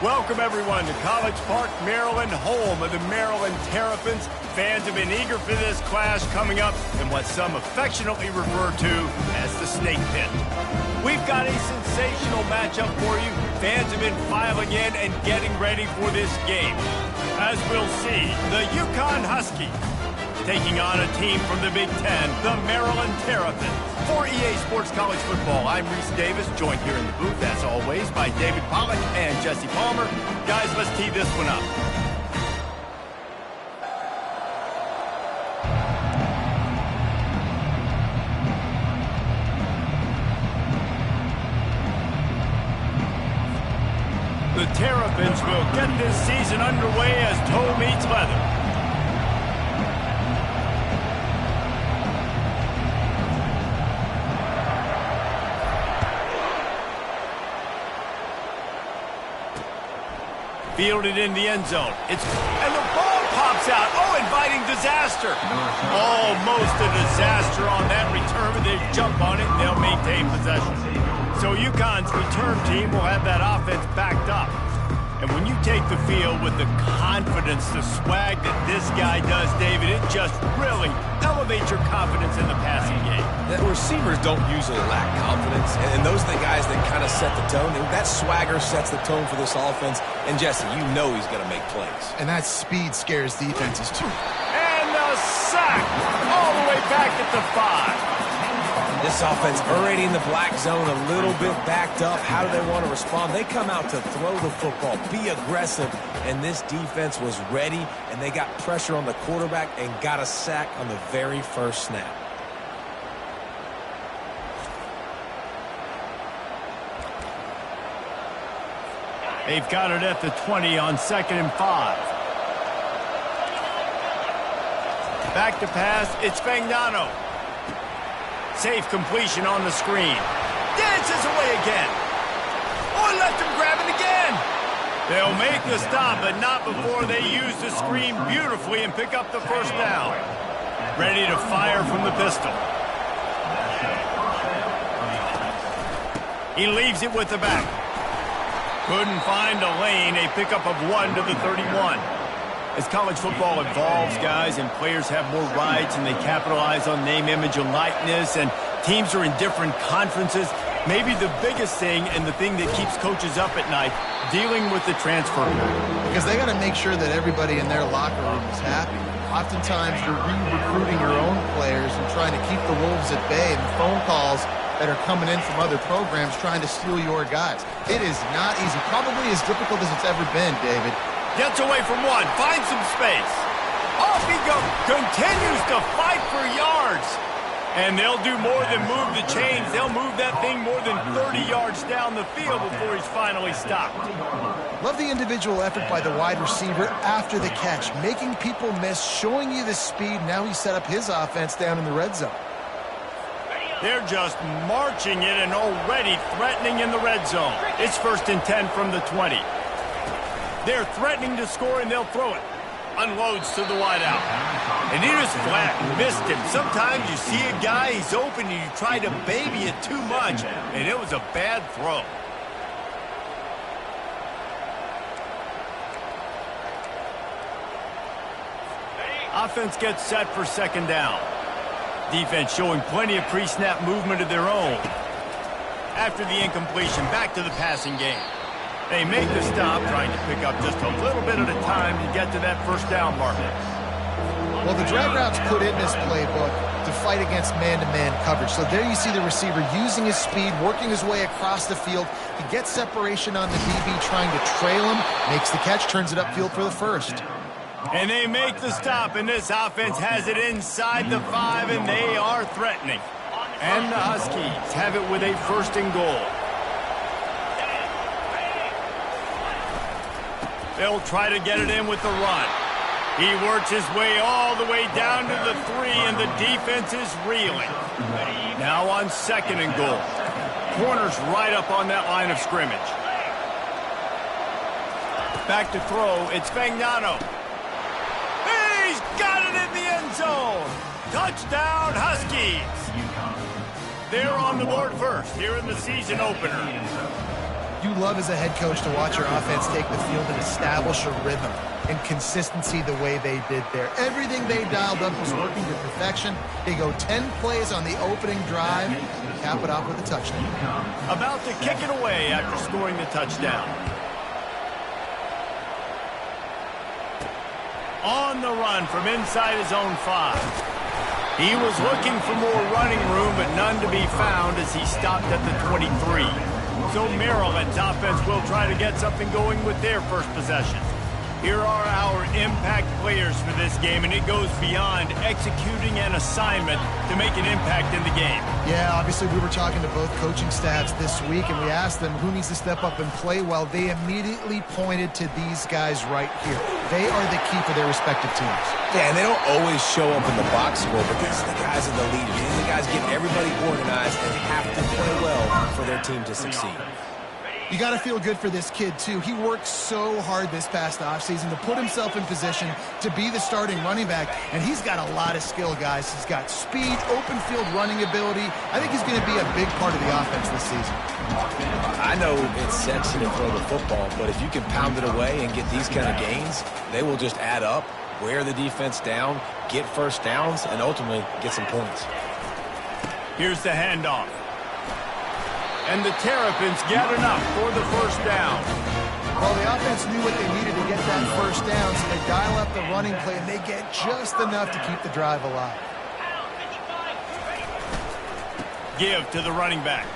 Welcome, everyone, to College Park, Maryland, home of the Maryland Terrapins. Fans have been eager for this clash coming up in what some affectionately refer to as the Snake Pit. We've got a sensational matchup for you. Fans have been filing in and getting ready for this game. As we'll see, the UConn Huskies taking on a team from the Big Ten, the Maryland Terrapins. For EA Sports College Football, I'm Reese Davis, joined here in the booth, as always, by David Pollack and Jesse Palmer. Guys, let's tee this one up. The Terrapins will get this season underway as toe meets leather. Fielded in the end zone. And the ball pops out. Oh, inviting disaster. Almost a disaster on that return, but they jump on it and they'll maintain possession. So UConn's return team will have that offense backed up. And when you take the field with the confidence, the swag that this guy does, David, it just really elevates your confidence in the passing game. The receivers don't usually lack confidence, and those are the guys that kind of set the tone. And that swagger sets the tone for this offense. And Jesse, you know he's going to make plays. And that speed scares defenses too. And a sack all the way back at the 5. This offense already in the black zone, a little bit backed up. How do they want to respond? They come out to throw the football, be aggressive, and this defense was ready, and they got pressure on the quarterback and got a sack on the very first snap. They've got it at the 20 on 2nd and 5. Back to pass, it's Fagnano. Safe completion on the screen. Dances away again. Oh, left him grab it again. They'll make the stop, but not before they use the screen beautifully and pick up the first down. Ready to fire from the pistol. He leaves it with the back. Couldn't find a lane. A pickup of 1 to the 31. As college football evolves, guys, and players have more rights and they capitalize on name, image, and likeness, and teams are in different conferences, maybe the biggest thing and the thing that keeps coaches up at night, dealing with the transfer portal. Because they got to make sure that everybody in their locker room is happy. Oftentimes you're re-recruiting your own players and trying to keep the wolves at bay, and the phone calls that are coming in from other programs trying to steal your guys. It is not easy. Probably as difficult as it's ever been, David. Gets away from one, finds some space. Off he goes, continues to fight for yards. And they'll do more than move the chains. They'll move that thing more than 30 yards down the field before he's finally stopped. Love the individual effort by the wide receiver after the catch, making people miss, showing you the speed. Now he set up his offense down in the red zone. They're just marching it and already threatening in the red zone. It's 1st and 10 from the 20. They're threatening to score, and they'll throw it. Unloads to the wideout. And he just flat missed him. Sometimes you see a guy, he's open, and you try to baby it too much, and it was a bad throw. Offense gets set for 2nd down. Defense showing plenty of pre-snap movement of their own. After the incompletion, back to the passing game. They make the stop, trying to pick up just a little bit at a time to get to that first down marker. Well, the drag routes put in this playbook to fight against man-to-man coverage. So there you see the receiver using his speed, working his way across the field. He gets separation on the DB, trying to trail him, makes the catch, turns it upfield for the first. And they make the stop, and this offense has it inside the 5, and they are threatening. And the Huskies have it with a 1st and goal. They'll try to get it in with the run. He works his way all the way down to the 3, and the defense is reeling. Now on 2nd and goal. Corner's right up on that line of scrimmage. Back to throw, it's Fagnano. He's got it in the end zone. Touchdown, Huskies. They're on the board first here in the season opener. You love as a head coach to watch your offense take the field and establish a rhythm and consistency the way they did there. Everything they dialed up was working to perfection. They go 10 plays on the opening drive and cap it off with a touchdown. About to kick it away after scoring the touchdown. On the run from inside his own 5. He was looking for more running room, but none to be found as he stopped at the 23. So Maryland's offense will try to get something going with their first possession. Here are our impact players for this game, and it goes beyond executing an assignment to make an impact in the game. Yeah, obviously we were talking to both coaching staffs this week, and we asked them who needs to step up and play well. They immediately pointed to these guys right here. They are the key for their respective teams. Yeah, and they don't always show up in the box score, but these are the guys and the leaders. These are the guys get everybody organized and have to play well for their team to succeed. You got to feel good for this kid, too. He worked so hard this past offseason to put himself in position to be the starting running back, and he's got a lot of skill, guys. He's got speed, open field running ability. I think he's going to be a big part of the offense this season. I know it's sexy to throw the football, but if you can pound it away and get these kind of gains, they will just add up, wear the defense down, get first downs, and ultimately get some points. Here's the handoff. And the Terrapins get enough for the first down. Well, the offense knew what they needed to get that first down, so they dial up the running play, and they get just enough to keep the drive alive. Give to the running back.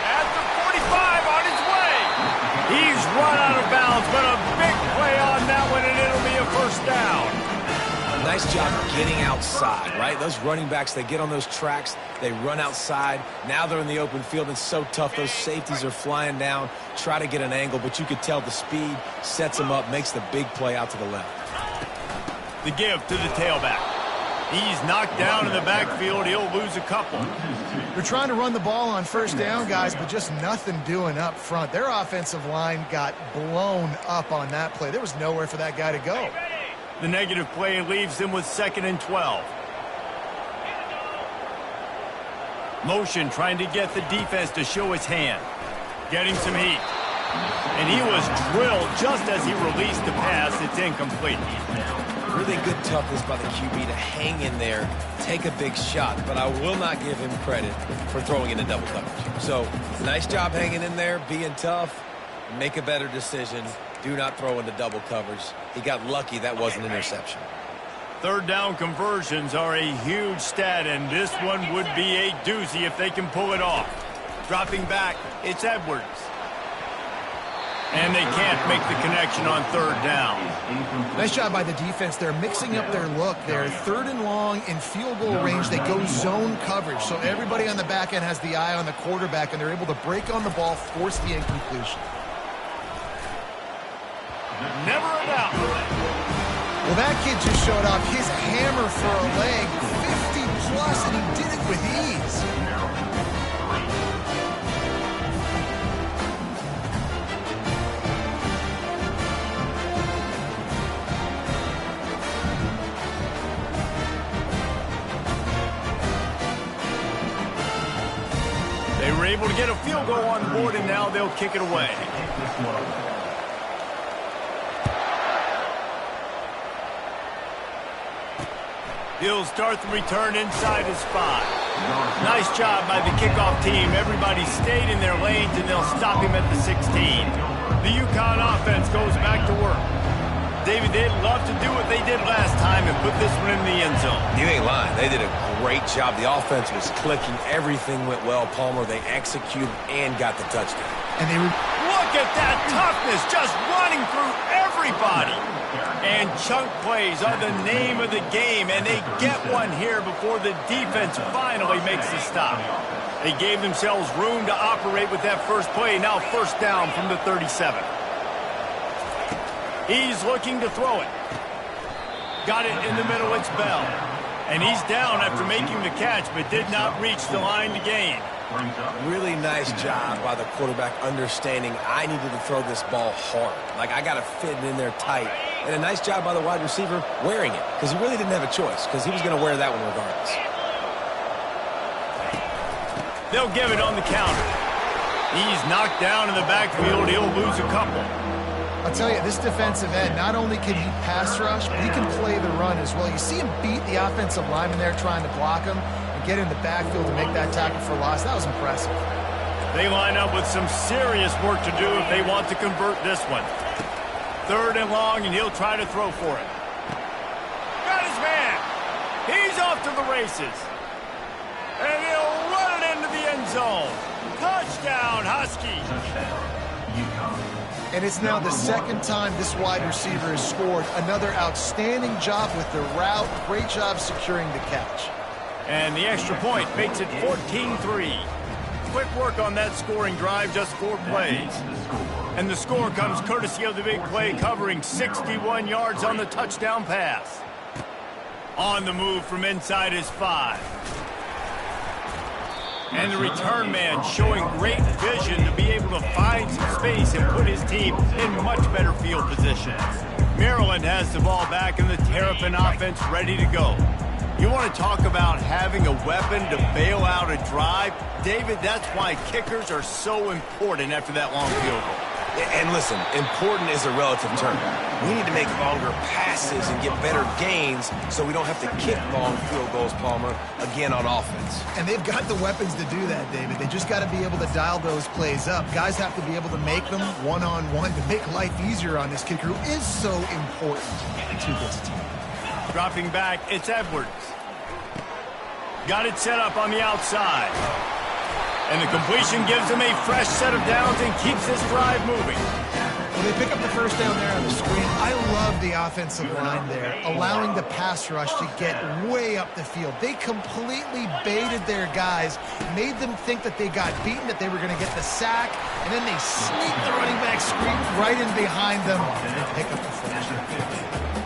At the 45, on his way. He's run out of bounds, but a big play on that one, and it'll be a first down. Nice job getting outside, right? Those running backs, they get on those tracks, they run outside. Now they're in the open field. It's so tough. Those safeties are flying down, try to get an angle, but you could tell the speed sets them up, makes the big play out to the left. The give to the tailback. He's knocked down in the backfield. He'll lose a couple. They're trying to run the ball on first down, guys, but just nothing doing up front. Their offensive line got blown up on that play. There was nowhere for that guy to go. The negative play leaves them with 2nd and 12. Motion trying to get the defense to show his hand. Getting some heat. And he was drilled just as he released the pass. It's incomplete. Really good toughness by the QB to hang in there, take a big shot, but I will not give him credit for throwing into double coverage. So, nice job hanging in there, being tough, make a better decision. Do not throw into double coverage. He got lucky that wasn't an interception. Third down conversions are a huge stat, and this one would be a doozy if they can pull it off. Dropping back, it's Edwards. And they can't make the connection on third down. Nice job by the defense. They're mixing up their look. They're 3rd and long in field goal range. They go zone coverage, so everybody on the back end has the eye on the quarterback, and they're able to break on the ball, force the incompletion. Never a doubt. Well, that kid just showed off his hammer for a leg, 50-plus, and he did it with ease. They were able to get a field goal on the board, and now they'll kick it away. He'll start the return inside his spot. Nice job by the kickoff team. Everybody stayed in their lanes, and they'll stop him at the 16. The UConn offense goes back to work. David, they'd love to do what they did last time and put this one in the end zone. You ain't lying. They did a great job. The offense was clicking. Everything went well. Palmer, they executed and got the touchdown. And they were... Look at that toughness, just running through everybody. And chunk plays are the name of the game, and they get one here before the defense finally makes the stop. They gave themselves room to operate with that first play. Now first down from the 37. He's looking to throw it. Got it in the middle, it's Bell. And he's down after making the catch, but did not reach the line to gain. Really nice job by the quarterback understanding I needed to throw this ball hard. Like, I got to fit it in there tight. And a nice job by the wide receiver wearing it, because he really didn't have a choice, because he was going to wear that one regardless. They'll give it on the counter. He's knocked down in the backfield. He'll lose a couple. I'll tell you, this defensive end, not only can he pass rush, but he can play the run as well. You see him beat the offensive lineman there trying to block him and get in the backfield to make that tackle for loss. That was impressive. They line up with some serious work to do if they want to convert this one. 3rd and long, and he'll try to throw for it. Got his man. He's off to the races. And he'll run it into the end zone. Touchdown, Huskies. And it's now the 2nd time this wide receiver has scored. Another outstanding job with the route. Great job securing the catch. And the extra point makes it 14-3. Quick work on that scoring drive, just 4 plays. And the score comes courtesy of the big play, covering 61 yards on the touchdown pass. On the move from inside his 5. And the return man showing great vision to be able to find some space and put his team in much better field position. Maryland has the ball back and the Terrapin offense ready to go. You want to talk about having a weapon to bail out a drive? David, that's why kickers are so important after that long field goal. And listen, important is a relative term. We need to make longer passes and get better gains so we don't have to kick long field goals, Palmer, again on offense. And they've got the weapons to do that, David. They just got to be able to dial those plays up. Guys have to be able to make them one-on-one to make life easier on this kicker, who is so important to this team. Dropping back, it's Edwards. Got it set up on the outside. And the completion gives him a fresh set of downs and keeps this drive moving. Well, they pick up the first down there on the screen. I love the offensive line there, allowing the pass rush to get way up the field. They completely baited their guys, made them think that they got beaten, that they were going to get the sack, and then they sneak the running back screen right in behind them and pick up the first.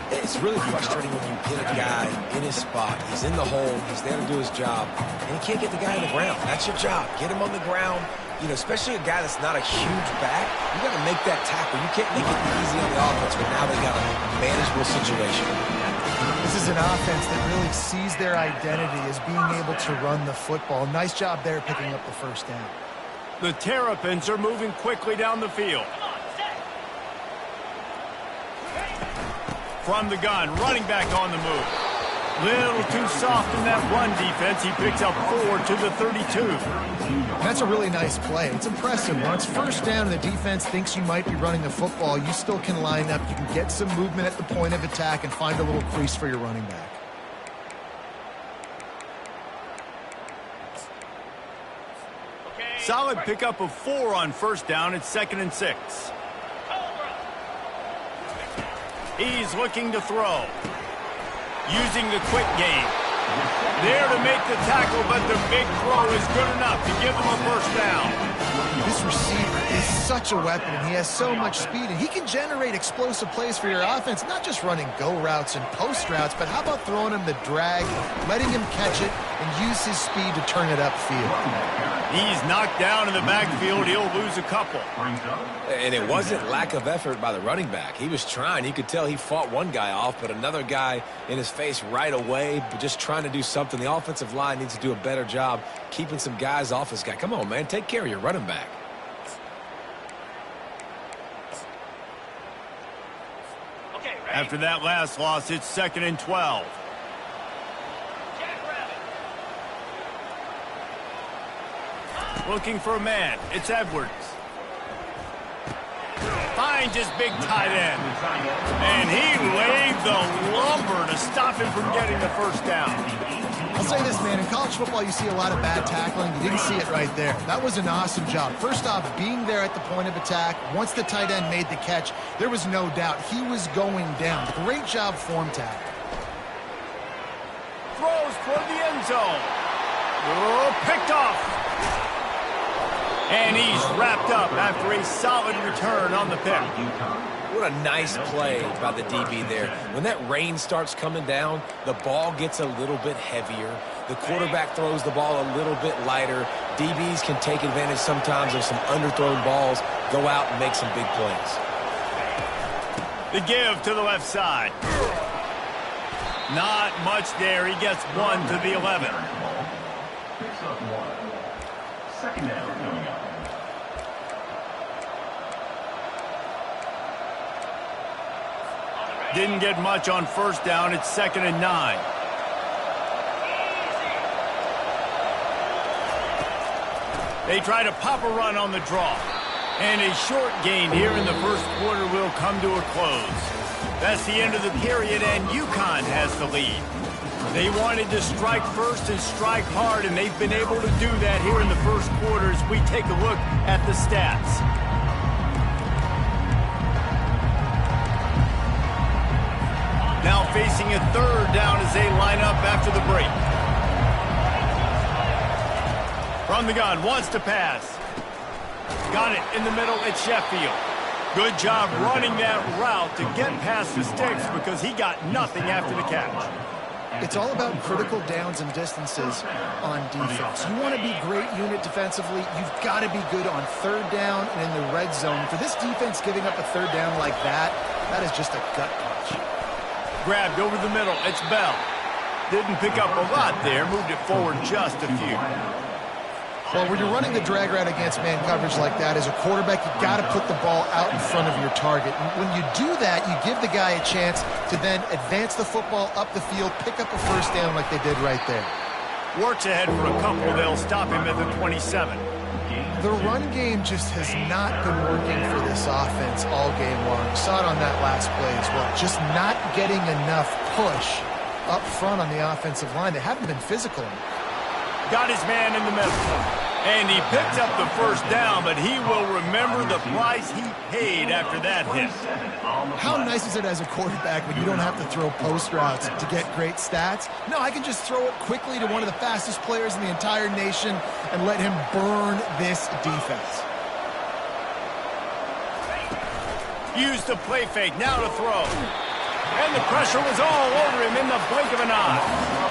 It's really frustrating when you hit a guy in his spot. He's in the hole. He's there to do his job. And you can't get the guy on the ground. That's your job. Get him on the ground. You know, especially a guy that's not a huge back. You got to make that tackle. You can't make it easy on the offense, but now they got a manageable situation. This is an offense that really sees their identity as being able to run the football. Nice job there picking up the first down. The Terrapins are moving quickly down the field. From the gun, running back on the move. Little too soft in that run defense. He picks up 4 to the 32. That's a really nice play. It's impressive. Once first down and the defense thinks you might be running the football, you still can line up. You can get some movement at the point of attack and find a little crease for your running back. Solid pickup of 4 on first down. It's 2nd and 6. He's looking to throw. Using the quick game. There to make the tackle, but the big throw is good enough to give him a first down. This receiver is such a weapon, and he has so much speed, and he can generate explosive plays for your offense, not just running go routes and post routes, but how about throwing him the drag, letting him catch it, and use his speed to turn it upfield. He's knocked down in the backfield. He'll lose a couple. And it wasn't lack of effort by the running back. He was trying. You could tell he fought one guy off, but another guy in his face right away, but just trying to do something. The offensive line needs to do a better job keeping some guys off his guy. Come on, man. Take care of your running back. After that last loss, it's 2nd and 12. Looking for a man. It's Edwards. Finds his big tight end. And he laid the lumber to stop him from getting the first down. I'll say this, man. In college football, you see a lot of bad tackling. You didn't see it right there. That was an awesome job. First off, being there at the point of attack. Once the tight end made the catch, there was no doubt he was going down. Great job form tackle. Throws toward the end zone. Oh, picked off. And he's wrapped up after a solid return on the pick. What a nice play by the DB there. When that rain starts coming down, the ball gets a little bit heavier. The quarterback throws the ball a little bit lighter. DBs can take advantage sometimes of some underthrown balls, go out and make some big plays. The give to the left side. Not much there. He gets 1 to the 11. Didn't get much on first down. It's 2nd and 9. They try to pop a run on the draw. And a short gain here in the first quarter will come to a close. That's the end of the period, and UConn has the lead. They wanted to strike first and strike hard, and they've been able to do that here in the first quarter as we take a look at the stats. Now facing a 3rd down as they line up after the break. From the gun, wants to pass. Got it in the middle at Sheffield. Good job running that route to get past the sticks because he got nothing after the catch. It's all about critical downs and distances on defense. You want to be great unit defensively, you've got to be good on 3rd down and in the red zone. For this defense giving up a 3rd down like that is just a gut punch. Grabbed over the middle, it's Bell. Didn't pick up a lot there, moved it forward just a few. Well, when you're running the drag route against man coverage like that, as a quarterback, you've got to put the ball out in front of your target. And when you do that, you give the guy a chance to then advance the football up the field, pick up a 1st down like they did right there. Works ahead for a couple. They'll stop him at the 27. The run game just has not been working for this offense all game long. You saw it on that last play as well. Just not getting enough push up front on the offensive line. They haven't been physical. Got his man in the middle. And he picks up the 1st down, but he will remember the price he paid after that hit. How nice is it as a quarterback when you don't have to throw post routes to get great stats? No, I can just throw it quickly to one of the fastest players in the entire nation and let him burn this defense. Used the play fake, now to throw. And the pressure was all over him in the blink of an eye.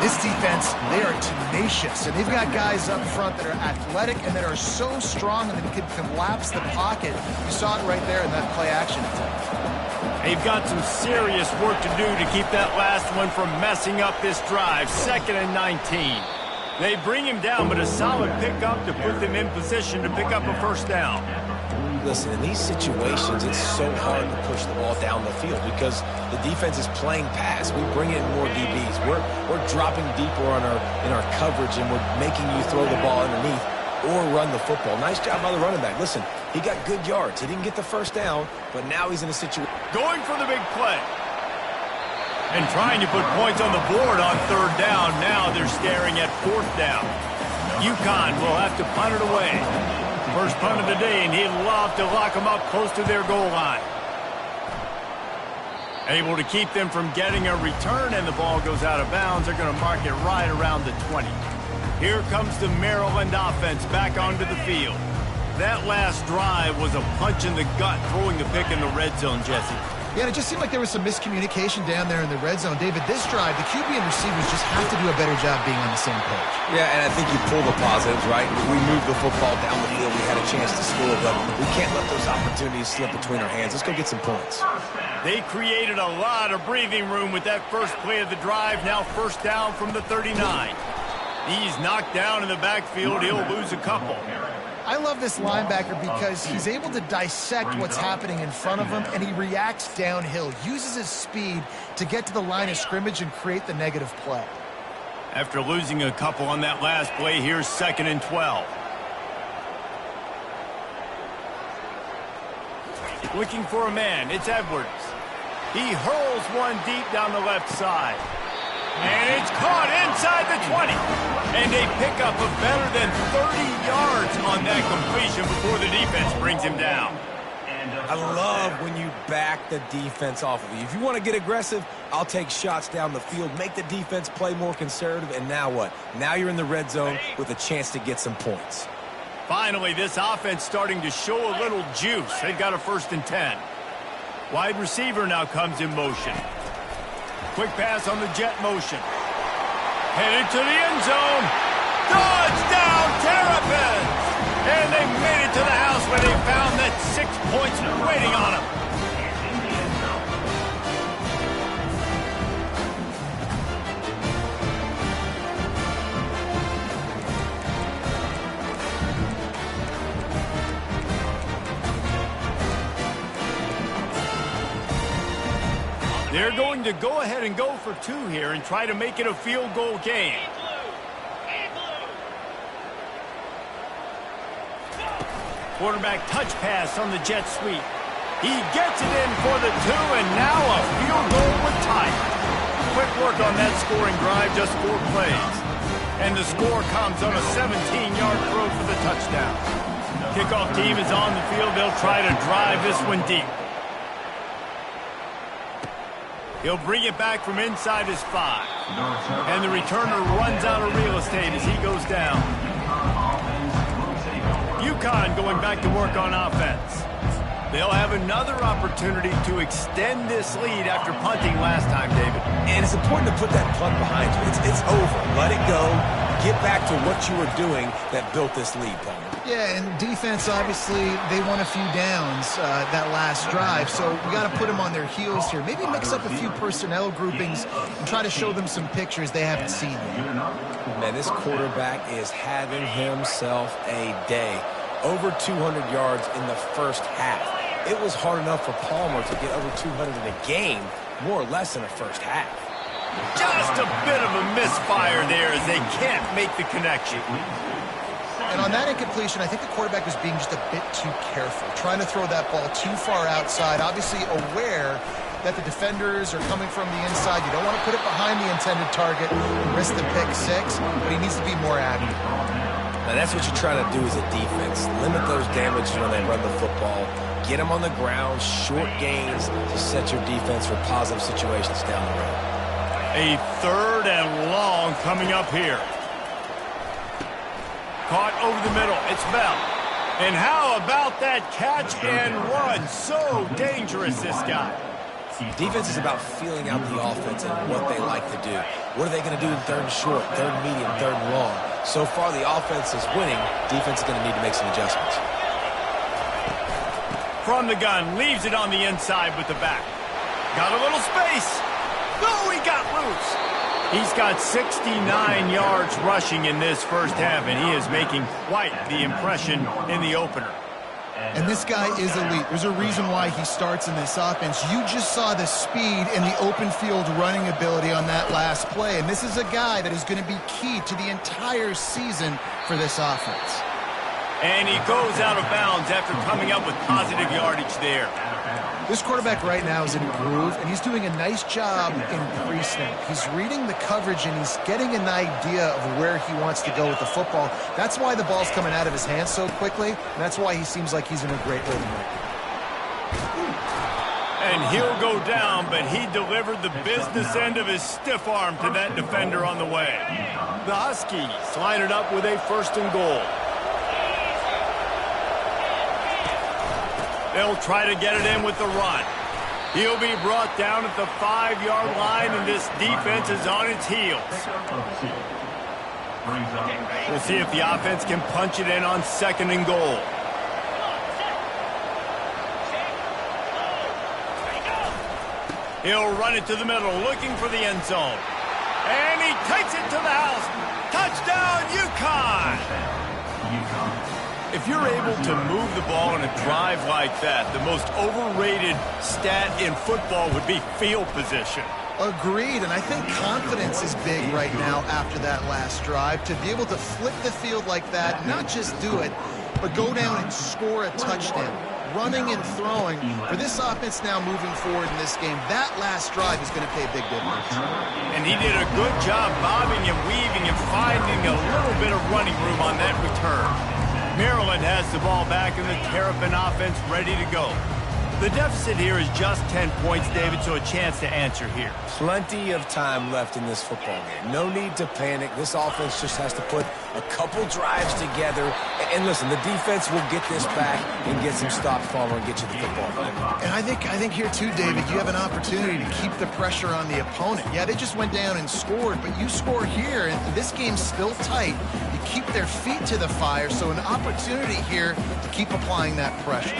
This defense, they are tenacious, and they've got guys up front that are athletic and that are so strong and that can collapse the pocket. You saw it right there in that play action attempt. They've got some serious work to do to keep that last one from messing up this drive. 2nd and 19. They bring him down, but a solid pickup to put them in position to pick up a 1st down. Listen, in these situations, it's so hard to push the ball down the field because the defense is playing pass. We bring in more DBs. We're dropping deeper in our coverage, and we're making you throw the ball underneath or run the football. Nice job by the running back. Listen, he got good yards. He didn't get the 1st down, but now he's in a situation. Going for the big play. And trying to put points on the board on 3rd down. Now they're staring at 4th down. UConn will have to punt it away. First punt of the day, and he'd love to lock them up close to their goal line. Able to keep them from getting a return, and the ball goes out of bounds. They're going to mark it right around the 20. Here comes the Maryland offense back onto the field. That last drive was a punch in the gut, throwing the pick in the red zone, Jesse. Yeah, and it just seemed like there was some miscommunication down there in the red zone. David, this drive, the QB and receivers just have to do a better job being on the same page. Yeah, and I think you pull the positives, right? We moved the football down the field. We had a chance to score, but we can't let those opportunities slip between our hands. Let's go get some points. They created a lot of breathing room with that first play of the drive. Now 1st down from the 39. He's knocked down in the backfield. He'll lose a couple. I love this linebacker because he's able to dissect what's happening in front of him, and he reacts downhill, uses his speed to get to the line of scrimmage and create the negative play. After losing a couple on that last play, here's 2nd and 12. Looking for a man, it's Edwards. He hurls one deep down the left side. And it's caught inside the 20. And a pickup of better than 30 yards on that completion before the defense brings him down. I love when you back the defense off of you. If you want to get aggressive, I'll take shots down the field, make the defense play more conservative, and now what? Now you're in the red zone with a chance to get some points. Finally, this offense starting to show a little juice. They've got a 1st and 10. Wide receiver now comes in motion. Quick pass on the jet motion. Headed to the end zone. Touchdown, Terrapins! And they made it to the house where they found that 6 points waiting on them. They're going to go ahead and go for 2 here and try to make it a field goal game. Quarterback touch pass on the jet sweep. He gets it in for the 2, and now a field goal with time. Quick work on that scoring drive, just 4 plays. And the score comes on a 17-yard throw for the touchdown. Kickoff team is on the field. They'll try to drive this one deep. He'll bring it back from inside his 5. And the returner runs out of real estate as he goes down. UConn going back to work on offense. They'll have another opportunity to extend this lead after punting last time, David. And it's important to put that punt behind you. It's over. Let it go. Get back to what you were doing that built this lead, Palmer. Yeah, and defense, obviously, they won a few downs that last drive, so we got to put them on their heels here. Maybe mix up a few personnel groupings and try to show them some pictures they haven't seen yet. Man, this quarterback is having himself a day. Over 200 yards in the first half. It was hard enough for Palmer to get over 200 in a game, more or less in the first half. Just a bit of a misfire there as they can't make the connection. And on that incompletion, I think the quarterback was being just a bit too careful, trying to throw that ball too far outside, obviously aware that the defenders are coming from the inside. You don't want to put it behind the intended target and risk the pick 6, but he needs to be more accurate. Now, that's what you're trying to do as a defense. Limit those damages when they run the football. Get them on the ground, short gains to set your defense for positive situations down the road. A 3rd and long coming up here. Caught over the middle. It's Bell. And how about that catch and run? So dangerous, this guy. Defense is about feeling out the offense and what they like to do. What are they going to do in 3rd and short, 3rd and medium, 3rd and long? So far, the offense is winning. Defense is going to need to make some adjustments. From the gun, leaves it on the inside with the back. Got a little space. Oh, he got loose. He's got 69 yards rushing in this first half, and he is making quite the impression in the opener. And this guy is elite. There's a reason why he starts in this offense. You just saw the speed and the open field running ability on that last play. And this is a guy that is going to be key to the entire season for this offense. And he goes out of bounds after coming up with positive yardage there. This quarterback right now is in a groove, and he's doing a nice job in pre-snap. He's reading the coverage, and he's getting an idea of where he wants to go with the football. That's why the ball's coming out of his hands so quickly, and that's why he seems like he's in a great rhythm right now. And he'll go down, but he delivered the business end of his stiff arm to that defender on the way. The Huskies line it up with a 1st and goal. They'll try to get it in with the run. He'll be brought down at the 5-yard line, and this defense is on its heels. We'll see if the offense can punch it in on 2nd and goal. He'll run it to the middle, looking for the end zone. And he takes it to the house. Touchdown, UConn! If you're able to move the ball in a drive like that, the most overrated stat in football would be field position. Agreed, and I think confidence is big right now after that last drive. To be able to flip the field like that, not just do it, but go down and score a touchdown. Running and throwing. For this offense now moving forward in this game, that last drive is going to pay a big difference. And he did a good job bobbing and weaving and finding a little bit of running room on that return. Maryland has the ball back and the Terrapin offense ready to go. The deficit here is just 10 points, David, so a chance to answer here. Plenty of time left in this football game. No need to panic. This offense just has to put a couple drives together. And listen, the defense will get this back and get some stops, Palmer, and get you the football. And I think here too, David, you have an opportunity to keep the pressure on the opponent. Yeah, they just went down and scored, but you score here, and this game's still tight. You keep their feet to the fire, so an opportunity here to keep applying that pressure.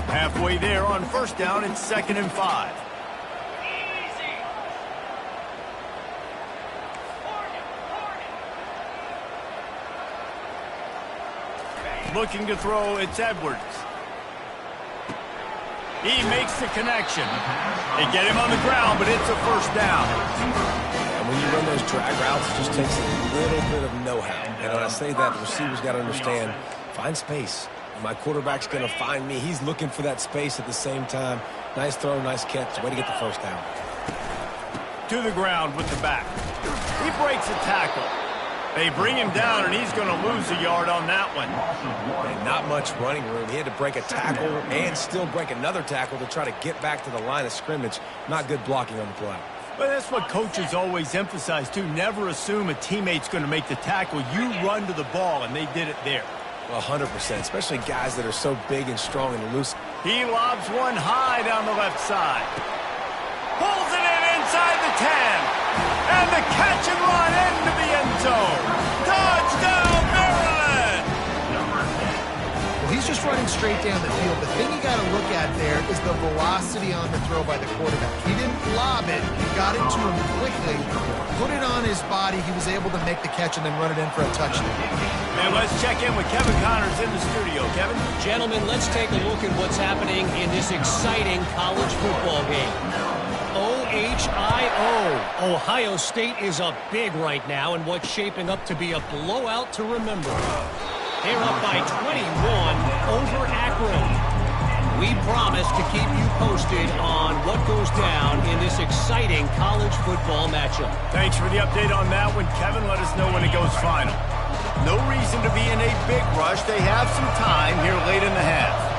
Halfway there on 1st down, it's 2nd and 5. Looking to throw, it's Edwards. He makes the connection. They get him on the ground, but it's a first down. And when you run those drag routes, it just takes a little bit of know-how. And when I say that, the receivers got to understand, find space. My quarterback's going to find me. He's looking for that space at the same time. Nice throw, nice catch. Way to get the first down. To the ground with the back. He breaks a tackle. They bring him down, and he's going to lose a yard on that one. And not much running room. He had to break a tackle and still break another tackle to try to get back to the line of scrimmage. Not good blocking on the play. But that's what coaches always emphasize, too. Never assume a teammate's going to make the tackle. You run to the ball, and they did it there. 100%, especially guys that are so big and strong and elusive. He lobs one high down the left side. Pulls it in inside the 10. And the catch and run into the end zone. Touchdown, Maryland! Well, he's just running straight down the field. The thing you got to look at there is the velocity on the throw by the quarterback. He didn't lob it. He got it to him quickly, put it on his body. He was able to make the catch and then run it in for a touchdown. And let's check in with Kevin Connors in the studio. Kevin? Gentlemen, let's take a look at what's happening in this exciting college football game. OHIO. Ohio State is up big right now in what's shaping up to be a blowout to remember. They're up by 21 over Akron. We promise to keep you posted on what goes down in this exciting college football matchup. Thanks for the update on that one, Kevin. Let us know when it goes final. No reason to be in a big rush. They have some time here late in the half.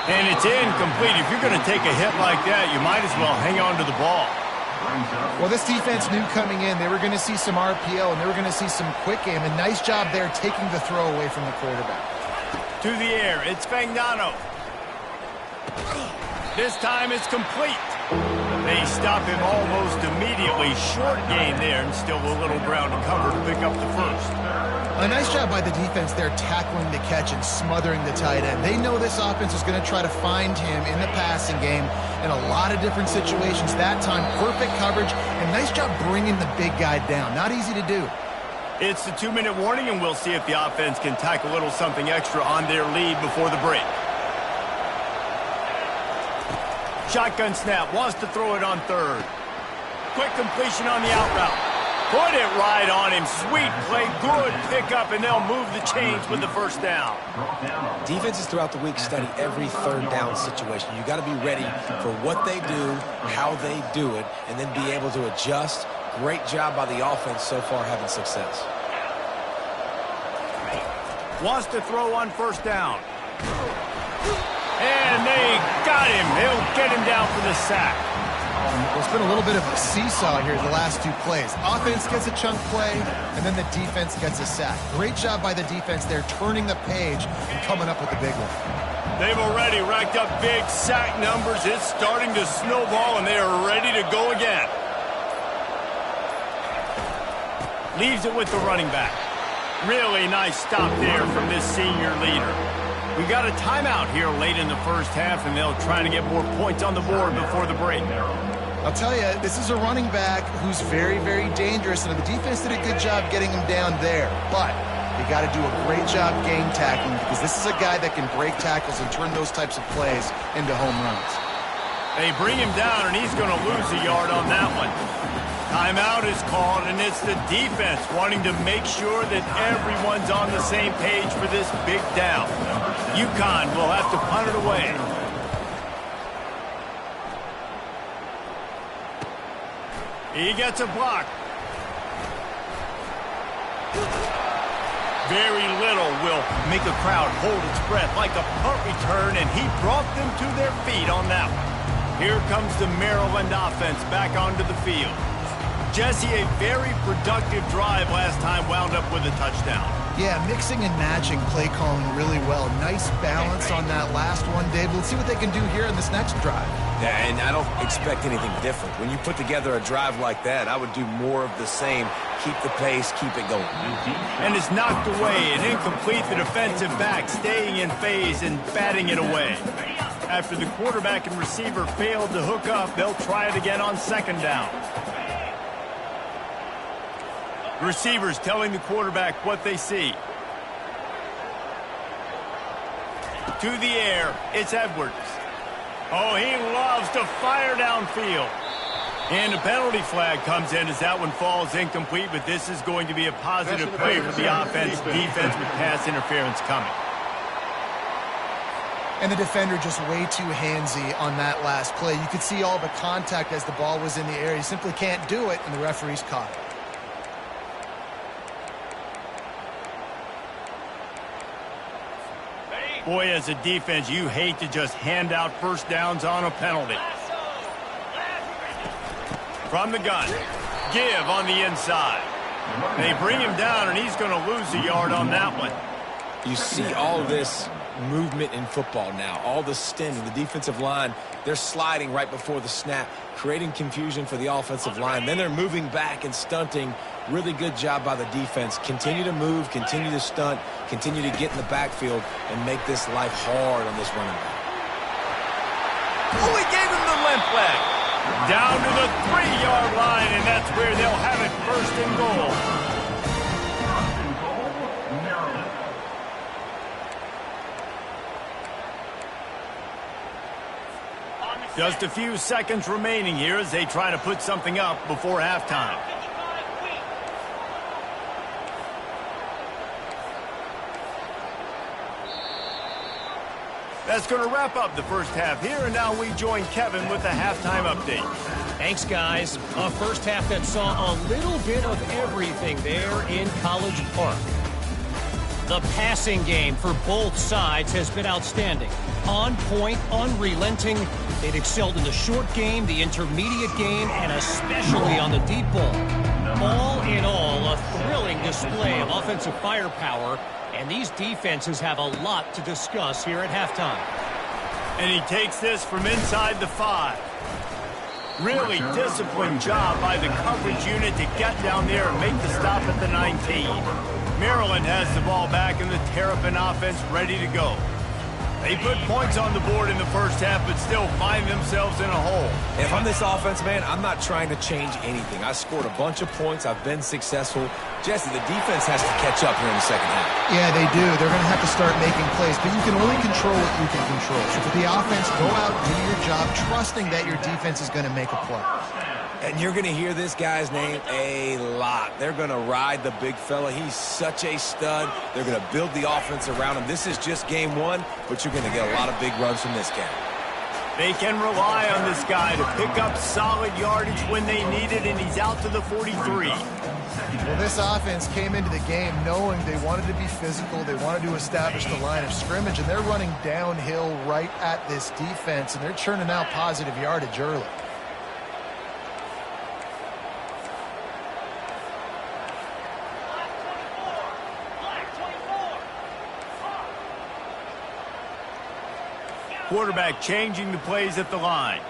And it's incomplete. If you're going to take a hit like that, you might as well hang on to the ball. Well, this defense knew coming in they were going to see some RPO and they were going to see some quick game. And nice job there taking the throw away from the quarterback. To the air, it's Fagnano. This time it's complete. They stop him almost immediately. Short gain there and still a little ground to cover to pick up the first. A nice job by the defense there tackling the catch and smothering the tight end. They know this offense is going to try to find him in the passing game in a lot of different situations. That time, perfect coverage and nice job bringing the big guy down. Not easy to do. It's the 2-minute warning, and we'll see if the offense can tack a little something extra on their lead before the break. Shotgun snap, wants to throw it on third. Quick completion on the out route. Put it right on him. Sweet play, good pickup, and they'll move the chains with the first down. Defenses throughout the week study every third down situation. You got to be ready for what they do, how they do it, and then be able to adjust. Great job by the offense so far having success. Wants to throw on first down. And they got him. They'll get him down for the sack. Well, it's been a little bit of a seesaw here the last two plays. Offense gets a chunk play, and then the defense gets a sack. Great job by the defense there, turning the page and coming up with the big one. They've already racked up big sack numbers. It's starting to snowball, and they are ready to go again. Leaves it with the running back. Really nice stop there from this senior leader. We got a timeout here late in the first half, and they'll try to get more points on the board before the break. I'll tell you, this is a running back who's very, very dangerous, and the defense did a good job getting him down there. But you got to do a great job game tackling because this is a guy that can break tackles and turn those types of plays into home runs. They bring him down, and he's going to lose a yard on that one. Timeout is called, and it's the defense wanting to make sure that everyone's on the same page for this big down. UConn will have to punt it away. He gets a block. Very little will make a crowd hold its breath like a punt return, and he brought them to their feet on that one. Here comes the Maryland offense back onto the field. Jesse, a very productive drive last time, wound up with a touchdown. Yeah, mixing and matching play calling really well. Nice balance on that last one, Dave. Let's see what they can do here in this next drive. Yeah, and I don't expect anything different. When you put together a drive like that, I would do more of the same. Keep the pace, keep it going. And it's knocked away and incomplete. The defensive back staying in phase and batting it away. After the quarterback and receiver failed to hook up, they'll try it again on second down. Receivers telling the quarterback what they see. to the air. It's Edwards. Oh, he loves to fire downfield. And a penalty flag comes in as that one falls incomplete, but this is going to be a positive play for the offense. Defense with pass interference coming. And the defender just way too handsy on that last play. You could see all the contact as the ball was in the air. He simply can't do it, and the referee's caught it. Boy, as a defense, you hate to just hand out first downs on a penalty. From the gun, give on the inside. They bring him down, and he's going to lose a yard on that one. You see all this movement in football now, all the stint in the defensive line. They're sliding right before the snap, creating confusion for the offensive line. Then they're moving back and stunting. Really good job by the defense. Continue to move, continue to stunt, continue to get in the backfield and make this life hard on this running back. Oh, he gave him the limp leg. Down to the 3-yard line, and that's where they'll have it, first and goal. Just a few seconds remaining here as they try to put something up before halftime. That's going to wrap up the first half here, and now we join Kevin with the halftime update. Thanks, guys. A first half that saw a little bit of everything there in College Park. The passing game for both sides has been outstanding. On point, unrelenting. They've excelled in the short game, the intermediate game, and especially on the deep ball. All in all, a thrilling display of offensive firepower, and these defenses have a lot to discuss here at halftime. And he takes this from inside the 5. Really disciplined job by the coverage unit to get down there and make the stop at the 19. Maryland has the ball back and the Terrapin offense ready to go. They put points on the board in the first half, but still find themselves in a hole. If I'm this offense, man, I'm not trying to change anything. I scored a bunch of points. I've been successful. Jesse, the defense has to catch up here in the second half. Yeah, they do. They're going to have to start making plays, but you can only control what you can control. So for the offense, go out, do your job, trusting that your defense is going to make a play. And you're going to hear this guy's name a lot. They're going to ride the big fella. He's such a stud. They're going to build the offense around him. This is just game one, but you're going to get a lot of big runs from this guy. They can rely on this guy to pick up solid yardage when they need it, and he's out to the 43. Well, this offense came into the game knowing they wanted to be physical. They wanted to establish the line of scrimmage, and they're running downhill right at this defense, and they're churning out positive yardage early. Quarterback changing the plays at the line.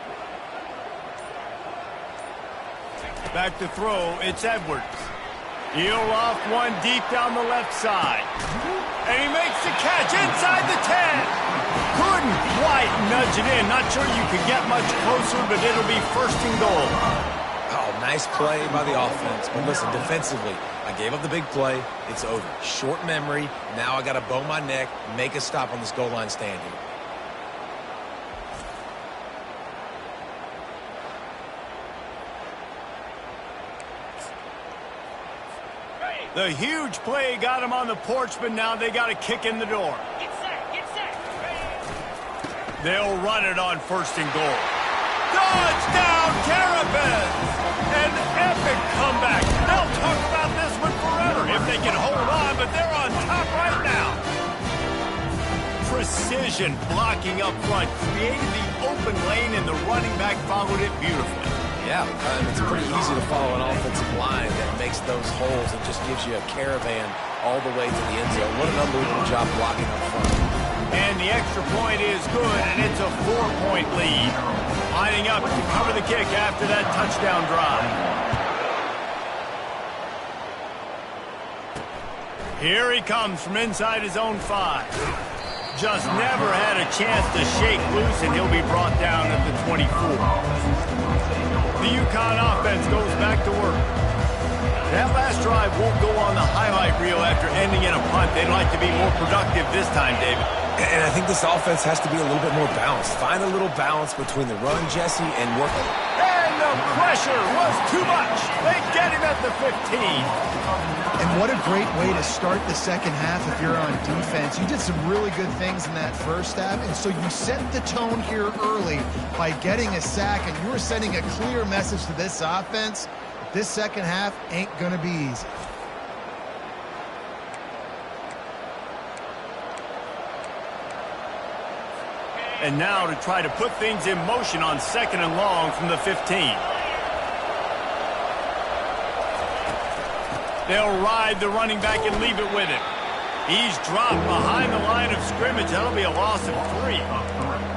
Back to throw, it's Edwards. He'll off one deep down the left side. And he makes the catch inside the 10. Couldn't quite nudge it in. Not sure you could get much closer, but it'll be first and goal. Oh, nice play by the offense. But listen, defensively, I gave up the big play. It's over. Short memory. Now I got to bow my neck, make a stop on this goal line stand here. The huge play got him on the porch, but now they got a kick in the door. Get set, get set. They'll run it on first and goal. Touchdown, Terrapins! An epic comeback. They'll talk about this one forever if they can hold on, but they're on top right now. Precision blocking up front created the open lane, and the running back followed it beautifully. Yeah, it's pretty easy to follow an offensive line that makes those holes and just gives you a caravan all the way to the end zone. What an unbelievable job blocking up front. And the extra point is good, and it's a 4-point lead. Lining up to cover the kick after that touchdown drive. Here he comes from inside his own 5. Just never had a chance to shake loose, and he'll be brought down at the 24. The UConn offense goes back to work. That last drive won't go on the highlight reel after ending in a punt. They'd like to be more productive this time, David. And I think this offense has to be a little bit more balanced. Find a little balance between the run, Jesse, and work. And the pressure was too much. They get him at the 15. And what a great way to start the second half if you're on defense. You did some really good things in that first half, and so you set the tone here early by getting a sack, and you were sending a clear message to this offense. This second half ain't going to be easy. And now to try to put things in motion on 2nd and long from the 15. They'll ride the running back and leave it with him. He's dropped behind the line of scrimmage. That'll be a loss of 3.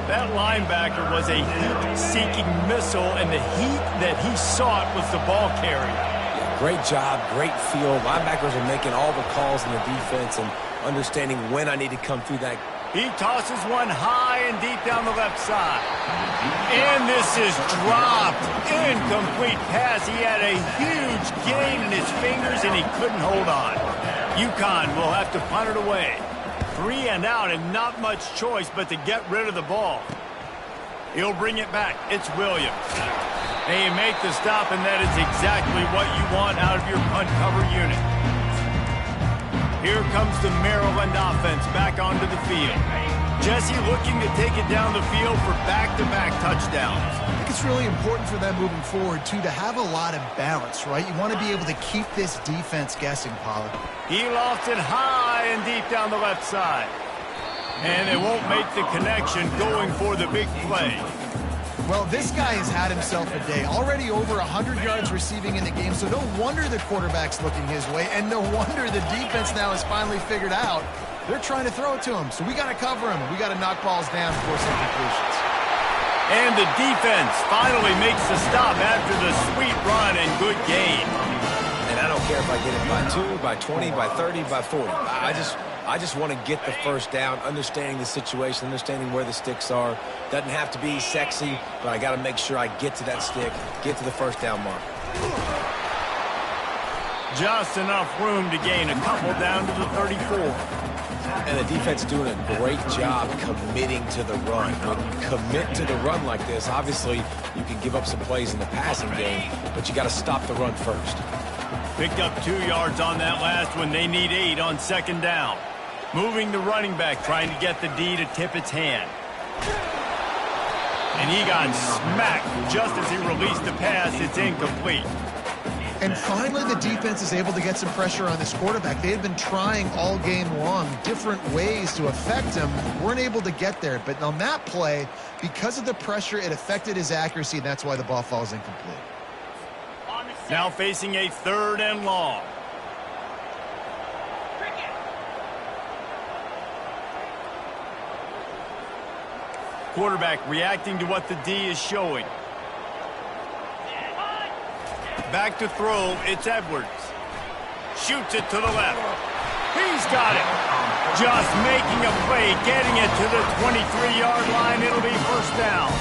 That linebacker was a heat-seeking missile, and the heat that he sought was the ball carrier. Yeah, great job, great feel. Linebackers are making all the calls in the defense and understanding when I need to come through that. He tosses one high and deep down the left side. And this is dropped. Incomplete pass. He had a huge gain in his fingers, and he couldn't hold on. UConn will have to punt it away. 3 and out, and not much choice but to get rid of the ball. He'll bring it back. It's Williams. They make the stop, and that is exactly what you want out of your punt cover unit. Here comes the Maryland offense back onto the field. Jesse looking to take it down the field for back-to-back touchdowns. I think it's really important for them moving forward, too, to have a lot of balance, right? You want to be able to keep this defense guessing, Pollard. He lofts it high and deep down the left side. And they won't make the connection going for the big play. Well, this guy has had himself a day. Already over 100 yards receiving in the game, so no wonder the quarterback's looking his way, and no wonder the defense now has finally figured out they're trying to throw it to him. So we got to cover him. We got to knock balls down before some completions. And the defense finally makes the stop after the sweet run and good gain. And I don't care if I get it by 2, by 20, by 30, by 40. I just want to get the first down, understanding the situation, understanding where the sticks are. Doesn't have to be sexy, but I got to make sure I get to that stick, get to the first down mark. Just enough room to gain a couple down to the 34. And the defense doing a great job committing to the run. When you commit to the run like this, obviously you can give up some plays in the passing game, but you got to stop the run first. Picked up 2 yards on that last one. They need 8 on 2nd down. Moving the running back, trying to get the D to tip its hand. And he got smacked just as he released the pass. It's incomplete. And finally, the defense is able to get some pressure on this quarterback. They had been trying all game long different ways to affect him. Weren't able to get there. But on that play, because of the pressure, it affected his accuracy, and that's why the ball falls incomplete. Now facing a 3rd and long. Quarterback reacting to what the D is showing. Back to throw, it's Edwards. Shoots it to the left. He's got it. Just making a play, getting it to the 23-yard line. It'll be first down.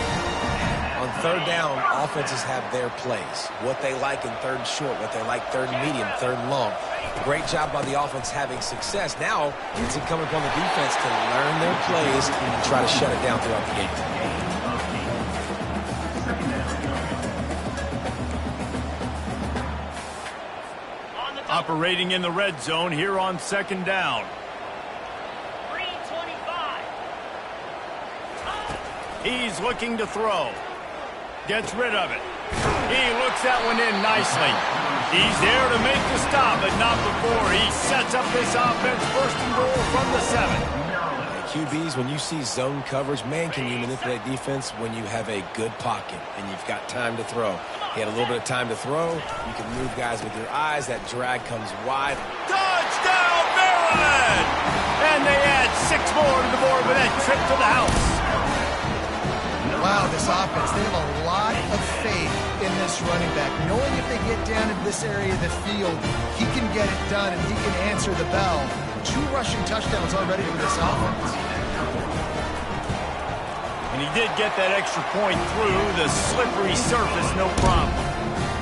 On 3rd down, offenses have their plays. What they like in 3rd and short, what they like 3rd and medium, 3rd and long. Great job by the offense having success. Now it's incumbent upon the defense to learn their plays and try to shut it down throughout the game. Operating in the red zone here on 2nd down. He's looking to throw. Gets rid of it. He looks that one in nicely. He's there to make the stop, but not before. He sets up this offense 1st and goal from the 7. QBs, when you see zone coverage, man, can you manipulate defense when you have a good pocket and you've got time to throw. He had a little bit of time to throw. You can move guys with your eyes. That drag comes wide. Touchdown, Maryland! And they add 6 more to the board with that trip to the house. Wow, this offense, they have a lot of faith in this running back. Knowing if they get down into this area of the field, he can get it done and he can answer the bell. 2 rushing touchdowns already for this offense. And he did get that extra point through the slippery surface, no problem.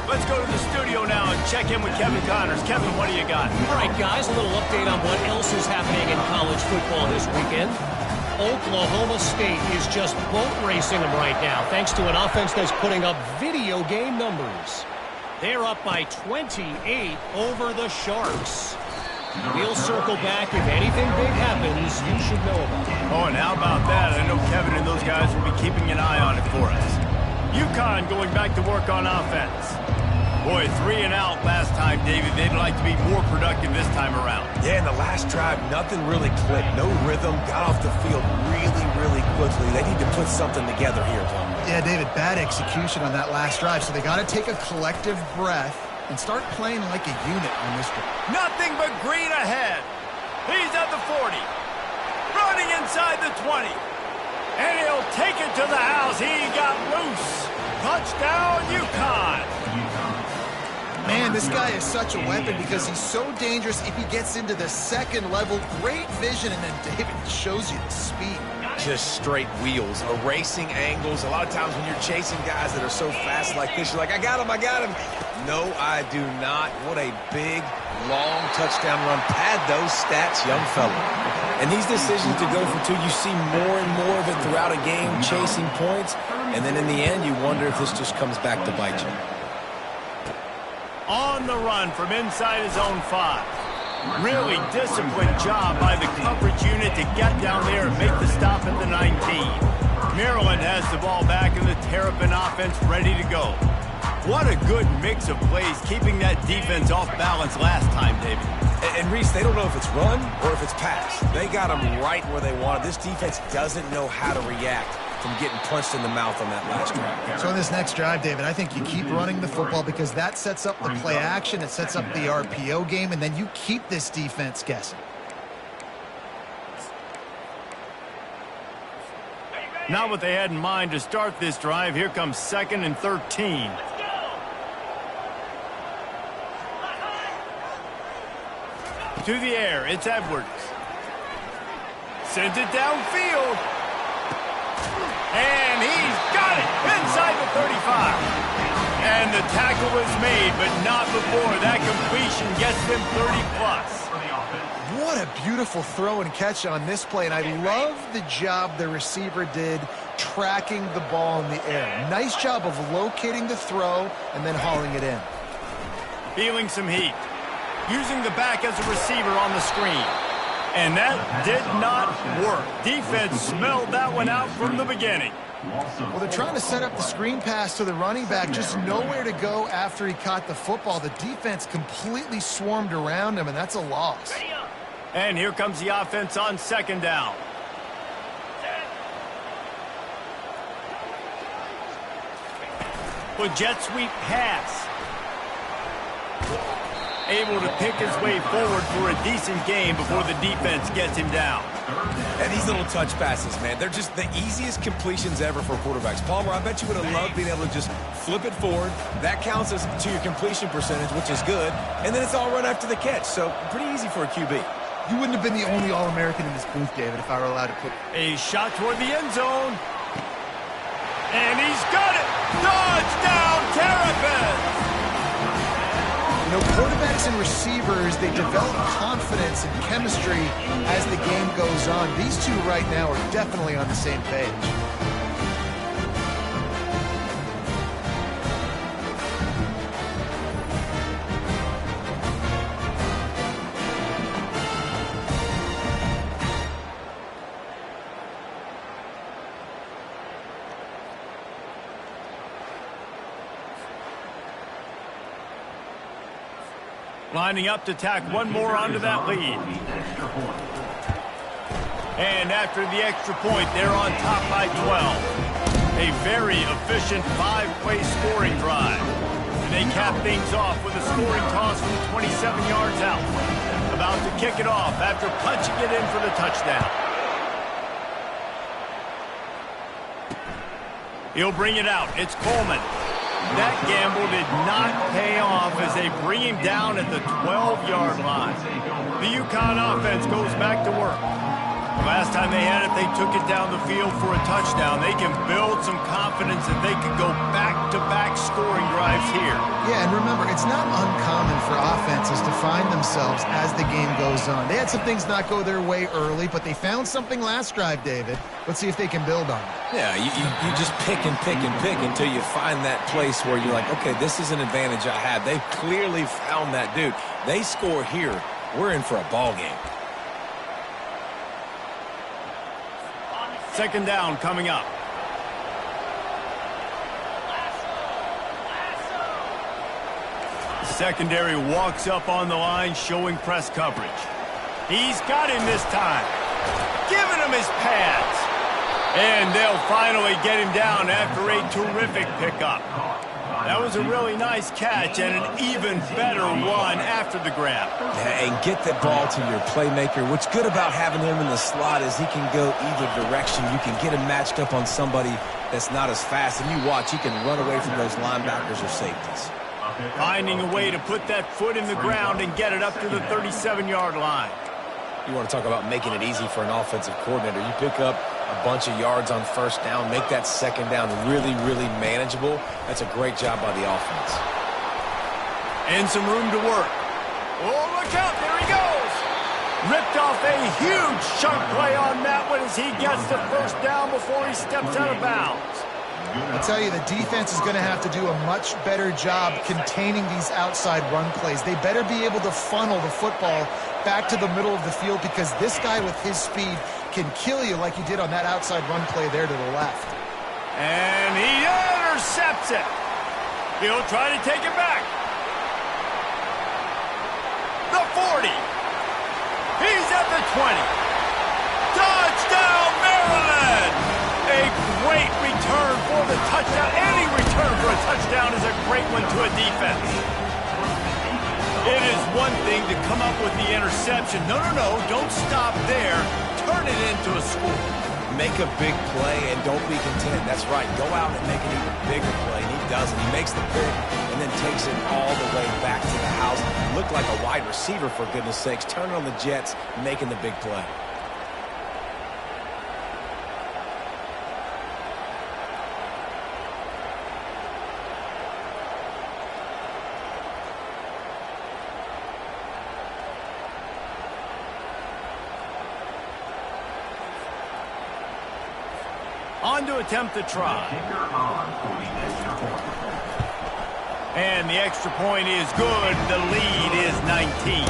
Let's go to the studio now and check in with Kevin Connors. Kevin, what do you got? All right, guys, a little update on what else is happening in college football this weekend. Oklahoma State is just boat racing them right now, thanks to an offense that's putting up video game numbers. They're up by 28 over the Sharks. We'll circle back. If anything big happens, you should know about it. Oh, and how about that? I know Kevin and those guys will be keeping an eye on it for us. UConn going back to work on offense. Boy, 3 and out last time, David. They'd like to be more productive this time around. Yeah, in the last drive, nothing really clicked. No rhythm. Got off the field really quickly. They need to put something together here, Tom. Yeah, David, bad execution on that last drive, so they got to take a collective breath and start playing like a unit on this one. Nothing but green ahead. He's at the 40. Running inside the 20. And he'll take it to the house. He got loose. Touchdown, UConn. Man, this guy is such a weapon because he's so dangerous if he gets into the second level. Great vision, and then David shows you the speed. Just straight wheels, erasing angles. A lot of times when you're chasing guys that are so fast like this, you're like, I got him. No, I do not. What a big, long touchdown run. Pad those stats, young fella. And these decisions to go for 2, you see more and more of it throughout a game, chasing points. And then in the end, you wonder if this just comes back to bite you. On the run from inside his own 5. Really disciplined job by the coverage unit to get down there and make the stop at the 19. Maryland has the ball back and the Terrapin offense ready to go. What a good mix of plays, keeping that defense off balance last time, David. And Reese, they don't know if it's run or if it's pass. They got them right where they want it. This defense doesn't know how to react from getting punched in the mouth on that last drive. So in this next drive, David, I think you keep running the football because that sets up the play action, it sets up the RPO game, and then you keep this defense guessing. Not what they had in mind to start this drive. Here comes 2nd and 13. To the air, it's Edwards. Sends it downfield. And he's got it inside the 35. And the tackle was made, but not before that completion gets them 30-plus. What a beautiful throw and catch on this play, and I love the job the receiver did tracking the ball in the air. Nice job of locating the throw and then hauling it in. Feeling some heat. Using the back as a receiver on the screen. And that did not work. Defense smelled that one out from the beginning. Well, they're trying to set up the screen pass to the running back, just nowhere to go after he caught the football. The defense completely swarmed around him, and that's a loss. And here comes the offense on 2nd down. With jet sweep pass. Able to pick his way forward for a decent game before the defense gets him down. And these little touch passes, man, they're just the easiest completions ever for quarterbacks. Palmer, I bet you would have loved being able to just flip it forward. That counts as to your completion percentage, which is good. And then it's all run after the catch, so pretty easy for a QB. You wouldn't have been the only All-American in this booth, David, if I were allowed to put a shot toward the end zone. And he's got it! Touchdown, Terrapins! You know, quarterbacks and receivers, they develop confidence and chemistry as the game goes on. These two right now are definitely on the same page. Lining up to tack one more onto that lead. And after the extra point, they're on top by 12. A very efficient 5-play scoring drive. And they cap things off with a scoring toss from 27 yards out. About to kick it off after punching it in for the touchdown. He'll bring it out. It's Coleman. That gamble did not pay off as they bring him down at the 12-yard line. The UConn offense goes back to work. Last time they had it, they took it down the field for a touchdown. They can build some confidence and they can go back-to-back scoring drives here. Yeah, and remember, it's not uncommon for offenses to find themselves as the game goes on. They had some things not go their way early, but they found something last drive, David. Let's see if they can build on it. Yeah, you just pick and pick and pick until you find that place where you're like, okay, this is an advantage I have. They've clearly found that, dude. They score here, we're in for a ball game. Second down coming up. Secondary walks up on the line, showing press coverage. He's got him this time. Giving him his pads. And they'll finally get him down after a terrific pickup. That was a really nice catch and an even better run after the grab. Yeah, and get the ball to your playmaker. What's good about having him in the slot is he can go either direction. You can get him matched up on somebody that's not as fast. And you watch, he can run away from those linebackers or safeties. Finding a way to put that foot in the ground and get it up to the 37-yard line. You want to talk about making it easy for an offensive coordinator. You pick up a bunch of yards on first down, make that second down really, really manageable. That's a great job by the offense. And some room to work. Oh, look out, there he goes. Ripped off a huge chunk play on that one as he gets the first down before he steps out of bounds. I'll tell you, the defense is going to have to do a much better job containing these outside run plays. They better be able to funnel the football back to the middle of the field because this guy with his speed can kill you like he did on that outside run play there to the left. And he intercepts it. He'll try to take it back. The 40. He's at the 20. Touchdown, Maryland! A great return for the touchdown. Any return for a touchdown is a great one to a defense. It is one thing to come up with the interception. No, don't stop there. Turn it into a score. Make a big play and don't be content. That's right. Go out and make an even bigger play. And he does it. He makes the pick and then takes it all the way back to the house. Looked like a wide receiver, for goodness sakes. Turning on the Jets, making the big play. On to attempt the try. And the extra point is good. The lead is 19.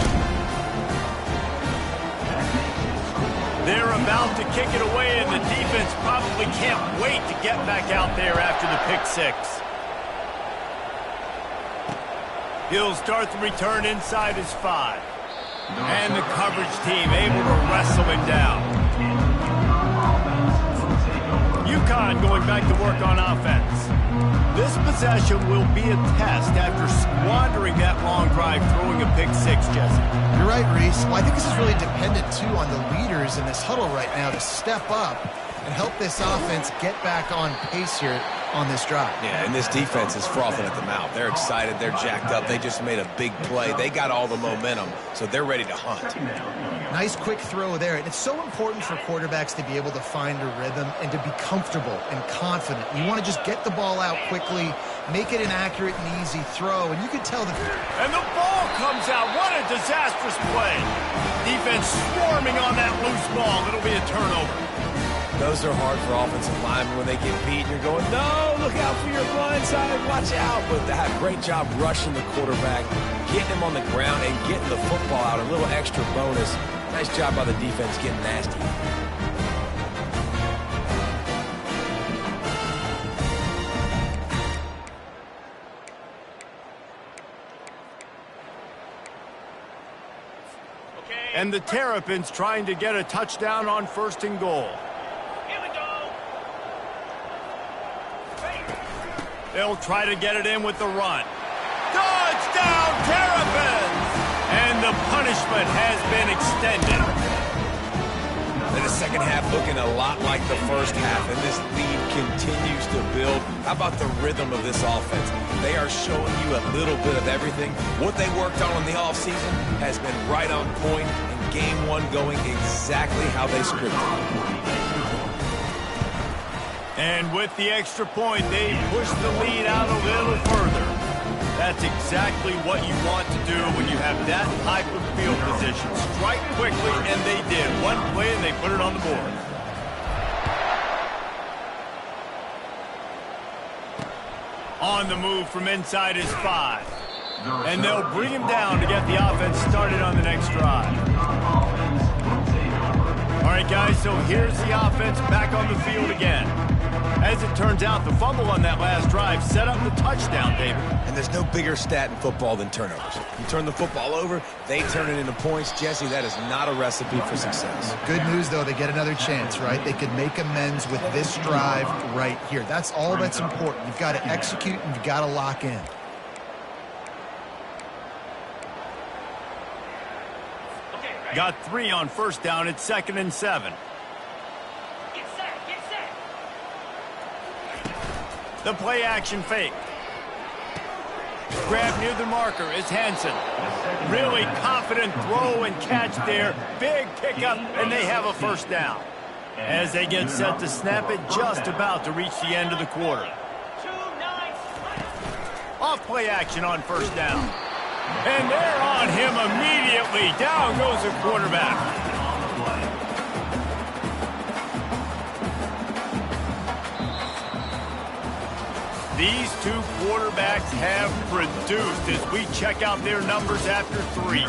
They're about to kick it away, and the defense probably can't wait to get back out there after the pick six. He'll start the return inside his 5. And the coverage team able to wrestle him down. UConn going back to work on offense. This possession will be a test after squandering that long drive, throwing a pick six, Jesse. You're right, Reese. Well, I think this is really dependent, too, on the leaders in this huddle right now to step up and help this offense get back on pace here on this drive. Yeah, and this defense is frothing at the mouth. They're excited. They're jacked up. They just made a big play. They got all the momentum, so they're ready to hunt. Nice quick throw there. And it's so important for quarterbacks to be able to find a rhythm and to be comfortable and confident. You want to just get the ball out quickly, make it an accurate and easy throw, and you can tell that. And the ball comes out. What a disastrous play. Defense swarming on that loose ball. It'll be a turnover. Those are hard for offensive linemen when they get beat. You're going, no, look out for your blind side, watch out. But that great job rushing the quarterback, getting him on the ground, and getting the football out. A little extra bonus. Nice job by the defense getting nasty. And the Terrapins trying to get a touchdown on 1st and goal. They'll try to get it in with the run. Touchdown, Terrapins! And the punishment has been extended. And the second half looking a lot like the first half, and this lead continues to build. How about the rhythm of this offense? They are showing you a little bit of everything. What they worked on in the offseason has been right on point and game one going exactly how they scripted. And with the extra point, they push the lead out a little further. That's exactly what you want to do when you have that type of field position. Strike quickly, and they did. One play, and they put it on the board. On the move from inside his 5. And they'll bring him down to get the offense started on the next drive. All right, guys, so here's the offense back on the field again. As it turns out, the fumble on that last drive set up the touchdown, David. And there's no bigger stat in football than turnovers. You turn the football over, they turn it into points. Jesse, that is not a recipe for success. Good news, though, they get another chance, right? They can make amends with this drive right here. That's all that's important. You've got to execute, and you've got to lock in. Got 3 on first down. It's 2nd and 7. The play action fake. Grab near the marker is Hansen. Really confident throw and catch there. Big pickup, and they have a first down. As they get set to snap it, just about to reach the end of the quarter. Off play action on first down. And they're on him immediately. Down goes the quarterback. These two quarterbacks have produced as we check out their numbers after 3.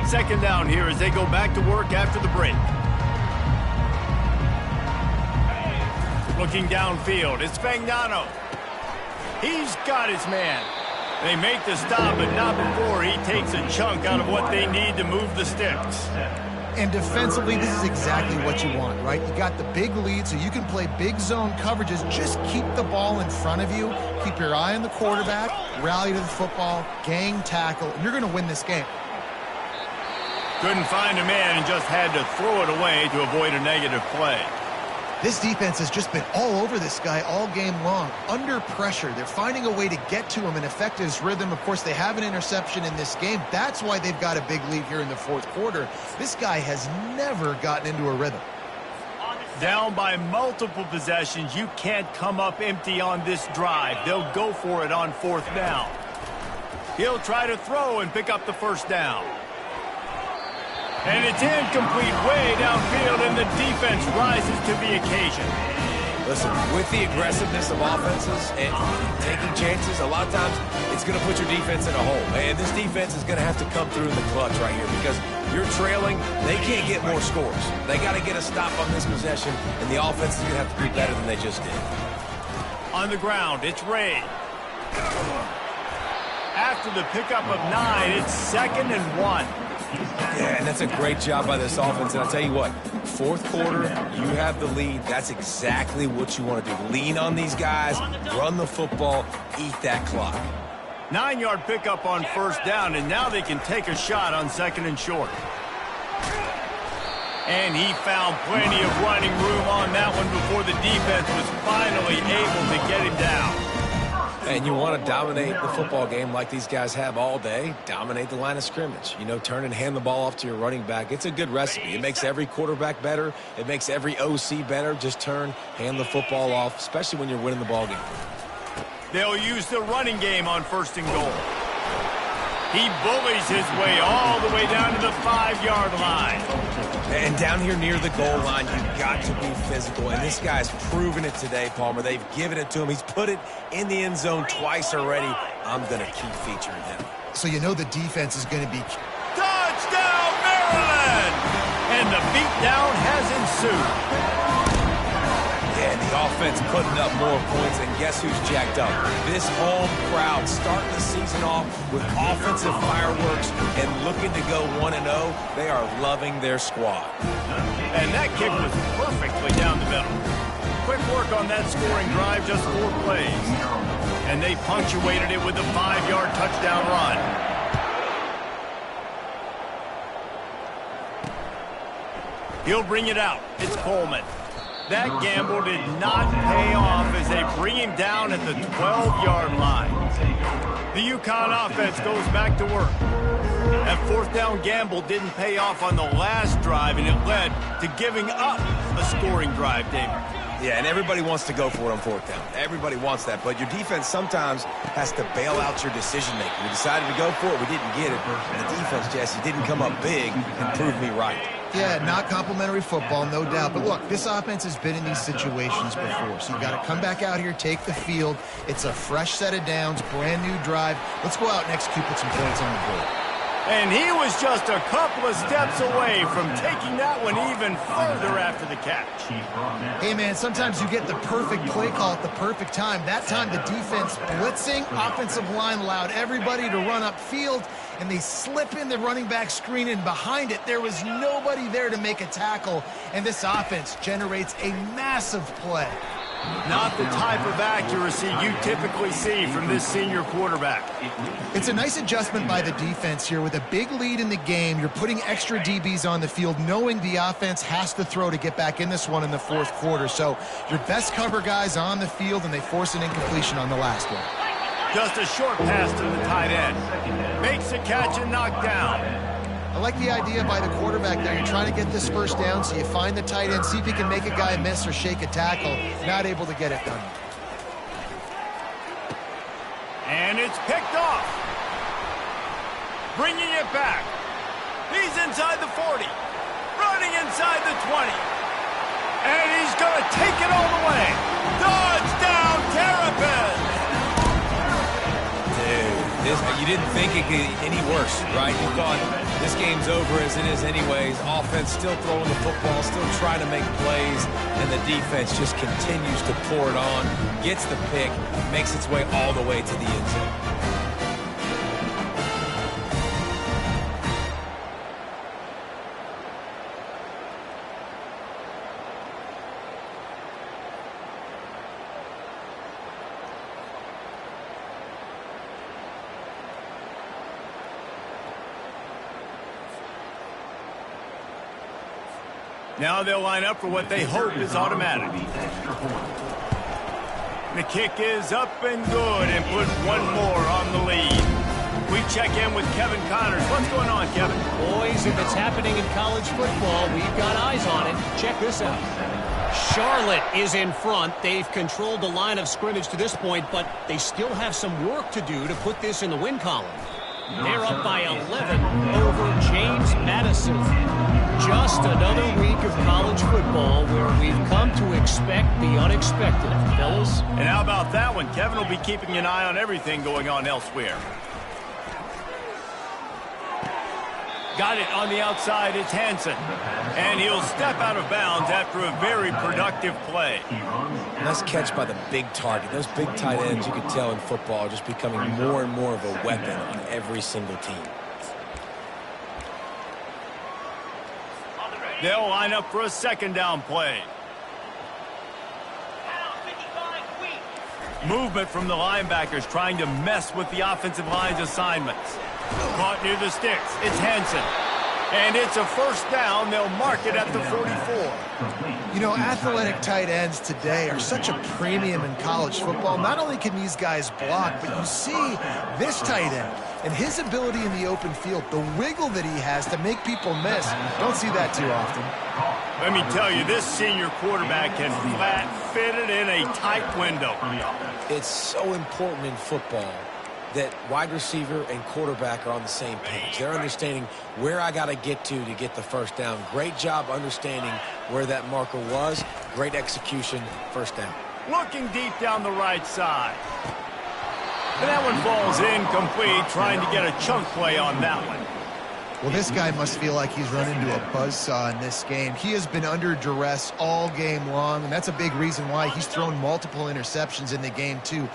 Second down here as they go back to work after the break. Looking downfield, it's Fagnano. He's got his man. They make the stop, but not before he takes a chunk out of what they need to move the sticks. And defensively, this is exactly what you want, right? You got the big lead, so you can play big zone coverages. Just keep the ball in front of you. Keep your eye on the quarterback, rally to the football, gang tackle, and you're going to win this game. Couldn't find a man and just had to throw it away to avoid a negative play. This defense has just been all over this guy all game long. Under pressure, they're finding a way to get to him and affect his rhythm. Of course, they have an interception in this game. That's why they've got a big lead here in the fourth quarter. This guy has never gotten into a rhythm. Down by multiple possessions, you can't come up empty on this drive. They'll go for it on 4th down. He'll try to throw and pick up the first down. And it's incomplete way downfield, and the defense rises to the occasion. Listen, with the aggressiveness of offenses and taking chances, a lot of times it's going to put your defense in a hole. And this defense is going to have to come through in the clutch right here because you're trailing. They can't get more scores. They got to get a stop on this possession, and the offense is going to have to do better than they just did. On the ground, it's Ray. After the pickup of 9, it's 2nd and 1. Yeah, and that's a great job by this offense. And I'll tell you what, fourth quarter, you have the lead. That's exactly what you want to do. Lean on these guys, run the football, eat that clock. 9-yard pickup on first down, and now they can take a shot on 2nd and short. And he found plenty of running room on that one before the defense was finally able to get him down. And you want to dominate the football game like these guys have all day. Dominate the line of scrimmage. You know, turn and hand the ball off to your running back. It's a good recipe. It makes every quarterback better. It makes every OC better. Just turn, hand the football off, especially when you're winning the ball game. They'll use the running game on 1st and goal. He bullies his way all the way down to the 5-yard line. And down here near the goal line, you've got to be physical. And this guy's proven it today, Palmer. They've given it to him. He's put it in the end zone twice already. I'm going to keep featuring him. So you know the defense is going to be... Touchdown, Maryland! And the beatdown has ensued. Yeah, and the offense putting up more points, and guess who's jacked up? This home crowd starting the season off with offensive fireworks and looking to go 1-0. They are loving their squad. And that kick was perfectly down the middle. Quick work on that scoring drive, just 4 plays. And they punctuated it with a 5-yard touchdown run. He'll bring it out. It's Coleman. That gamble did not pay off as they bring him down at the 12-yard line. The UConn offense goes back to work. That fourth down gamble didn't pay off on the last drive, and it led to giving up a scoring drive, David. Yeah, and everybody wants to go for it on fourth down. Everybody wants that, but your defense sometimes has to bail out your decision-making. We decided to go for it, we didn't get it. And the defense, Jesse, didn't come up big and prove me right. Yeah, not complimentary football, no doubt. But look, this offense has been in these situations before. So you got to come back out here, take the field. It's a fresh set of downs, brand new drive. Let's go out and execute, put some points on the board. And he was just a couple of steps away from taking that one even further after the catch. Hey, man, sometimes you get the perfect play call at the perfect time. That time the defense blitzing, offensive line allowed everybody to run upfield, and they slip in the running back screen, and behind it there was nobody there to make a tackle, and this offense generates a massive play. Not the type of accuracy you typically see from this senior quarterback. It's a nice adjustment by the defense here. With a big lead in the game, you're putting extra DBs on the field, knowing the offense has to throw to get back in this one in the fourth quarter. So your best cover guys on the field, and they force an incompletion on the last one. Just a short pass to the tight end. Makes a catch and knocked down. I like the idea by the quarterback there. You're trying to get this first down, so you find the tight end, see if he can make a guy miss or shake a tackle. Not able to get it done. And it's picked off. Bringing it back. He's inside the 40. Running inside the 20. And he's going to take it all the way. Touchdown, Terrapins! You didn't think it could get any worse, right? You thought this game's over as it is anyways. Offense still throwing the football, still trying to make plays, and the defense just continues to pour it on, gets the pick, makes its way all the way to the end zone. Now they'll line up for what they hope is automatic. The kick is up and good, and put one more on the lead. We check in with Kevin Connors. What's going on, Kevin? Boys, if it's happening in college football, we've got eyes on it. Check this out. Charlotte is in front. They've controlled the line of scrimmage to this point, but they still have some work to do to put this in the win column. They're up by 11 over James Madison. Just another week of college football where we've come to expect the unexpected, fellas. And how about that one? Kevin will be keeping an eye on everything going on elsewhere. Got it on the outside. It's Hansen. And he'll step out of bounds after a very productive play. Nice catch by the big target. Those big tight ends, you can tell in football, are just becoming more and more of a weapon on every single team. They'll line up for a second down play. Movement from the linebackers trying to mess with the offensive line's assignments. Caught near the sticks. It's Hansen. And it's a first down. They'll mark it at the 44. You know, athletic tight ends today are such a premium in college football. Not only can these guys block, but you see this tight end and his ability in the open field, the wiggle that he has to make people miss. Don't see that too often. Let me tell you, this senior quarterback can flat fit it in a tight window. It's so important in football that wide receiver and quarterback are on the same page. They're understanding where I got to get the first down. Great job understanding where that marker was. Great execution, first down. Looking deep down the right side. And that one falls incomplete, trying to get a chunk play on that one. Well, this guy must feel like he's run into a buzzsaw in this game. He has been under duress all game long, and that's a big reason why he's thrown multiple interceptions in the game, too.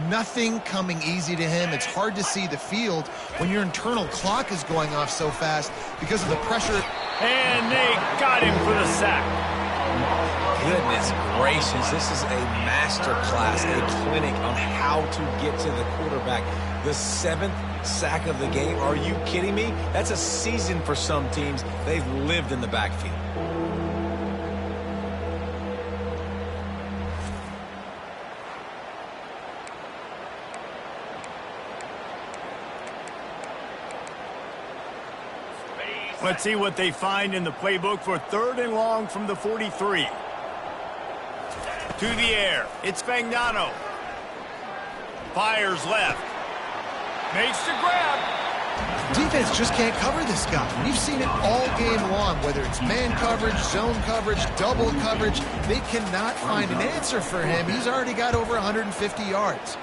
Nothing coming easy to him. It's hard to see the field when your internal clock is going off so fast because of the pressure. And they got him for the sack. Goodness gracious, this is a master class, a clinic on how to get to the quarterback. The 7th sack of the game. Are you kidding me? That's a season for some teams. They've lived in the backfield. Let's see what they find in the playbook for 3rd and long from the 43. To the air. It's Fagnano. Fires left. Makes the grab. Defense just can't cover this guy. We've seen it all game long, whether it's man coverage, zone coverage, double coverage. They cannot find an answer for him. He's already got over 150 yards.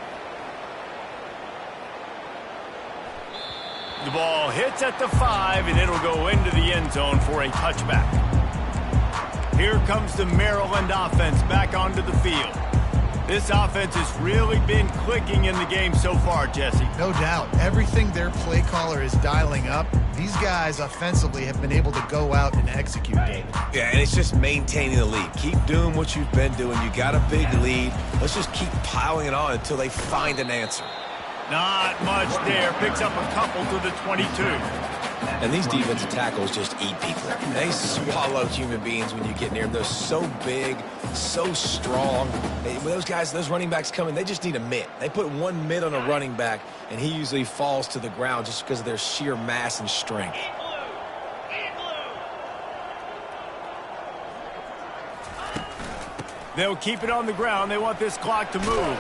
The ball hits at the 5, and it'll go into the end zone for a touchback. Here comes the Maryland offense back onto the field. This offense has really been clicking in the game so far, Jesse. No doubt. Everything their play caller is dialing up, these guys offensively have been able to go out and execute, David. Yeah, and it's just maintaining the lead. Keep doing what you've been doing. You got a big lead. Let's just keep piling it on until they find an answer. Not much there. Picks up a couple to the 22. And these defensive tackles just eat people. They swallow human beings when you get near them. They're so big, so strong. When those guys, those running backs come in, they just need a mitt. They put one mitt on a running back, and he usually falls to the ground just because of their sheer mass and strength. They'll keep it on the ground. They want this clock to move.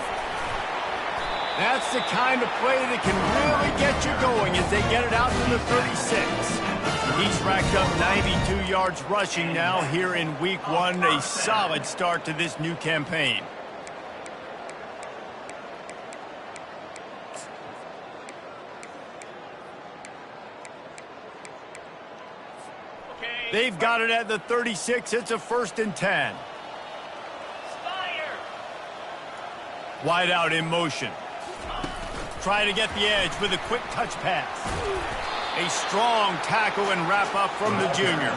That's the kind of play that can really get you going as they get it out to the 36. He's racked up 92 yards rushing now here in week 1. A solid start to this new campaign. They've got it at the 36. It's a 1st and 10. Wide out in motion. Try to get the edge with a quick touch pass. A strong tackle and wrap up from the junior.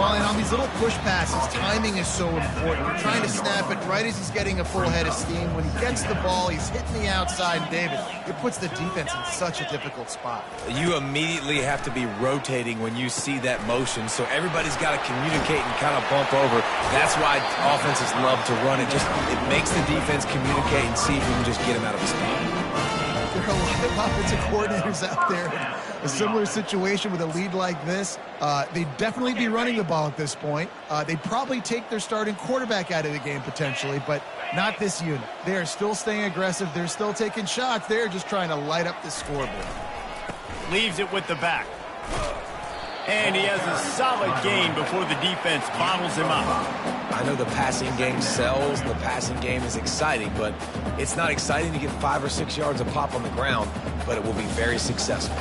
Well, and on these little push passes, timing is so important. You're trying to snap it right as he's getting a full head of steam. When he gets the ball, he's hitting the outside, and David, it puts the defense in such a difficult spot. You immediately have to be rotating when you see that motion, so everybody's got to communicate and kind of bump over. That's why offenses love to run it. It makes the defense communicate and see if you can just get him out of his spot. There are a lot of offensive coordinators out there in a similar situation with a lead like this. They'd definitely be running the ball at this point. They'd probably take their starting quarterback out of the game potentially, but not this unit. They are still staying aggressive. They're still taking shots. They're just trying to light up the scoreboard. Leaves it with the back. And he has a solid gain before the defense bottles him up. I know the passing game sells, the passing game is exciting, but it's not exciting to get 5 or 6 yards a pop on the ground, but it will be very successful.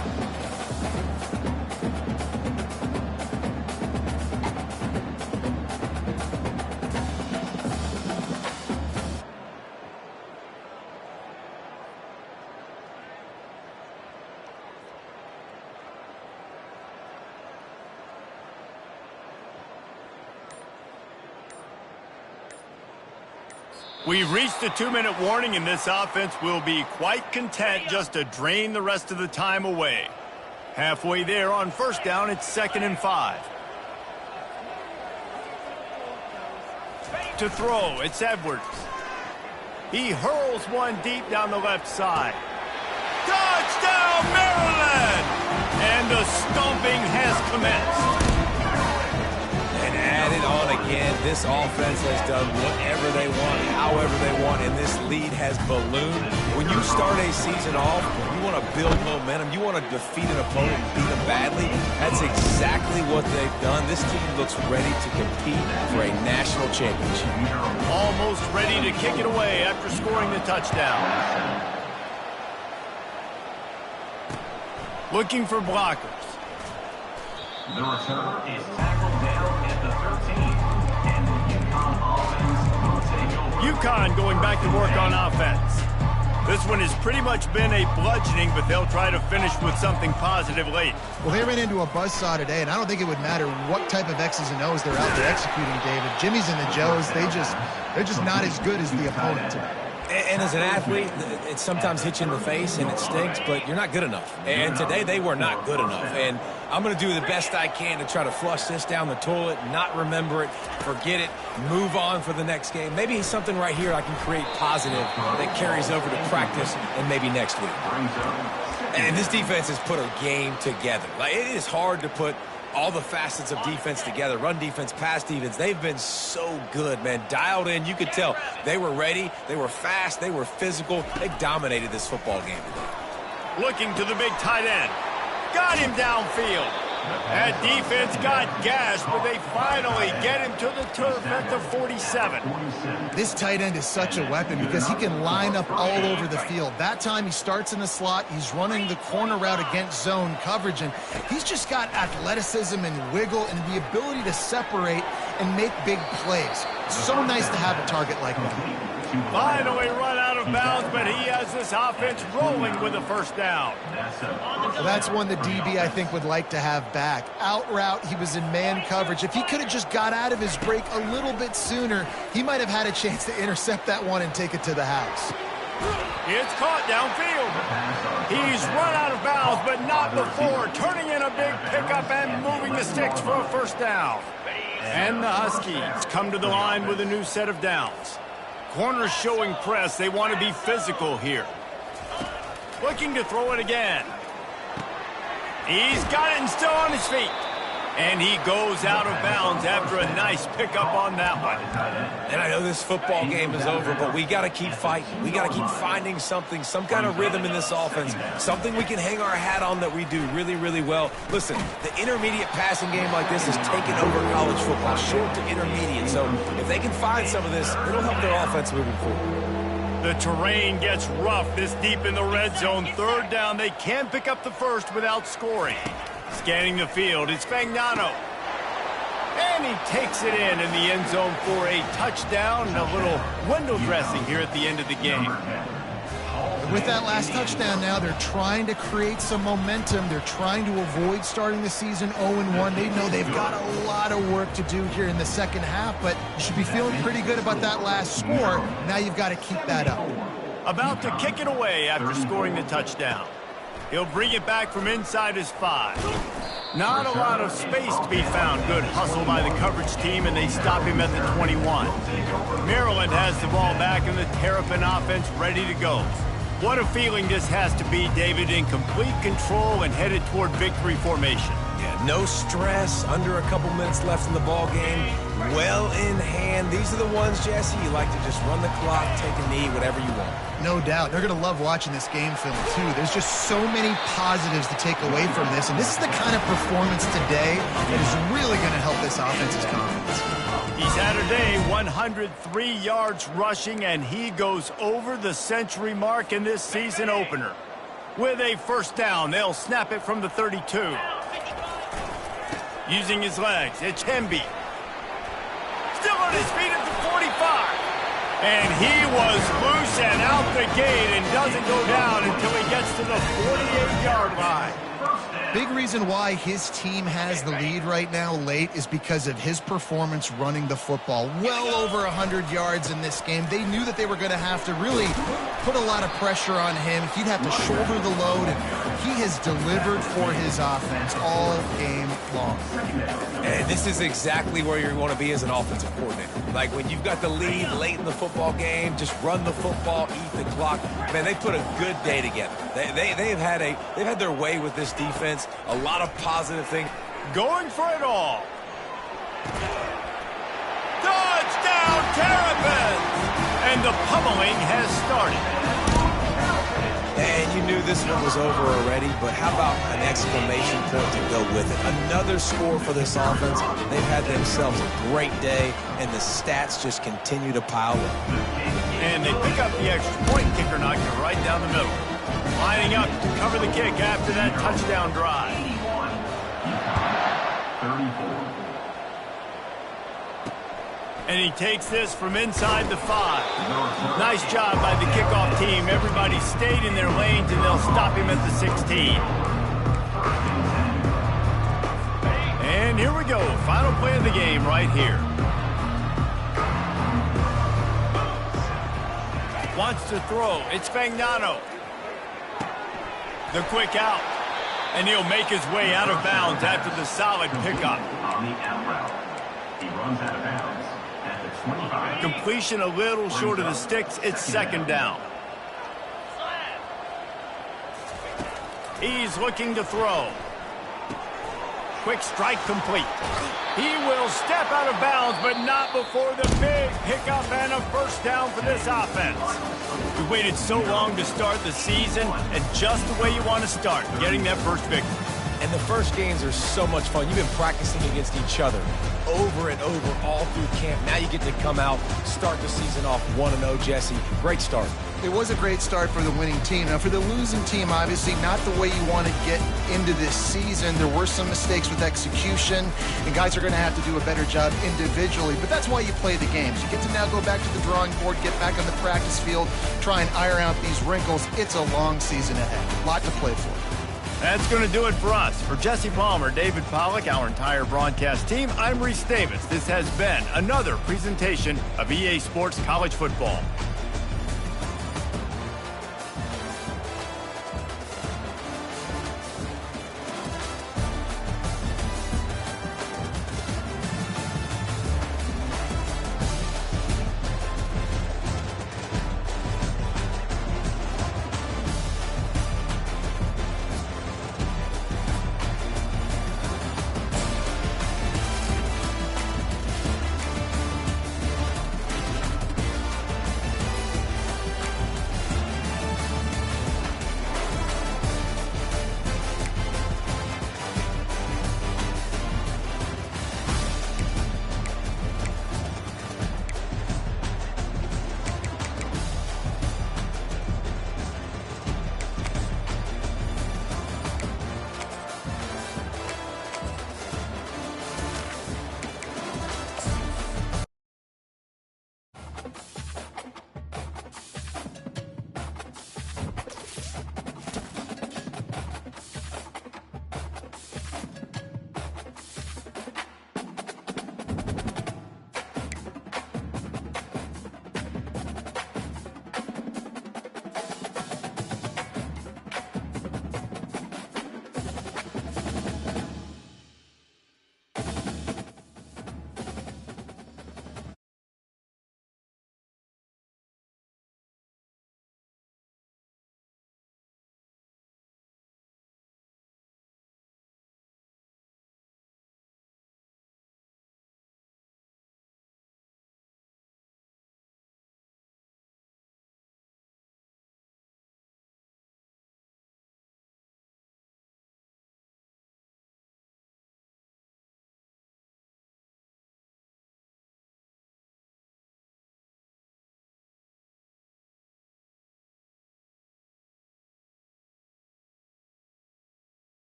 We've reached the 2-minute warning, and this offense will be quite content just to drain the rest of the time away. Halfway there on 1st down, it's 2nd and 5. To throw, it's Edwards. He hurls one deep down the left side. Touchdown, Maryland! And the stomping has commenced. And add it on again, this offense has done whatever they want, however they want, and this lead has ballooned. When you start a season off, you want to build momentum, you want to defeat an opponent and beat them badly. That's exactly what they've done. This team looks ready to compete for a national championship. Almost ready to kick it away after scoring the touchdown. Looking for blockers. The returner is tackled down at the 13, and the UConn offense will take over. UConn going back to work on offense. This one has pretty much been a bludgeoning, but they'll try to finish with something positive late. Well, they ran into a buzzsaw today, and I don't think it would matter what type of X's and O's they're out there executing, David. Jimmy's and the Joes, they're just not as good as the opponent today. And as an athlete, it sometimes hits you in the face and it stinks, but you're not good enough. And today they were not good enough. And I'm going to do the best I can to try to flush this down the toilet, not remember it, forget it, move on for the next game. Maybe something right here I can create positive that carries over to practice and maybe next week. And this defense has put a game together. Like, it is hard to put all the facets of defense together, run defense, pass defense. They've been so good, man. Dialed in, you could tell. They were ready, they were fast, they were physical. They dominated this football game today. Looking to the big tight end. Got him downfield. That defense got gashed, but they finally get him to the turf at the 47. This tight end is such a weapon because he can line up all over the field. That time he starts in the slot. He's running the corner route against zone coverage, and he's just got athleticism and wiggle and the ability to separate and make big plays. So nice to have a target like that. Finally run out of bounds, but he has this offense rolling with a first down. Well, that's one the DB, I think, would like to have back. Out route, he was in man coverage. If he could have just got out of his break a little bit sooner, he might have had a chance to intercept that one and take it to the house. It's caught downfield. He's run out of bounds, but not before turning in a big pickup and moving the sticks for a first down. And the Huskies come to the line with a new set of downs. Corners showing press. They want to be physical here. Looking to throw it again. He's got it and still on his feet. And he goes out of bounds after a nice pickup on that one. And I know this football game is over, but we got to keep fighting. We got to keep finding something, some kind of rhythm in this offense, something we can hang our hat on that we do really, really well. Listen, the intermediate passing game like this is taking over college football, short to intermediate. So if they can find some of this, it'll help their offense moving forward. The terrain gets rough this deep in the red zone. Third down, they can't pick up the first without scoring. Scanning the field, it's Fagnano. And he takes it in the end zone for a touchdown and a little window dressing here at the end of the game. With that last touchdown now, they're trying to create some momentum. They're trying to avoid starting the season 0-1. They know they've got a lot of work to do here in the second half, but you should be feeling pretty good about that last score. Now you've got to keep that up. About to kick it away after scoring the touchdown. He'll bring it back from inside his 5. Not a lot of space to be found. Good hustle by the coverage team, and they stop him at the 21. Maryland has the ball back, and the Terrapin offense ready to go. What a feeling this has to be, David, in complete control and headed toward victory formation. Yeah, no stress, under a couple minutes left in the ball game, well in hand. These are the ones, Jesse, you like to just run the clock, take a knee, whatever you want. No doubt. They're going to love watching this game film, too. There's just so many positives to take away from this, and this is the kind of performance today that is really going to help this offense's confidence. He's had a day, 103 yards rushing, and he goes over the century mark in this season opener. With a first down, they'll snap it from the 32. Using his legs, it's Hemby. Still on his feet at the 45. And he was loose and out the gate and doesn't go down until he gets to the 48-yard line. Big reason why his team has the lead right now late is because of his performance running the football. Well over 100 yards in this game. They knew that they were going to have to really put a lot of pressure on him. He'd have to shoulder the load, and he has delivered for his offense all game long. And this is exactly where you want to be as an offensive coordinator. Like when you've got the lead late in the football game, just run the football, eat the clock. Man, they put a good day together. They've had their way with this defense. A lot of positive things. Going for it all. Touchdown, Terrapins! And the pummeling has started. And you knew this one was over already, but how about an exclamation point to go with it? Another score for this offense. They've had themselves a great day, and the stats just continue to pile up. And they pick up the extra point. Kicker knocked it right down the middle. Lining up to cover the kick after that touchdown drive. 34. And he takes this from inside the 5. Nice job by the kickoff team. Everybody stayed in their lanes, and they'll stop him at the 16. And here we go. Final play of the game right here. Wants to throw. It's Fagnano. The quick out. And he'll make his way out of bounds after the solid pickup. On the out route. He runs out of bounds at the 25. Completion a little short of the sticks. It's second down. He's looking to throw. quick strike complete. He will step out of bounds, but not before the big pickup and a first down for this offense. We waited so long to start the season, and just the way you want to start, getting that first victory. And the first games are so much fun. You've been practicing against each other over and over all through camp. Now you get to come out, start the season off 1-0, Jesse. Great start. It was a great start for the winning team. Now, for the losing team, obviously not the way you want to get into this season. There were some mistakes with execution, and guys are going to have to do a better job individually. But that's why you play the games. You get to now go back to the drawing board, get back on the practice field, try and iron out these wrinkles. It's a long season ahead. A lot to play for. That's going to do it for us. For Jesse Palmer, David Pollack, our entire broadcast team, I'm Reese Davis. This has been another presentation of EA Sports College Football.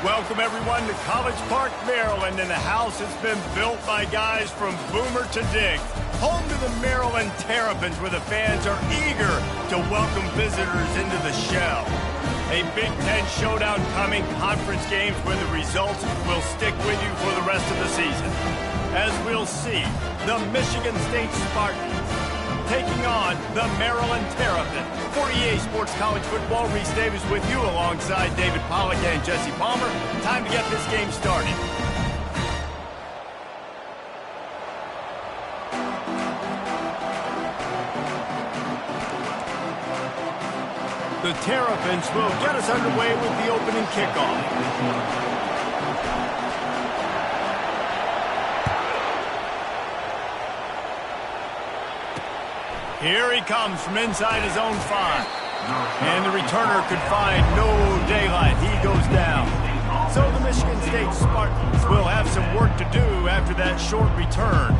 Welcome, everyone, to College Park, Maryland, and the house has been built by guys from Boomer to Dig. Home to the Maryland Terrapins, where the fans are eager to welcome visitors into the shell. A Big Ten showdown coming, conference games where the results will stick with you for the rest of the season. As we'll see, the Michigan State Spartans taking on the Maryland Terrapins. For EA Sports College Football, Reese Davis with you alongside David Pollack and Jesse Palmer. Time to get this game started. The Terrapins will get us underway with the opening kickoff. Here he comes from inside his own 5. And the returner could find no daylight. He goes down. So the Michigan State Spartans will have some work to do after that short return.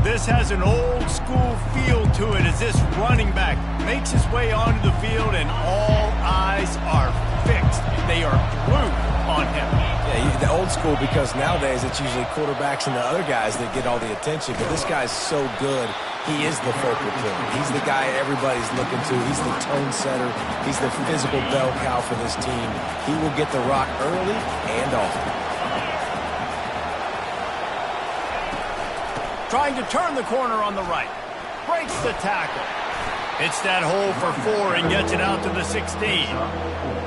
This has an old-school feel to it as this running back makes his way onto the field and all eyes are fixed. They are glued on him. Yeah, the old school, because nowadays it's usually quarterbacks and the other guys that get all the attention. But this guy's so good, he is the focal point. He's the guy everybody's looking to. He's the tone setter. He's the physical bell cow for this team. He will get the rock early and often. Trying to turn the corner on the right. Breaks the tackle. Hits that hole for 4 and gets it out to the 16.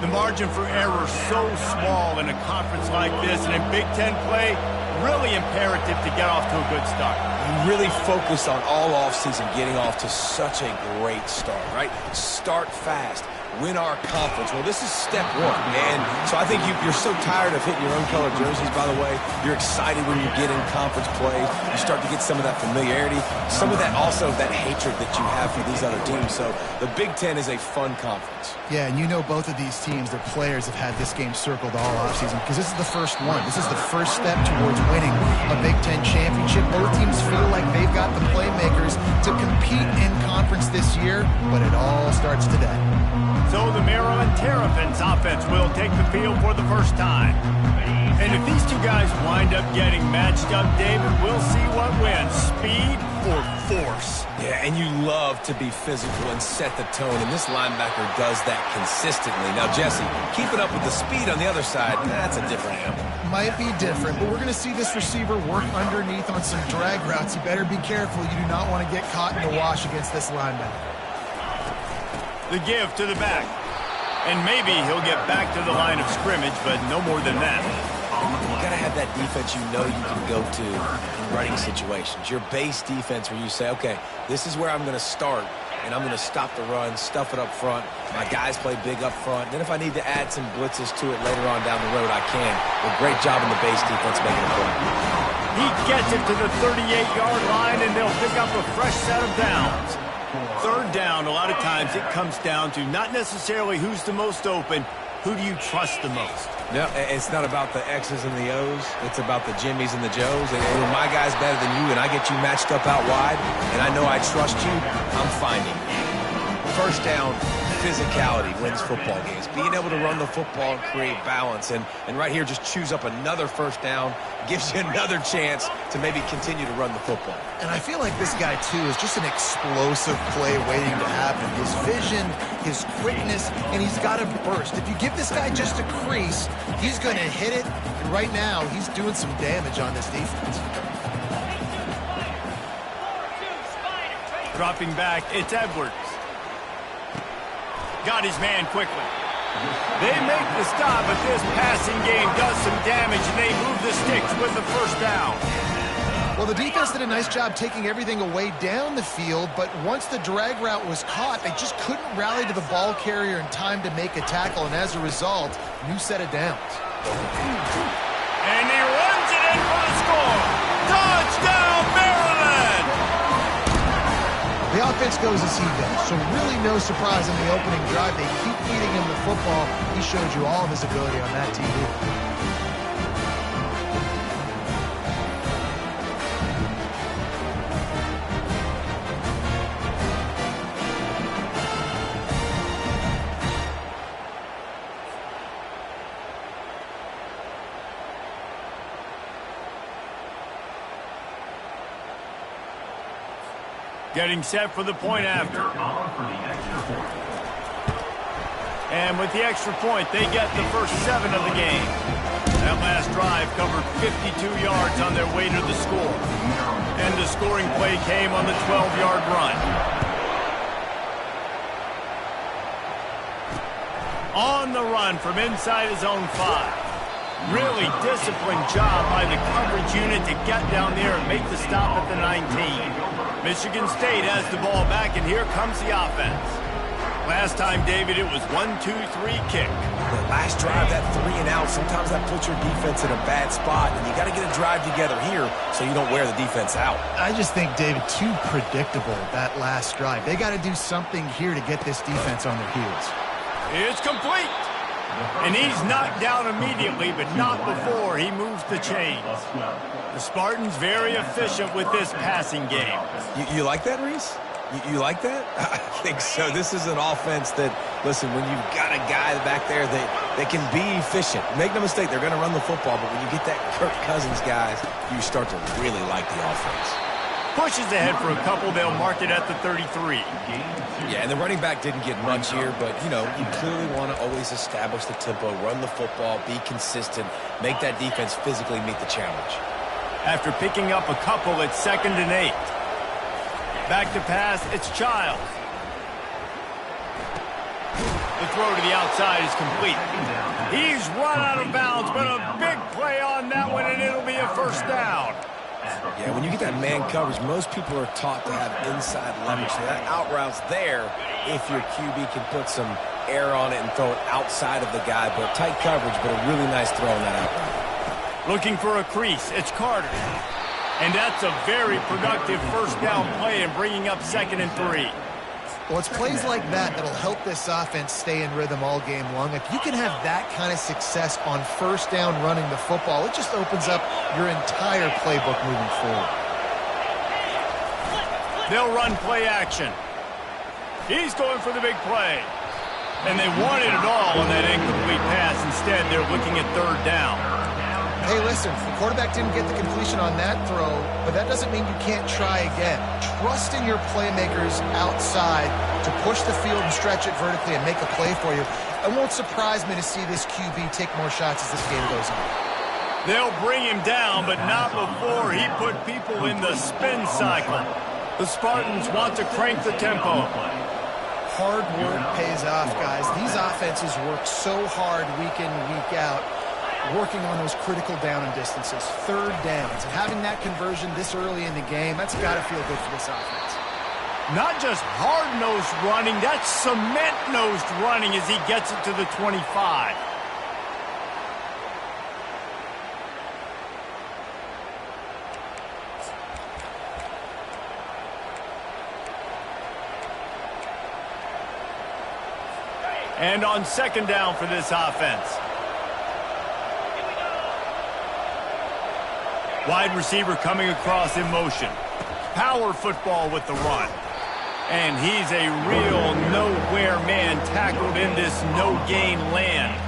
The margin for error so small in a conference like this, and in Big Ten play, really imperative to get off to a good start. You really focus on all offseason getting off to such a great start, right? Start fast. Win our conference. Well, this is step 1, and so I think you're so tired of hitting your own color jerseys, by the way. You're excited when you get in conference play. You start to get some of that familiarity, some of that also that hatred that you have for these other teams. So the Big Ten is a fun conference. Yeah, and you know both of these teams, their players have had this game circled all offseason because this is the first one. This is the first step towards winning a Big Ten championship. Both teams feel like they've got the playmakers to compete in conference this year, but it all starts today. So the Maryland Terrapins offense will take the field for the first time. And if these two guys wind up getting matched up, David, we'll see what wins, speed or force. Yeah, and you love to be physical and set the tone, and this linebacker does that consistently. Now, Jesse, keeping up with the speed on the other side, that's a different animal. Might be different, but we're going to see this receiver work underneath on some drag routes. You better be careful. You do not want to get caught in the wash against this linebacker. The give to the back. And maybe he'll get back to the line of scrimmage, but no more than that. You got to have that defense you know you can go to in running situations. Your base defense where you say, okay, this is where I'm going to start, and I'm going to stop the run, stuff it up front. My guys play big up front. Then if I need to add some blitzes to it later on down the road, I can. But great job in the base defense making a play. He gets it to the 38-yard line, and they'll pick up a fresh set of downs. Third down, a lot of times it comes down to not necessarily who's the most open, who do you trust the most? No, it's not about the X's and the O's. It's about the Jimmies and the Joes. And when my guy's better than you and I get you matched up out wide and I know I trust you, I'm finding you. First down, physicality wins football games. Being able to run the football and create balance. And right here, just choose up another first down, gives you another chance to maybe continue to run the football. And I feel like this guy, too, is just an explosive play waiting to happen. His vision, his quickness, and he's got a burst. If you give this guy just a crease, he's going to hit it. And right now, he's doing some damage on this defense. Dropping back, it's Edwards. Got his man quickly. They make the stop, but this passing game does some damage, and they move the sticks with the first down. Well, the defense did a nice job taking everything away down the field, but once the drag route was caught, they just couldn't rally to the ball carrier in time to make a tackle, and as a result, new set of downs. And he runs it in for the score. Touchdown, Maryland! The offense goes as he goes, so really no surprise in the opening drive. They keep feeding him the football. He showed you all of his ability on that TV. Getting set for the point after. And with the extra point, they get the first 7 of the game. That last drive covered 52 yards on their way to the score. And the scoring play came on the 12-yard run. On the run from inside his own 5. Really disciplined job by the coverage unit to get down there and make the stop at the 19. Michigan State has the ball back, and here comes the offense. Last time, David, it was 1-2-3 kick. The last drive, that 3 and out, sometimes that puts your defense in a bad spot, and you got to get a drive together here so you don't wear the defense out. I just think, David, too predictable, that last drive. They got to do something here to get this defense on their heels. It's complete. And he's knocked down immediately, but not before he moves the chains. The Spartans very efficient with this passing game. You like that, Reese? You like that? I think so. This is an offense that, listen, when you've got a guy back there that can be efficient, make no mistake, they're going to run the football, but when you get that Kirk Cousins guys, you start to really like the offense. Pushes ahead for a couple. They'll mark it at the 33. Yeah, and the running back didn't get much here, but, you know, you clearly want to always establish the tempo, run the football, be consistent, make that defense physically meet the challenge. After picking up a couple, it's 2nd and 8. Back to pass, it's Childs. The throw to the outside is complete. He's run out of bounds, but a big play on that one, and it'll be a first down. Yeah, when you get that man coverage, most people are taught to have inside leverage. So that out route's there if your QB can put some air on it and throw it outside of the guy. But tight coverage, but a really nice throw on that out route. Looking for a crease, it's Carter. And that's a very productive first down play and bringing up 2nd and 3. Well, it's plays like that that'll help this offense stay in rhythm all game long. If you can have that kind of success on first down running the football, it just opens up your entire playbook moving forward. They'll run play action. He's going for the big play. And they wanted it all on that incomplete pass. Instead, they're looking at 3rd down. Hey, listen, the quarterback didn't get the completion on that throw, but that doesn't mean you can't try again. Trust in your playmakers outside to push the field and stretch it vertically and make a play for you. It won't surprise me to see this QB take more shots as this game goes on. They'll bring him down, but not before he put people in the spin cycle. The Spartans want to crank the tempo. Hard work pays off, guys. These offenses work so hard week in and week out, working on those critical down and distances, 3rd downs. And having that conversion this early in the game, that's got to feel good for this offense. Not just hard-nosed running, that's cement-nosed running as he gets it to the 25. And on 2nd down for this offense. Wide receiver coming across in motion. Power football with the run. And he's a real nowhere man tackled in this no-gain land.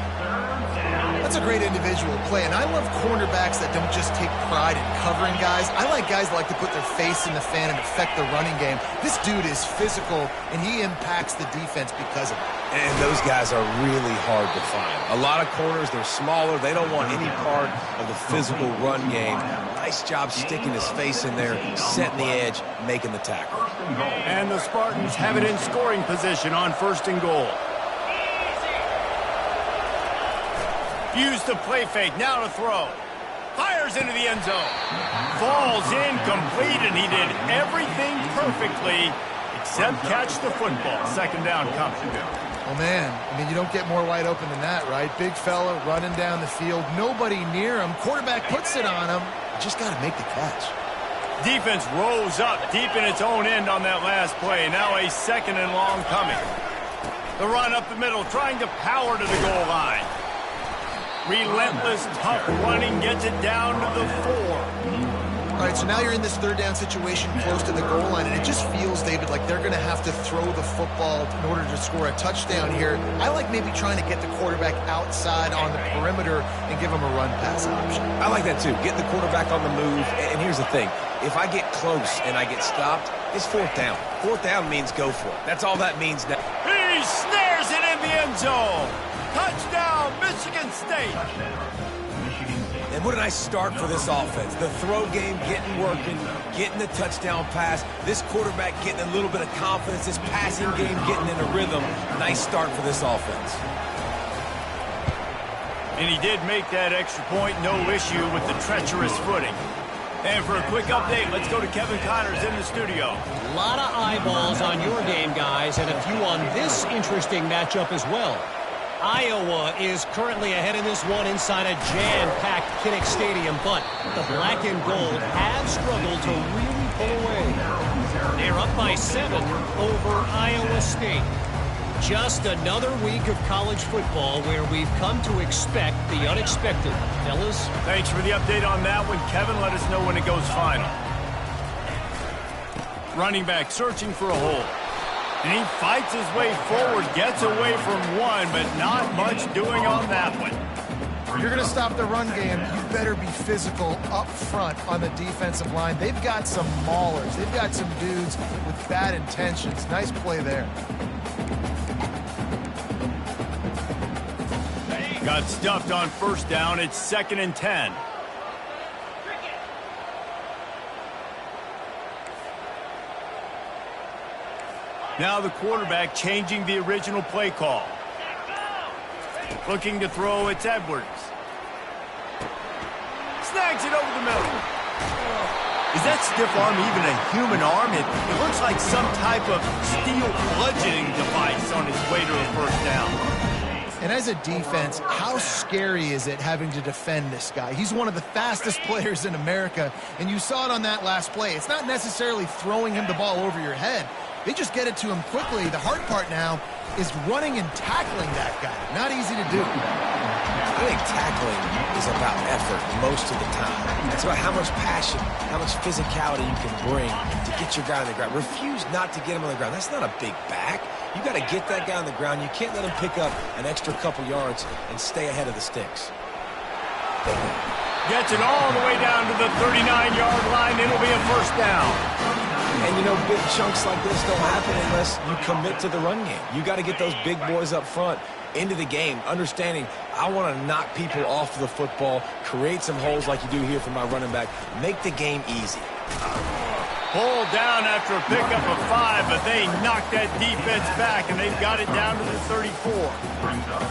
That's a great individual play, and I love cornerbacks that don't just take pride in covering guys. I like guys that like to put their face in the fan and affect the running game. This dude is physical, and he impacts the defense because of it. And those guys are really hard to find. A lot of corners, they're smaller. They don't want any part of the physical run game. Nice job sticking his face in there, setting the edge, making the tackle. And the Spartans have it in scoring position on 1st and goal. Use the play fake, now to throw. Fires into the end zone. Falls incomplete, and he did everything perfectly except catch the football. 2nd down coming. Oh, man, I mean, you don't get more wide open than that, right? Big fella running down the field, nobody near him. Quarterback puts it on him. Just got to make the catch. Defense rose up deep in its own end on that last play. Now a 2nd and long coming. The run up the middle, trying to power to the goal line. Relentless, tough running gets it down to the 4. All right, so now you're in this 3rd down situation close to the goal line, and it just feels, David, like they're going to have to throw the football in order to score a touchdown here. I like maybe trying to get the quarterback outside on the perimeter and give him a run-pass option. I like that, too. Get the quarterback on the move. And here's the thing. If I get close and I get stopped, it's fourth down. Fourth down means go for it. That's all that means now. He snares it in the end zone. Touchdown, Michigan State. And what a nice start for this offense. The throw game getting working, getting the touchdown pass. This quarterback getting a little bit of confidence. This passing game getting in a rhythm. Nice start for this offense. And he did make that extra point, no issue with the treacherous footing. And for a quick update, let's go to Kevin Connors in the studio. A lot of eyeballs on your game, guys, and a few on this interesting matchup as well. Iowa is currently ahead in this one inside a jam-packed Kinnick Stadium, but the black and gold have struggled to really pull away. They're up by 7 over Iowa State. Just another week of college football where we've come to expect the unexpected. Fellas? Thanks for the update on that one, Kevin. Let us know when it goes final. Running back searching for a hole. And he fights his way forward, gets away from one, but not much doing on that one. If you're going to stop the run game, you better be physical up front on the defensive line. They've got some maulers. They've got some dudes with bad intentions. Nice play there. Got stuffed on first down. It's 2nd and 10. Now the quarterback changing the original play call. Looking to throw, it's Edwards. Snags it over the middle. Is that stiff arm even a human arm? It looks like some type of steel bludgeoning device on its way to a first down. And as a defense, how scary is it having to defend this guy? He's one of the fastest players in America, and you saw it on that last play. It's not necessarily throwing him the ball over your head. They just get it to him quickly. The hard part now is running and tackling that guy. Not easy to do. I think tackling is about effort most of the time. It's about how much passion, how much physicality you can bring to get your guy on the ground. Refuse not to get him on the ground. That's not a big back. You got to get that guy on the ground. You can't let him pick up an extra couple yards and stay ahead of the sticks. Gets it all the way down to the 39-yard line. It'll be a first down. And, you know, big chunks like this don't happen unless you commit to the run game. You got to get those big boys up front into the game, understanding I want to knock people off the football, create some holes like you do here for my running back, make the game easy. Pulled down after a pickup of 5, but they knocked that defense back, and they've got it down to the 34.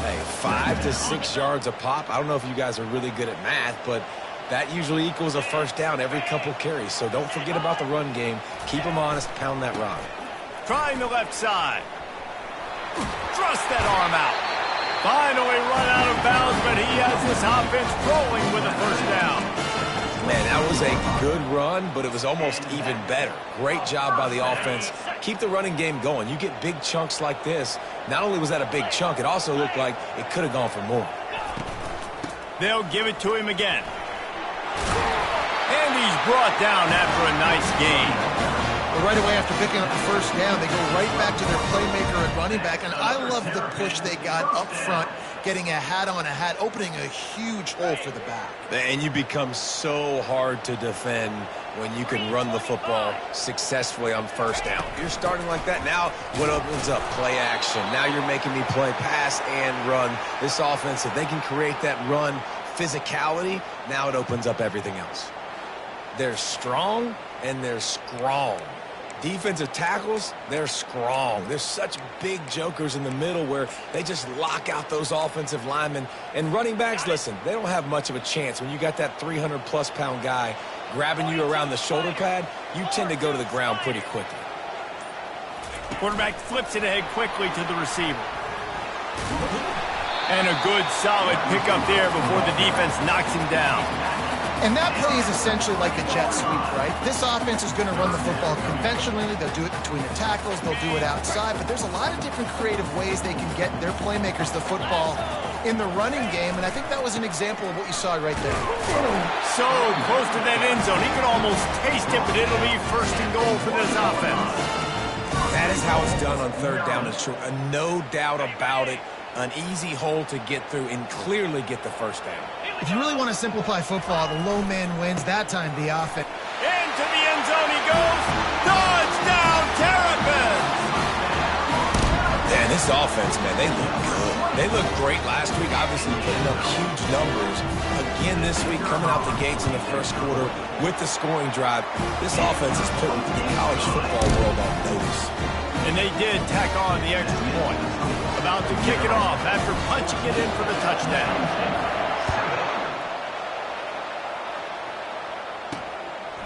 Hey, 5 to 6 yards a pop. I don't know if you guys are really good at math, but that usually equals a first down every couple carries. So don't forget about the run game. Keep them honest, pound that rock. Trying the left side. Thrust that arm out. Finally run out of bounds, but he has this offense rolling with a first down. Man, that was a good run, but it was almost even better. Great job by the offense. Keep the running game going. You get big chunks like this. Not only was that a big chunk, it also looked like it could have gone for more. They'll give it to him again. And he's brought down after a nice gain. Well, right away after picking up the first down, they go right back to their playmaker at running back. And I love the push they got up front, getting a hat on a hat, opening a huge hole for the back. And you become so hard to defend when you can run the football successfully on first down. You're starting like that. Now what opens up? Play action. Now you're making me play pass and run. This offense, if they can create that run physicality, now it opens up everything else. They're strong and they're strong. Defensive tackles, they're strong. There's such big jokers in the middle where they just lock out those offensive linemen. And running backs, listen, they don't have much of a chance. When you got that 300-plus pound guy grabbing you around the shoulder pad, you tend to go to the ground pretty quickly. Quarterback flips it ahead quickly to the receiver. And a good, solid pickup there before the defense knocks him down. And that play is essentially like a jet sweep, right? This offense is going to run the football conventionally. They'll do it between the tackles. They'll do it outside. But there's a lot of different creative ways they can get their playmakers the football in the running game. And I think that was an example of what you saw right there. So close to that end zone. He could almost taste it, but it'll be first and goal for this offense. That is how it's done on third down and short. No doubt about it. An easy hole to get through and clearly get the first down. If you really want to simplify football, the low man wins. That time, the offense. Into the This offense, man, they look good. They looked great last week, obviously putting up huge numbers. Again this week, coming out the gates in the first quarter with the scoring drive. This offense is putting the college football world on notice. And they did tack on the extra point. About to kick it off after punching it in for the touchdown.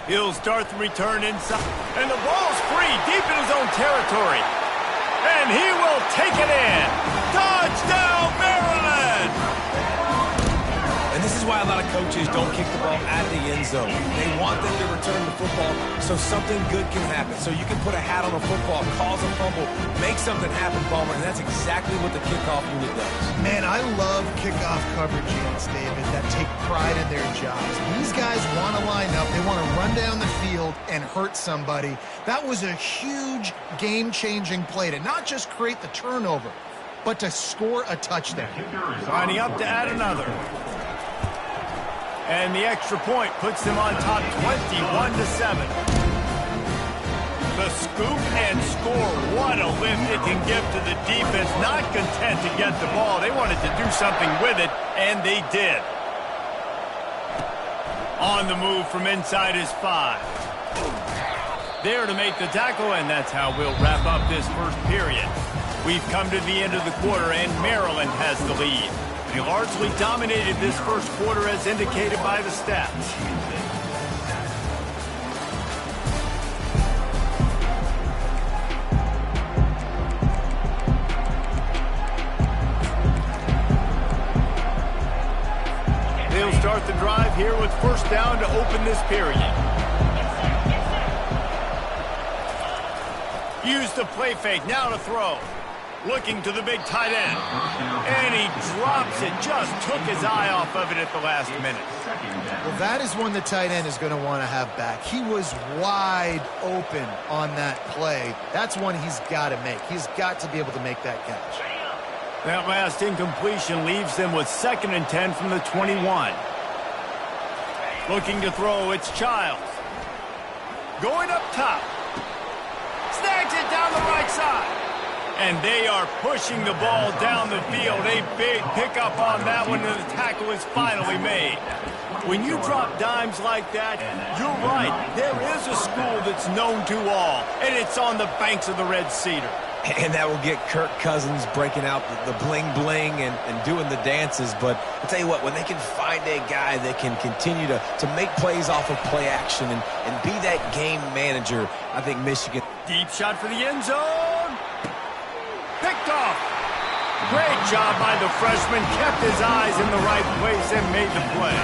He'll start the return inside. And the ball's free deep in his own territory. And he will take it in. Touchdown, Maryland! And this is why a lot of coaches don't kick the ball out of the end zone. They want them to return the football so something good can happen. So you can put a hat on a football, cause a fumble, make something happen, Palmer, and that's exactly what the kickoff unit does. Man, I love kickoff coverage units, David, that take pride in their jobs. These guys want to line up. They want to run down the field and hurt somebody. That was a huge game-changing play to not just create the turnover, but to score a touchdown. Lining up to add another. And the extra point puts them on top 21-7. The scoop and score. What a lift it can give to the defense. Not content to get the ball. They wanted to do something with it, and they did. On the move from inside his 5. There to make the tackle, and that's how we'll wrap up this first period. We've come to the end of the quarter, and Maryland has the lead. They largely dominated this first quarter as indicated by the stats. They'll start the drive here with first down to open this period. Use the play fake, now to throw. Looking to the big tight end. And he drops it. Just took his eye off of it at the last minute. Well, that is one the tight end is going to want to have back. He was wide open on that play. That's one he's got to make. He's got to be able to make that catch. That last incompletion leaves them with 2nd and 10 from the 21. Looking to throw, it's Childs. Going up top. Snags it down the right side. And they are pushing the ball down the field. A big pickup on that one, and the tackle is finally made. When you drop dimes like that, you're right. There is a school that's known to all, and it's on the banks of the Red Cedar. And that will get Kirk Cousins breaking out the bling-bling and doing the dances. But I'll tell you what, when they can find a guy that can continue to make plays off of play action and be that game manager, I think Michigan... Deep shot for the end zone. Picked off. Great job by the freshman. Kept his eyes in the right place and made the play.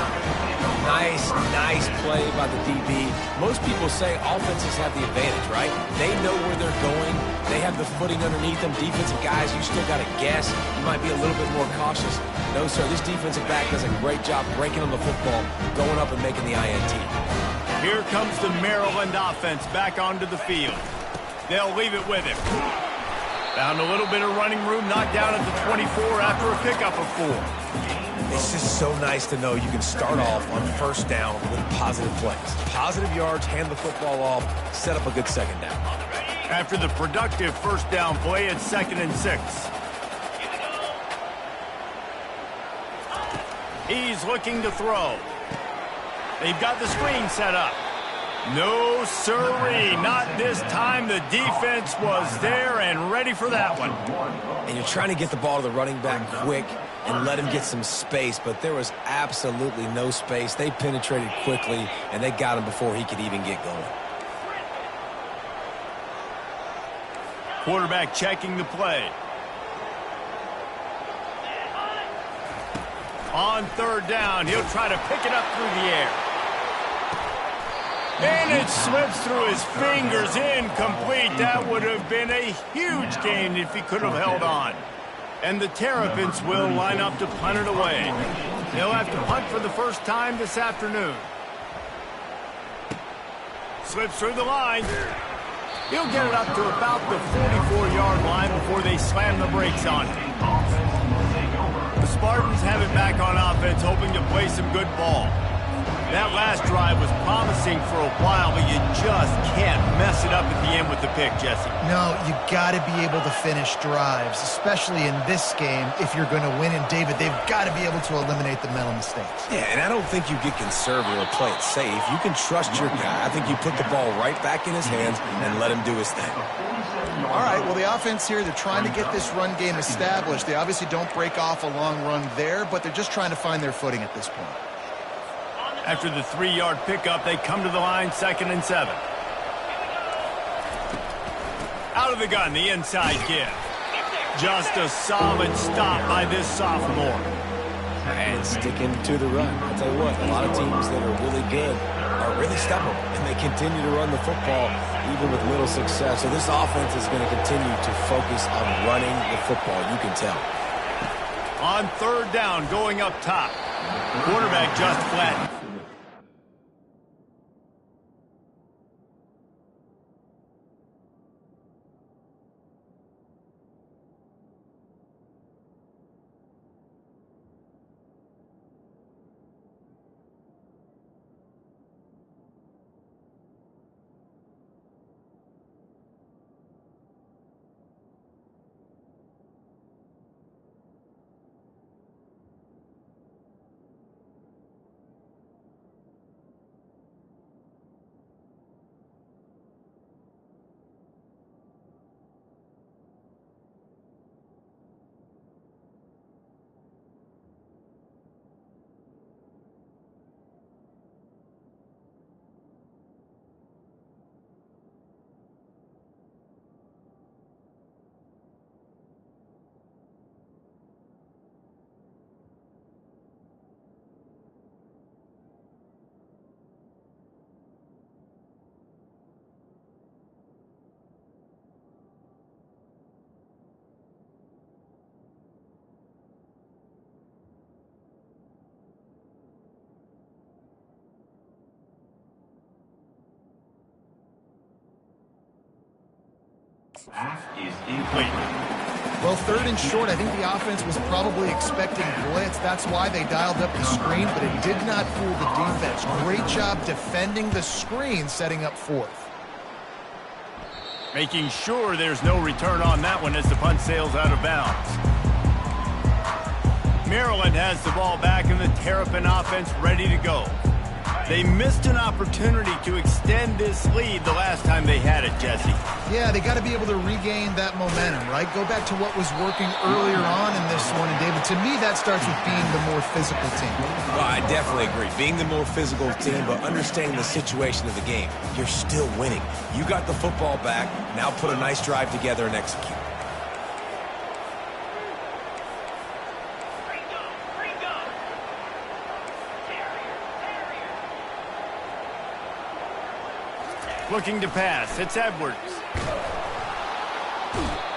Nice play by the DB. Most people say offenses have the advantage, right? They know where they're going. They have the footing underneath them. Defensive guys, you still got to guess. You might be a little bit more cautious. No, sir, this defensive back does a great job breaking on the football, going up and making the INT. Here comes the Maryland offense back onto the field. They'll leave it with him. Found a little bit of running room, knocked down at the 24 after a pickup of 4. It's just so nice to know you can start off on first down with positive plays. Positive yards, hand the football off, set up a good second down. After the productive first down play, it's 2nd and 6. He's looking to throw. They've got the screen set up. No, sirree, not this time. The defense was there and ready for that one. And you're trying to get the ball to the running back quick and let him get some space, but there was absolutely no space. They penetrated quickly, and they got him before he could even get going. Quarterback checking the play. On 3rd down, he'll try to pick it up through the air. And it slips through his fingers, incomplete. That would have been a huge gain if he could have held on. And the Terrapins will line up to punt it away. They'll have to punt for the first time this afternoon. Slips through the line. He'll get it up to about the 44-yard line before they slam the brakes on him. The Spartans have it back on offense, hoping to play some good ball. That last drive was promising for a while, but you just can't mess it up at the end with the pick, Jesse. No, you got to be able to finish drives, especially in this game if you're going to win. And, David, they've got to be able to eliminate the mental mistakes. Yeah, and I don't think you get conservative or play it safe. You can trust your guy. I think you put the ball right back in his hands and let him do his thing. All right, well, the offense here, they're trying to get this run game established. They obviously don't break off a long run there, but they're just trying to find their footing at this point. After the 3-yard pickup, they come to the line, 2nd and 7. Out of the gun, the inside give. Just a solid stop by this sophomore. And sticking to the run. I'll tell you what, a lot of teams that are really good are really stubborn, and they continue to run the football even with little success. So this offense is going to continue to focus on running the football, you can tell. On 3rd down, going up top. Quarterback just flattened. Pass is incomplete. Well, 3rd and short, I think the offense was probably expecting blitz. That's why they dialed up the screen, but it did not fool the defense. Great job defending the screen, setting up 4th. Making sure there's no return on that one as the punt sails out of bounds. Maryland has the ball back and the Terrapin offense ready to go. They missed an opportunity to extend this lead the last time they had it, Jesse. Yeah, they got to be able to regain that momentum, right? Go back to what was working earlier on in this one. And, David, to me, that starts with being the more physical team. Well, I definitely agree. Being the more physical team, but understanding the situation of the game. You're still winning. You got the football back. Now put a nice drive together and execute. Looking to pass. It's Edwards.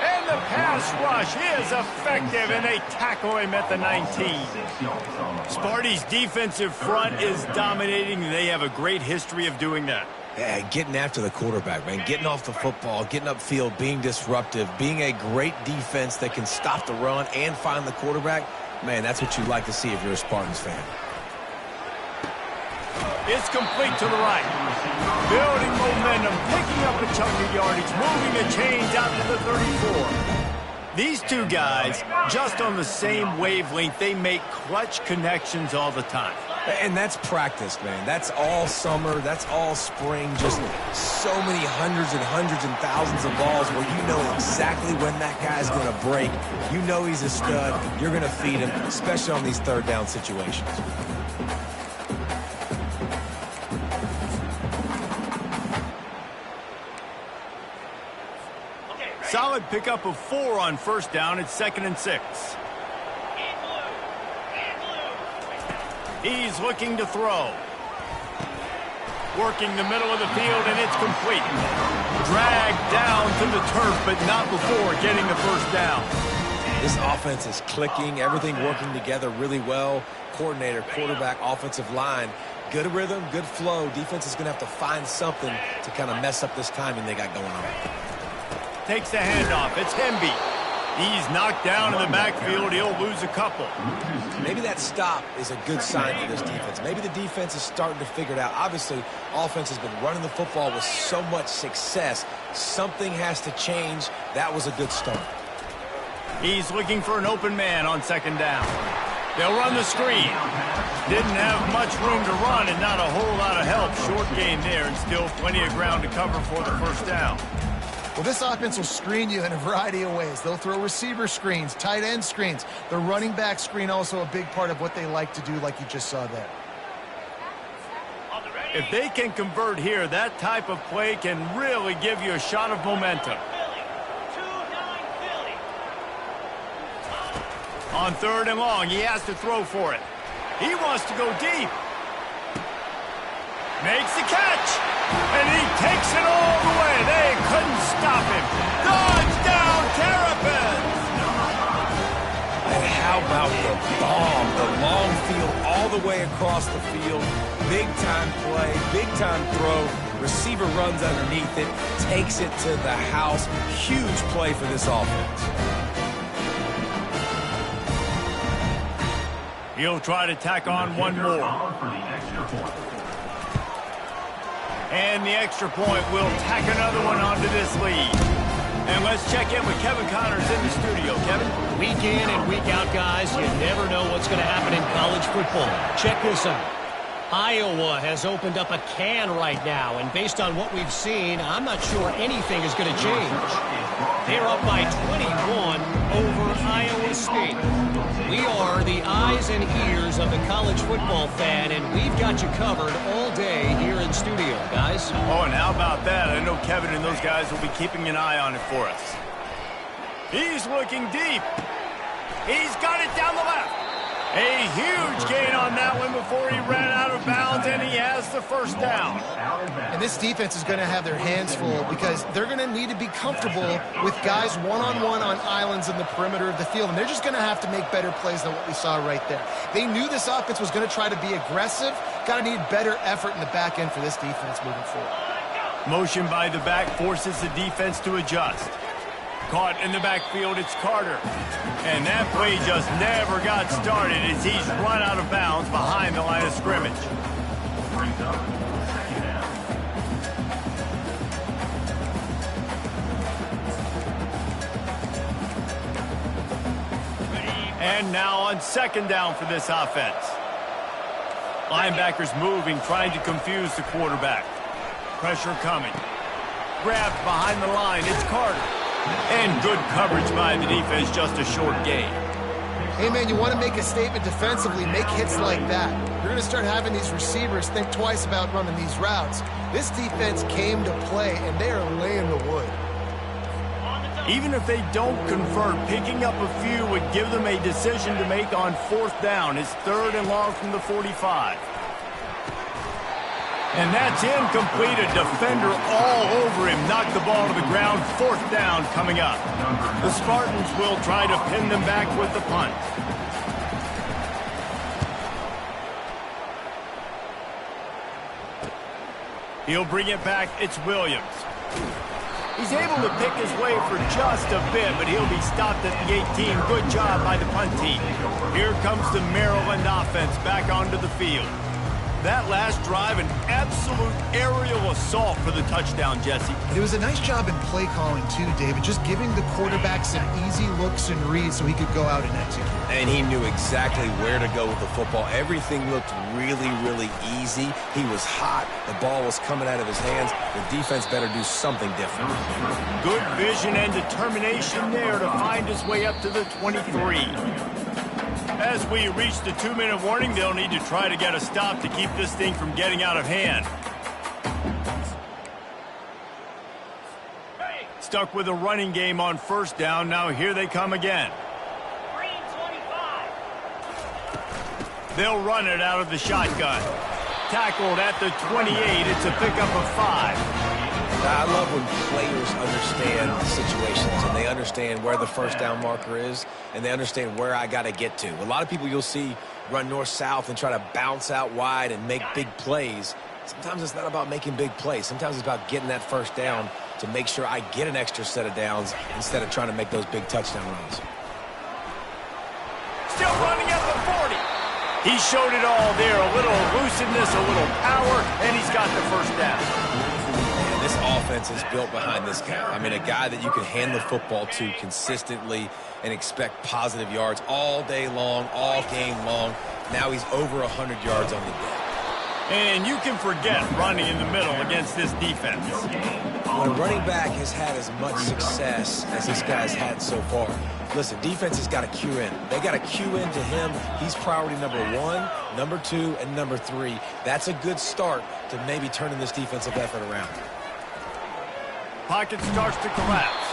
And the pass rush is effective, and they tackle him at the 19. Sparty's defensive front is dominating, and they have a great history of doing that. Yeah, getting after the quarterback, man. Getting off the football, getting upfield, being disruptive, being a great defense that can stop the run and find the quarterback. Man, that's what you like to see if you're a Spartans fan. It's complete to the right. Building momentum, picking up a chunk of yardage, moving the chains out to the 34. These two guys, just on the same wavelength, they make clutch connections all the time. And that's practice, man. That's all summer. That's all spring. Just so many hundreds and thousands of balls where you know exactly when that guy's going to break. You know he's a stud. You're going to feed him, especially on these 3rd down situations. Solid pickup of 4 on 1st down. It's 2nd and 6. He's looking to throw. Working the middle of the field, and it's complete. Dragged down to the turf, but not before getting the 1st down. This offense is clicking, everything working together really well. Coordinator, quarterback, offensive line. Good rhythm, good flow. Defense is going to have to find something to kind of mess up this timing they got going on. Takes the handoff. It's Hemby. He's knocked down in the backfield. He'll lose a couple. Maybe that stop is a good sign for this defense. Maybe the defense is starting to figure it out. Obviously, offense has been running the football with so much success. Something has to change. That was a good start. He's looking for an open man on second down. They'll run the screen. Didn't have much room to run and not a whole lot of help. Short gain there and still plenty of ground to cover for the first down. Well, this offense will screen you in a variety of ways. They'll throw receiver screens, tight end screens. The running back screen also a big part of what they like to do, like you just saw there. If they can convert here, that type of play can really give you a shot of momentum. On third and long, he has to throw for it. He wants to go deep. Makes the catch. And he takes it all the way. They couldn't stop him. Touchdown, Terrapins! And how about the bomb? The long field all the way across the field. Big-time play, big-time throw. Receiver runs underneath it, takes it to the house. Huge play for this offense. He'll try to tack on one more. And the extra point will tack another one onto this lead. And let's check in with Kevin Connors in the studio. Kevin? Week in and week out, guys, you never know what's going to happen in college football. Check this out. Iowa has opened up a can right now, and based on what we've seen, I'm not sure anything is going to change. They're up by 21 over Iowa State. We are the eyes and ears of the college football fan, and we've got you covered all day here in studio, guys. Oh, and how about that? I know Kevin and those guys will be keeping an eye on it for us. He's looking deep. He's got it down the left. A huge gain on that one before he ran out of bounds, and he has the first down. And this defense is going to have their hands full because they're going to need to be comfortable with guys one-on-one on islands in the perimeter of the field, and they're just going to have to make better plays than what we saw right there. They knew this offense was going to try to be aggressive. Got to need better effort in the back end for this defense moving forward. Motion by the back forces the defense to adjust. Caught in the backfield, it's Carter. And that play just never got started as he's run out of bounds behind the line of scrimmage. Brings up second down. And now on second down for this offense. Linebackers moving, trying to confuse the quarterback. Pressure coming. Grabbed behind the line, it's Carter. And good coverage by the defense, just a short gain. Hey, man, you want to make a statement defensively, make hits like that. You're going to start having these receivers think twice about running these routes. This defense came to play, and they are laying the wood. Even if they don't convert, picking up a few would give them a decision to make on fourth down. It's third and long from the 45. And that's incomplete. A defender all over him. Knocked the ball to the ground. Fourth down coming up. The Spartans will try to pin them back with the punt. He'll bring it back. It's Williams. He's able to pick his way for just a bit, but he'll be stopped at the 18. Good job by the punt team. Here comes the Maryland offense back onto the field. That last drive, an absolute aerial assault for the touchdown, Jesse. It was a nice job in play calling, too, David, just giving the quarterback some easy looks and reads so he could go out and execute. And he knew exactly where to go with the football. Everything looked really, really easy. He was hot. The ball was coming out of his hands. The defense better do something different. Good vision and determination there to find his way up to the 23. As we reach the 2-minute warning, they'll need to try to get a stop to keep this thing from getting out of hand. Stuck with a running game on first down. Now here they come again. They'll run it out of the shotgun. Tackled at the 28. It's a pickup of 5. I love when players understand situations and they understand where the first down marker is and they understand where I got to get to. A lot of people you'll see run north-south and try to bounce out wide and make big plays. Sometimes it's not about making big plays. Sometimes it's about getting that first down to make sure I get an extra set of downs instead of trying to make those big touchdown runs. Still running at the 40. He showed it all there. A little elusiveness, a little power, and he's got the first down. And this offense is built behind this guy. I mean, a guy that you can hand the football to consistently and expect positive yards all day long, all game long. Now he's over 100 yards on the day. And you can forget running in the middle against this defense. When a running back has had as much success as this guy's had so far, listen, defense has got to cue in. They got to cue in to him. He's priority number 1, number 2, and number 3. That's a good start to maybe turning this defensive effort around. Pocket starts to collapse.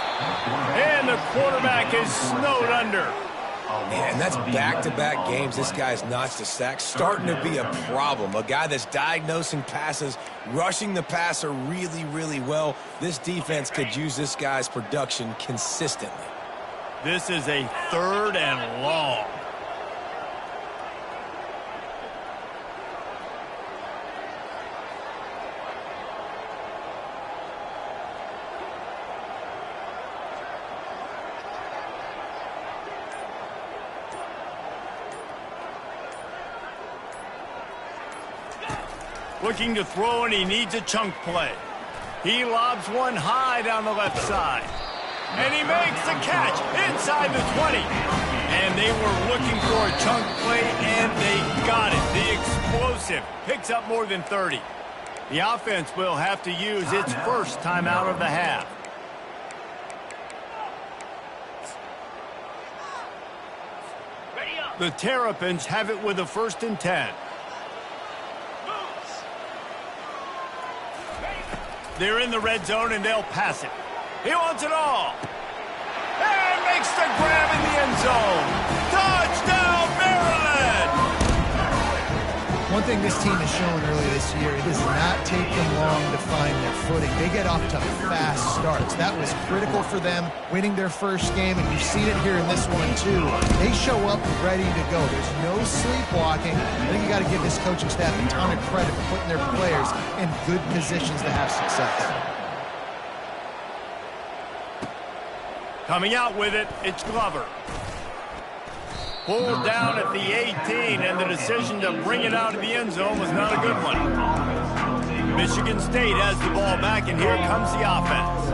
And the quarterback is snowed under. Yeah, and that's back-to-back games this guy's notched a sack, starting to be a problem. A guy that's diagnosing passes, rushing the passer really, really well. This defense could use this guy's production consistently. This is a 3rd and long. Looking to throw, and he needs a chunk play. He lobs one high down the left side. And he makes the catch inside the 20. And they were looking for a chunk play, and they got it. The explosive picks up more than 30. The offense will have to use its first timeout of the half. The Terrapins have it with a 1st and 10. They're in the red zone, and they'll pass it. He wants it all. And makes the grab in the end zone. Touchdown, Maryland! One thing this team has shown earlier this year, it does not take them long to find their footing. They get off to fast starts. That was critical for them, winning their first game, and you've seen it here in this one, too. They show up ready to go. There's no sleepwalking. I think you got to give this coaching staff a ton of credit for putting their players in good positions to have success. Coming out with it, it's Glover. Pulled down at the 18, and the decision to bring it out of the end zone was not a good one. Michigan State has the ball back, and here comes the offense.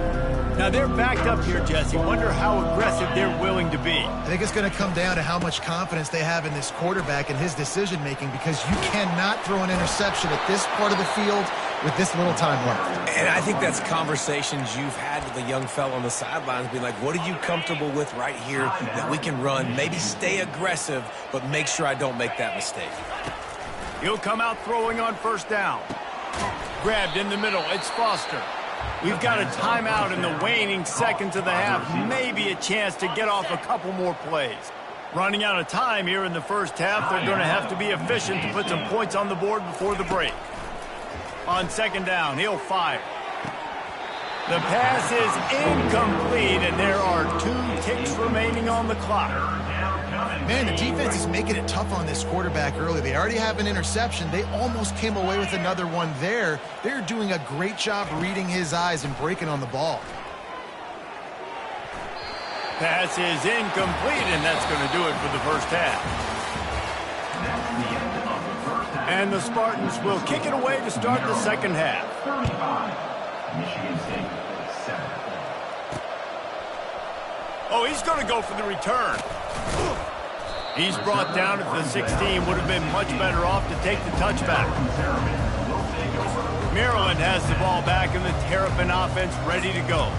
Now, they're backed up here, Jesse. Wonder how aggressive they're willing to be. I think it's going to come down to how much confidence they have in this quarterback and his decision-making, because you cannot throw an interception at this part of the field with this little time left. And I think that's conversations you've had with a young fellow on the sidelines, being like, what are you comfortable with right here that we can run? Maybe stay aggressive, but make sure I don't make that mistake. He'll come out throwing on 1st down. Grabbed in the middle. It's Foster. We've got a timeout in the waning seconds of the half. Maybe a chance to get off a couple more plays. Running out of time here in the first half. They're going to have to be efficient to put some points on the board before the break. On 2nd down, he'll fire. The pass is incomplete, and there are 2 ticks remaining on the clock. Man, the defense is making it tough on this quarterback early. They already have an interception. They almost came away with another one there. They're doing a great job reading his eyes and breaking on the ball. Pass is incomplete, and that's going to do it for the first half. And the Spartans will kick it away to start the second half. 35. Michigan State, 7. Oh, he's going to go for the return. He's brought down at the 16. Would have been much better off to take the touchback. Maryland has the ball back, and the Terrapin offense ready to go.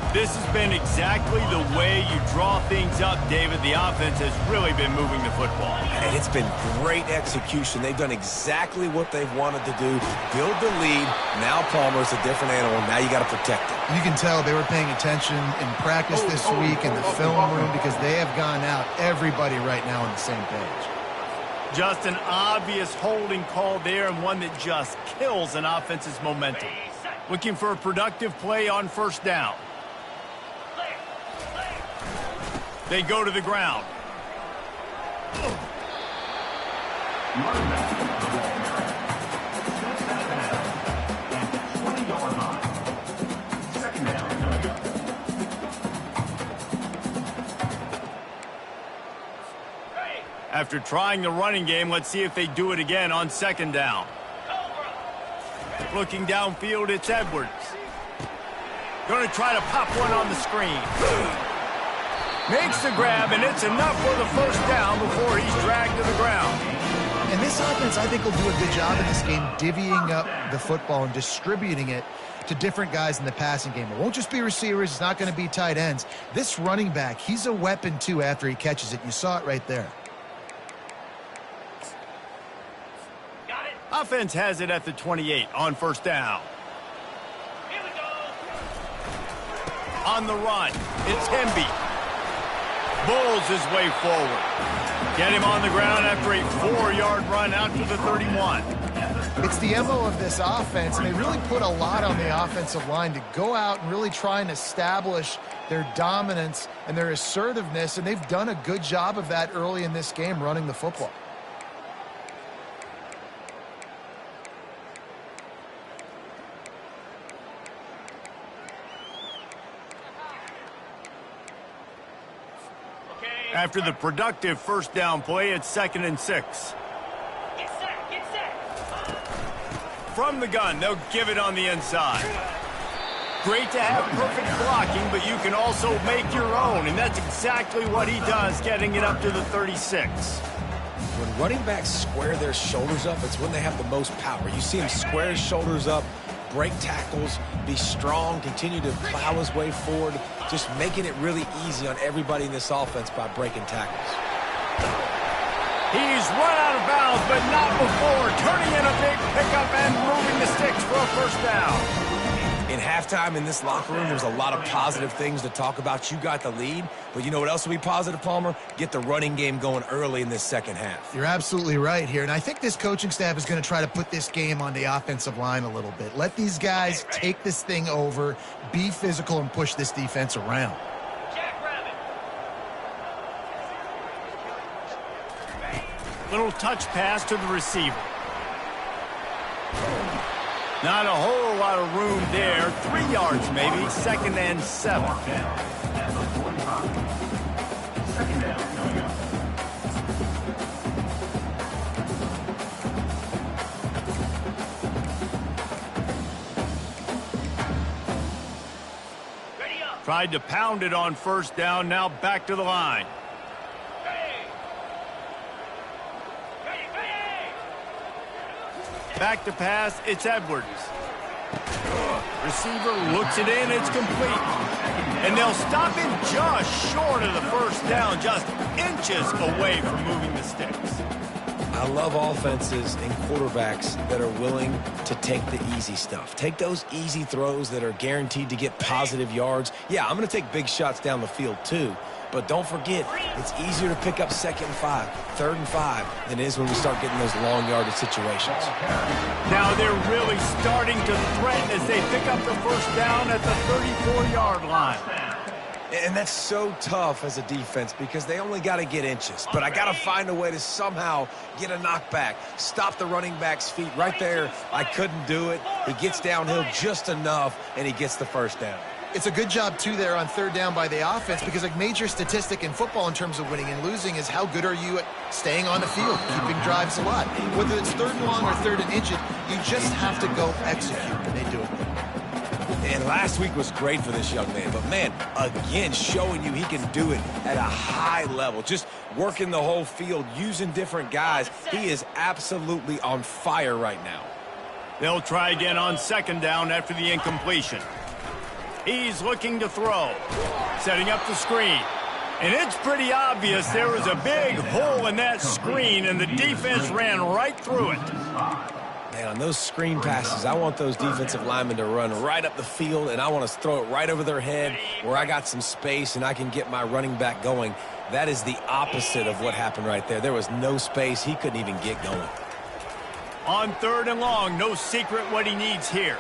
This has been exactly the way you draw things up, David. The offense has really been moving the football. And it's been great execution. They've done exactly what they've wanted to do. Build the lead. Now Palmer's a different animal. Now you got to protect it. You can tell they were paying attention in practice this week in the film room, because they have gone out, everybody right now on the same page. Just an obvious holding call there, and one that just kills an offense's momentum. Looking for a productive play on 1st down. They go to the ground. After trying the running game, let's see if they do it again on second down. Looking downfield, it's Edwards. Going to try to pop one on the screen. Makes the grab, and it's enough for the first down before he's dragged to the ground. And this offense, I think, will do a good job in this game divvying up the football and distributing it to different guys in the passing game. It won't just be receivers. It's not going to be tight ends. This running back, he's a weapon, too, after he catches it. You saw it right there. Offense has it at the 28 on first down. Here we go. On the run, it's Hemby. Bulls his way forward. Get him on the ground after a 4-yard run out to the 31. It's the MO of this offense, and they really put a lot on the offensive line to go out and really try and establish their dominance and their assertiveness, and they've done a good job of that early in this game running the football. After the productive first down play, it's 2nd and 6. Get set, get set. From the gun, they'll give it on the inside. Great to have perfect blocking, but you can also make your own, and that's exactly what he does, getting it up to the 36. When running backs square their shoulders up, it's when they have the most power. You see him square his shoulders up, break tackles, be strong, continue to plow his way forward, just making it really easy on everybody in this offense by breaking tackles. He's run out of bounds, but not before turning in a big pickup and moving the sticks for a first down. In halftime in this locker room, there's a lot of positive things to talk about. You got the lead, but you know what else will be positive, Palmer? Get the running game going early in this second half. You're absolutely right here, and I think this coaching staff is going to try to put this game on the offensive line a little bit. Let these guys take this thing over, be physical, and push this defense around. Little touch pass to the receiver. Not a whole lot of room there. 3 yards maybe. 2nd and 7. At the 45. Second down coming up. Ready up. Tried to pound it on first down. Now back to the line. Back to pass, it's Edwards. Receiver looks it in, it's complete. And they'll stop him just short of the first down, just inches away from moving the sticks. I love offenses and quarterbacks that are willing to take the easy stuff. Take those easy throws that are guaranteed to get positive yards. Yeah, I'm going to take big shots down the field too. But don't forget, it's easier to pick up 2nd and 5, 3rd and 5 than it is when we start getting those long yardage situations. Now they're really starting to threaten as they pick up the first down at the 34-yard line. And that's so tough as a defense because they only got to get inches. But I got to find a way to somehow get a knockback, stop the running back's feet. Right there, I couldn't do it. He gets downhill just enough, and he gets the first down. It's a good job, too, there on 3rd down by the offense because a major statistic in football in terms of winning and losing is how good are you at staying on the field, keeping drives alive. Whether it's 3rd and long or 3rd and inches, you just have to go execute, and they do it. And last week was great for this young man. But, man, again, showing you he can do it at a high level. Just working the whole field, using different guys. He is absolutely on fire right now. They'll try again on 2nd down after the incompletion. He's looking to throw. Setting up the screen. And it's pretty obvious there was a big hole in that screen, and the defense ran right through it. Man, on those screen passes, I want those defensive linemen to run right up the field, and I want to throw it right over their head where I got some space and I can get my running back going. That is the opposite of what happened right there. There was no space. He couldn't even get going. On 3rd and long, no secret what he needs here.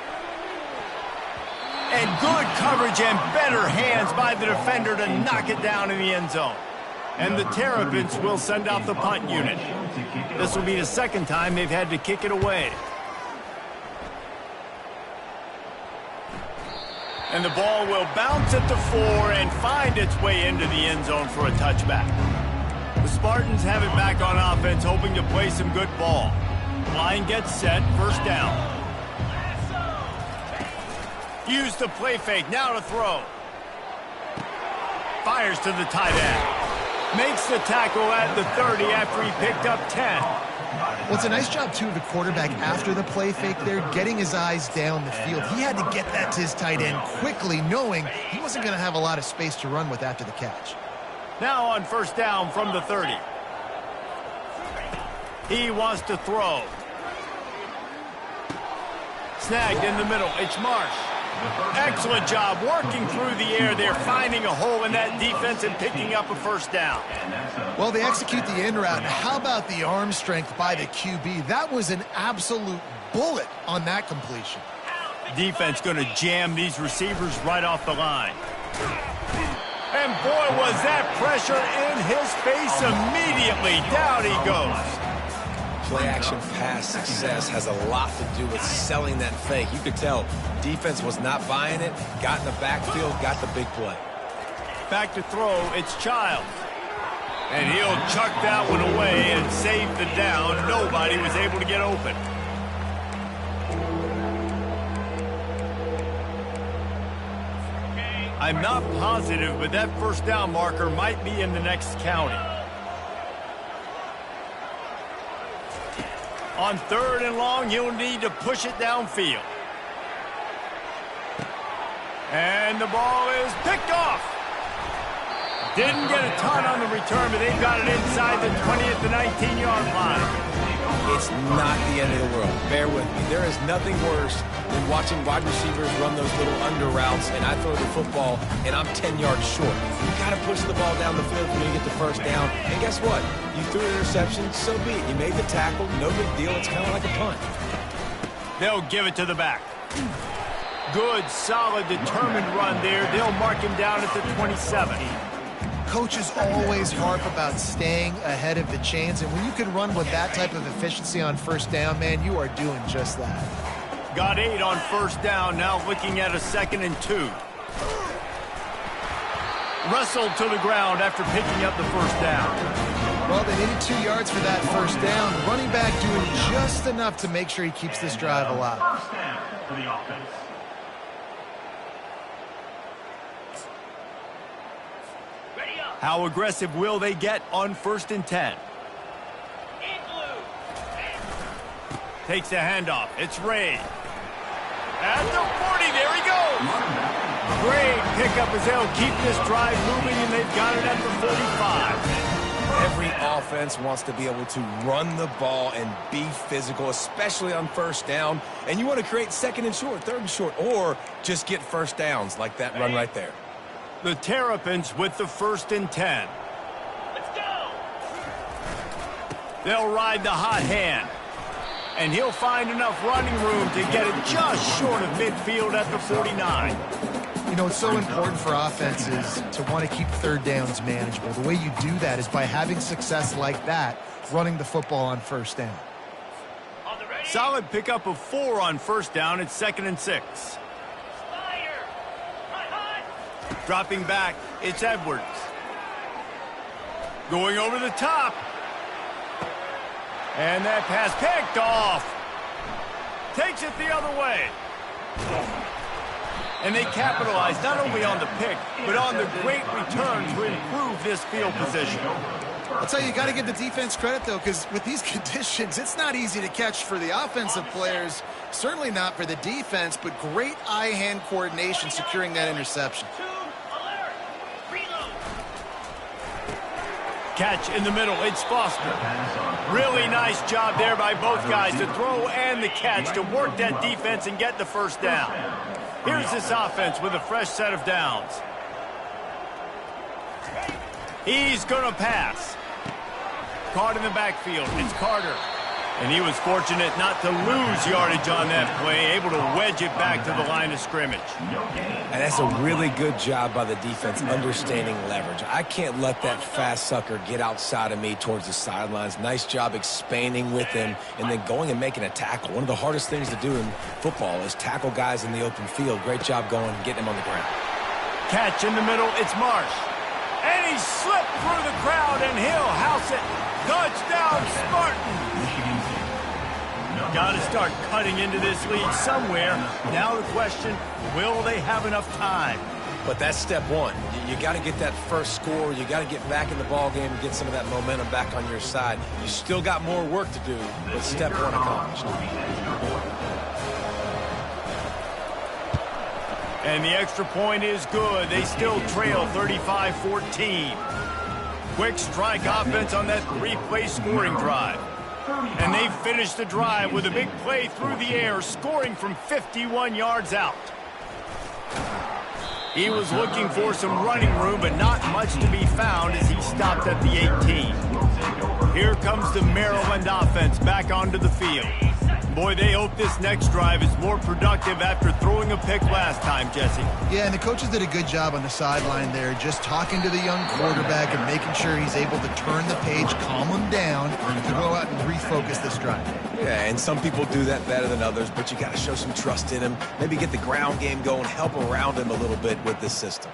And good coverage and better hands by the defender to knock it down in the end zone. And the Terrapins will send out the punt unit. This will be the 2nd time they've had to kick it away. And the ball will bounce at the 4 and find its way into the end zone for a touchback. The Spartans have it back on offense, hoping to play some good ball. Line gets set, first down. Use the play fake, now to throw. Fires to the tight end. Makes the tackle at the 30 after he picked up 10. Well, it's a nice job, too, of the quarterback after the play fake there, getting his eyes down the field. He had to get that to his tight end quickly, knowing he wasn't going to have a lot of space to run with after the catch. Now on first down from the 30. He wants to throw. Snagged in the middle. It's Marsh. Excellent job working through the air there, finding a hole in that defense and picking up a first down. Well, they execute the in route. How about the arm strength by the QB? That was an absolute bullet on that completion. Defense going to jam these receivers right off the line. And boy, was that pressure in his face immediately. Down he goes. Play-action pass success has a lot to do with selling that fake. You could tell defense was not buying it, got in the backfield, got the big play. Back to throw, it's Childs. And he'll chuck that one away and save the down. Nobody was able to get open. I'm not positive, but that first down marker might be in the next county. On third and long, you'll need to push it downfield. And the ball is picked off. Didn't get a ton on the return, but they've got it inside the 20 at the 19-yard line. It's not the end of the world. Bear with me. There is nothing worse than watching wide receivers run those little under routes, and I throw the football, and I'm 10 yards short. You got to push the ball down the field when you get the first down. And guess what? You threw an interception, so be it. You made the tackle, no big deal. It's kind of like a punt. They'll give it to the back. Good, solid, determined run there. They'll mark him down at the 27. Coaches always harp about staying ahead of the chains, and when you can run with that type of efficiency on first down, man, you are doing just that. Got 8 on first down, now looking at a 2nd and 2. Wrestled to the ground after picking up the first down. Well, they needed 2 yards for that first down. Running back doing just enough to make sure he keeps this drive alive. First down for the offense. How aggressive will they get on 1st and 10? Takes a handoff. It's Ray. At the 40, there he goes. Great pickup as they'll keep this drive moving, and they've got it at the 45. Every offense wants to be able to run the ball and be physical, especially on first down. And you want to create 2nd and short, 3rd and short, or just get first downs like that run right there. The Terrapins with the 1st and 10. Let's go. They'll ride the hot hand. And he'll find enough running room to get it just short of midfield at the 49. You know, it's so important for offenses to want to keep third downs manageable. The way you do that is by having success like that, running the football on first down. Solid pickup of 4 on first down. It's 2nd and 6. Dropping back, it's Edwards. Going over the top. And that pass picked off. Takes it the other way. And they capitalize not only on the pick, but on the great return to improve this field position. I'll tell you, you got to give the defense credit, though, because with these conditions, it's not easy to catch for the offensive players. Certainly not for the defense, but great eye-hand coordination securing that interception. Catch in the middle, it's Foster. Really nice job there by both guys, the throw and the catch to work that defense and get the first down. Here's this offense with a fresh set of downs. He's going to pass. Caught in the backfield, it's Carter. And he was fortunate not to lose yardage on that play, able to wedge it back to the line of scrimmage. And that's a really good job by the defense understanding leverage. I can't let that fast sucker get outside of me towards the sidelines. Nice job expanding with him and then going and making a tackle. One of the hardest things to do in football is tackle guys in the open field. Great job going and getting him on the ground. Catch in the middle, it's Marsh. And he slipped through the crowd, and he'll house it. Touchdown, Spartans! Got to start cutting into this lead somewhere. Now the question, will they have enough time? But that's step one. You got to get that first score. You got to get back in the ball game and get some of that momentum back on your side. You still got more work to do, but step one accomplished. And the extra point is good. They still trail 35-14. Quick strike offense on that three-play scoring drive. And they finished the drive with a big play through the air, scoring from 51 yards out. He was looking for some running room, but not much to be found as he stopped at the 18. Here comes the Maryland offense back onto the field. Boy, they hope this next drive is more productive after throwing a pick last time, Jesse. Yeah, and the coaches did a good job on the sideline there, just talking to the young quarterback and making sure he's able to turn the page, calm him down, to go out and refocus this drive. Yeah, and some people do that better than others, but you got to show some trust in him. Maybe get the ground game going, help around him a little bit with this system.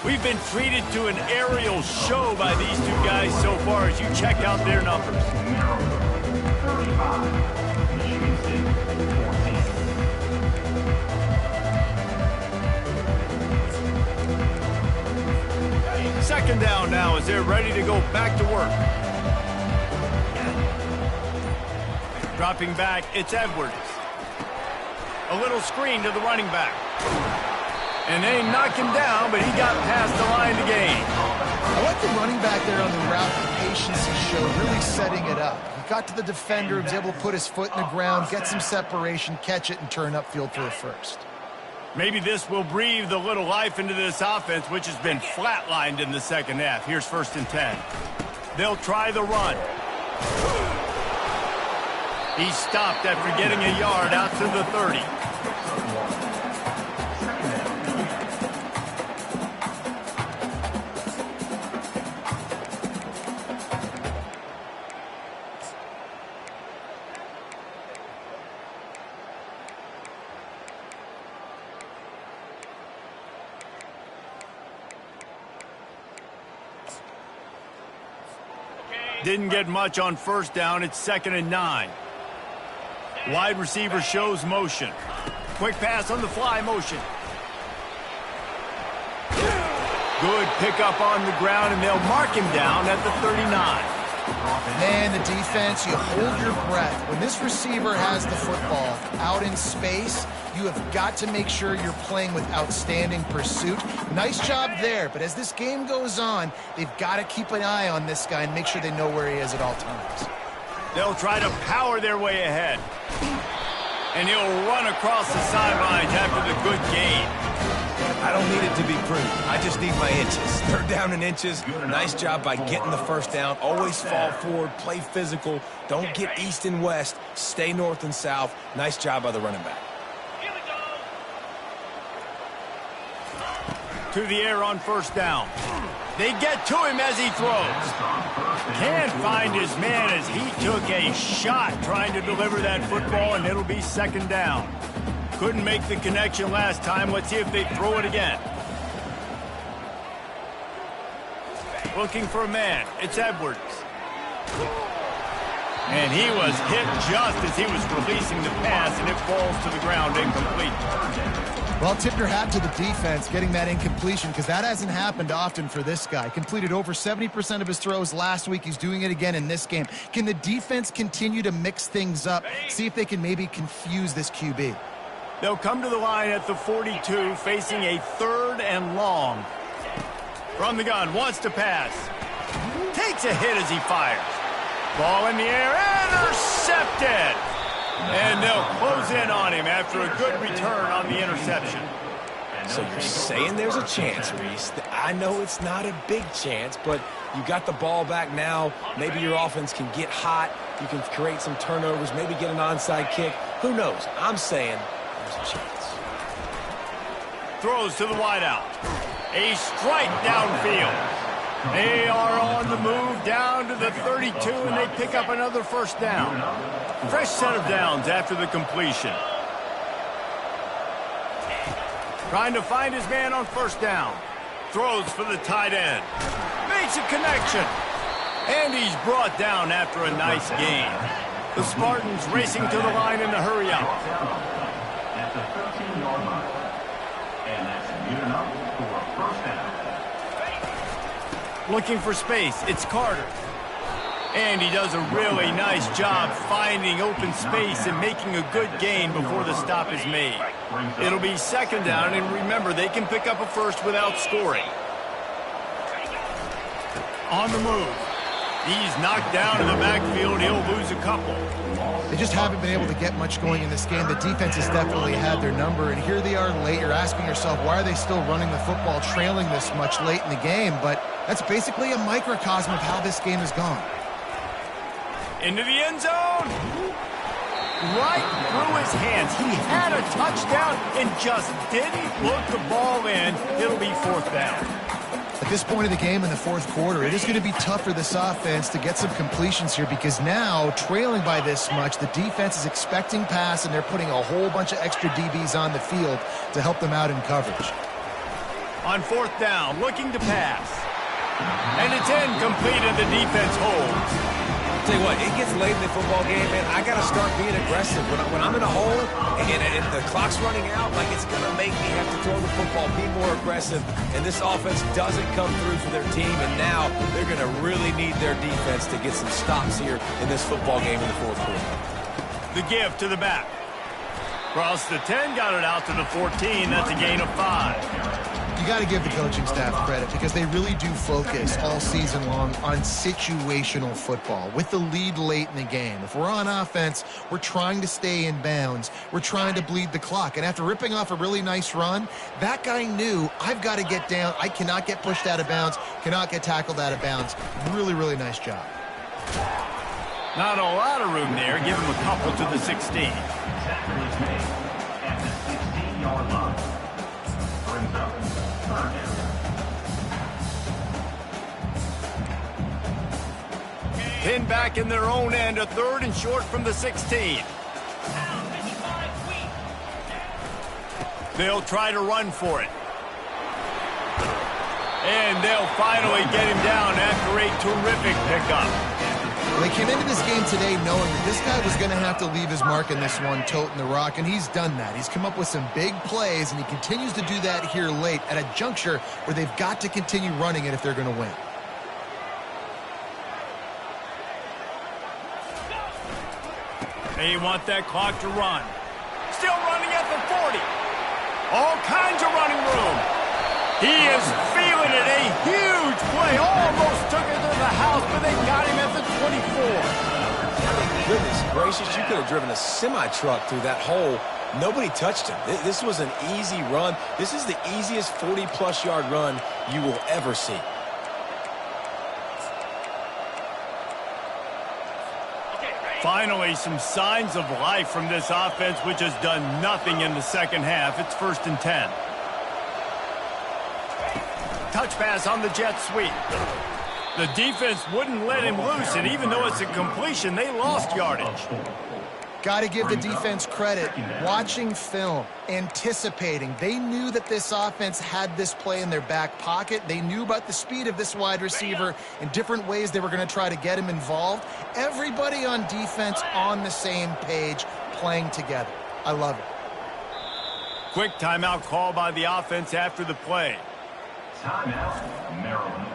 We've been treated to an aerial show by these two guys so far as you check out their numbers. 35, Michigan State 14. Second down now as they're ready to go back to work. Dropping back, it's Edwards. A little screen to the running back. And they knock him down, but he got past the line to gain. I like the running back there on the route, the patience he showed, really setting it up. He got to the defender, was able to put his foot in the ground, get some separation, catch it, and turn upfield for a first. Maybe this will breathe a little life into this offense, which has been flatlined in the second half. Here's 1st and 10. They'll try the run. He stopped after getting a yard out to the 30. Didn't get much on 1st down. It's 2nd and 9. Wide receiver shows motion. Quick pass on the fly motion. Good pickup on the ground, and they'll mark him down at the 39. Man, the defense, you hold your breath. When this receiver has the football out in space, you have got to make sure you're playing with outstanding pursuit. Nice job there, but as this game goes on, they've got to keep an eye on this guy and make sure they know where he is at all times. They'll try to power their way ahead. And he'll run across the sidelines after the good gain. I don't need it to be pretty. I just need my inches. 3rd down and inches. Nice job by getting the 1st down. Always fall forward, play physical. Don't get east and west. Stay north and south. Nice job by the running back. To the air on 1st down. They get to him as he throws. Can't find his man as he took a shot trying to deliver that football, and it'll be 2nd down. Couldn't make the connection last time. Let's see if they throw it again. Looking for a man. It's Edwards. And he was hit just as he was releasing the pass, and it falls to the ground incomplete. Well, tip your hat to the defense getting that incompletion, because that hasn't happened often for this guy. Completed over 70% of his throws last week. He's doing it again in this game. Can the defense continue to mix things up, see if they can maybe confuse this QB? They'll come to the line at the 42, facing a 3rd and long. From the gun, wants to pass. Takes a hit as he fires. Ball in the air, intercepted! And they'll close in on him after a good return on the interception. So you're saying there's a chance, Reese. I know it's not a big chance, but you got the ball back now. Maybe your offense can get hot. You can create some turnovers, maybe get an onside kick. Who knows? I'm saying there's a chance. Throws to the wideout. A strike downfield. They are on the move down to the 32, and they pick up another 1st down. Fresh set of downs after the completion. Trying to find his man on 1st down. throws for the tight end. Makes a connection. And he's brought down after a nice gain. The Spartans racing to the line in a hurry up. At the 13-yard line. And that's good enough for a first down. Looking for space. It's Carter. And he does a really nice job finding open space and making a good gain before the stop is made. It'll be second down, and remember, they can pick up a first without scoring. On the move. He's knocked down in the backfield. He'll lose a couple. They just haven't been able to get much going in this game. The defense has definitely had their number, and here they are late. You're asking yourself, why are they still running the football, trailing this much late in the game? But that's basically a microcosm of how this game has gone. Into the end zone. Right through his hands. He had a touchdown and just didn't look the ball in. It'll be fourth down. At this point of the game in the fourth quarter, it is going to be tough for this offense to get some completions here because now, trailing by this much, the defense is expecting pass, and they're putting a whole bunch of extra DBs on the field to help them out in coverage. On fourth down, looking to pass. And it's incomplete, and the defense holds. I'll tell you what, it gets late in the football game, man. I got to start being aggressive. When I'm in a hole and the clock's running out, like, it's going to make me have to throw the football, be more aggressive. And this offense doesn't come through for their team, and now they're going to really need their defense to get some stops here in this football game in the fourth quarter. The give to the back. Cross the 10, got it out to the 14. That's a gain of 5. You got to give the coaching staff credit because they really do focus all season long on situational football with the lead late in the game. If we're on offense, we're trying to stay in bounds. We're trying to bleed the clock. And after ripping off a really nice run, that guy knew, I've got to get down. I cannot get pushed out of bounds, cannot get tackled out of bounds. Really, really nice job. Not a lot of room there. Give him a couple to the 16. Tackle is made at the 16-yard line. Brings up third down. Pinned back in their own end, a third and short from the 16. They'll try to run for it. And they'll finally get him down after a terrific pickup. Well, they came into this game today knowing that this guy was going to have to leave his mark in this one, toting the rock, and he's done that. He's come up with some big plays, and he continues to do that here late at a juncture where they've got to continue running it if they're going to win. They want that clock to run. Still running at the 40. All kinds of running room. He is feeling it. A huge play. Almost took it to the house, but they got him at the 24. Goodness gracious, you could have driven a semi-truck through that hole. Nobody touched him. This was an easy run. This is the easiest 40-plus yard run you will ever see. Finally, some signs of life from this offense, which has done nothing in the second half. It's 1st and 10. Touch pass on the jet sweep. The defense wouldn't let him loose, and even though it's a completion, they lost yardage. Got to give the defense credit. Watching film, anticipating. They knew that this offense had this play in their back pocket. They knew about the speed of this wide receiver and different ways they were going to try to get him involved. Everybody on defense on the same page, playing together. I love it. Quick timeout call by the offense after the play. Timeout, Maryland.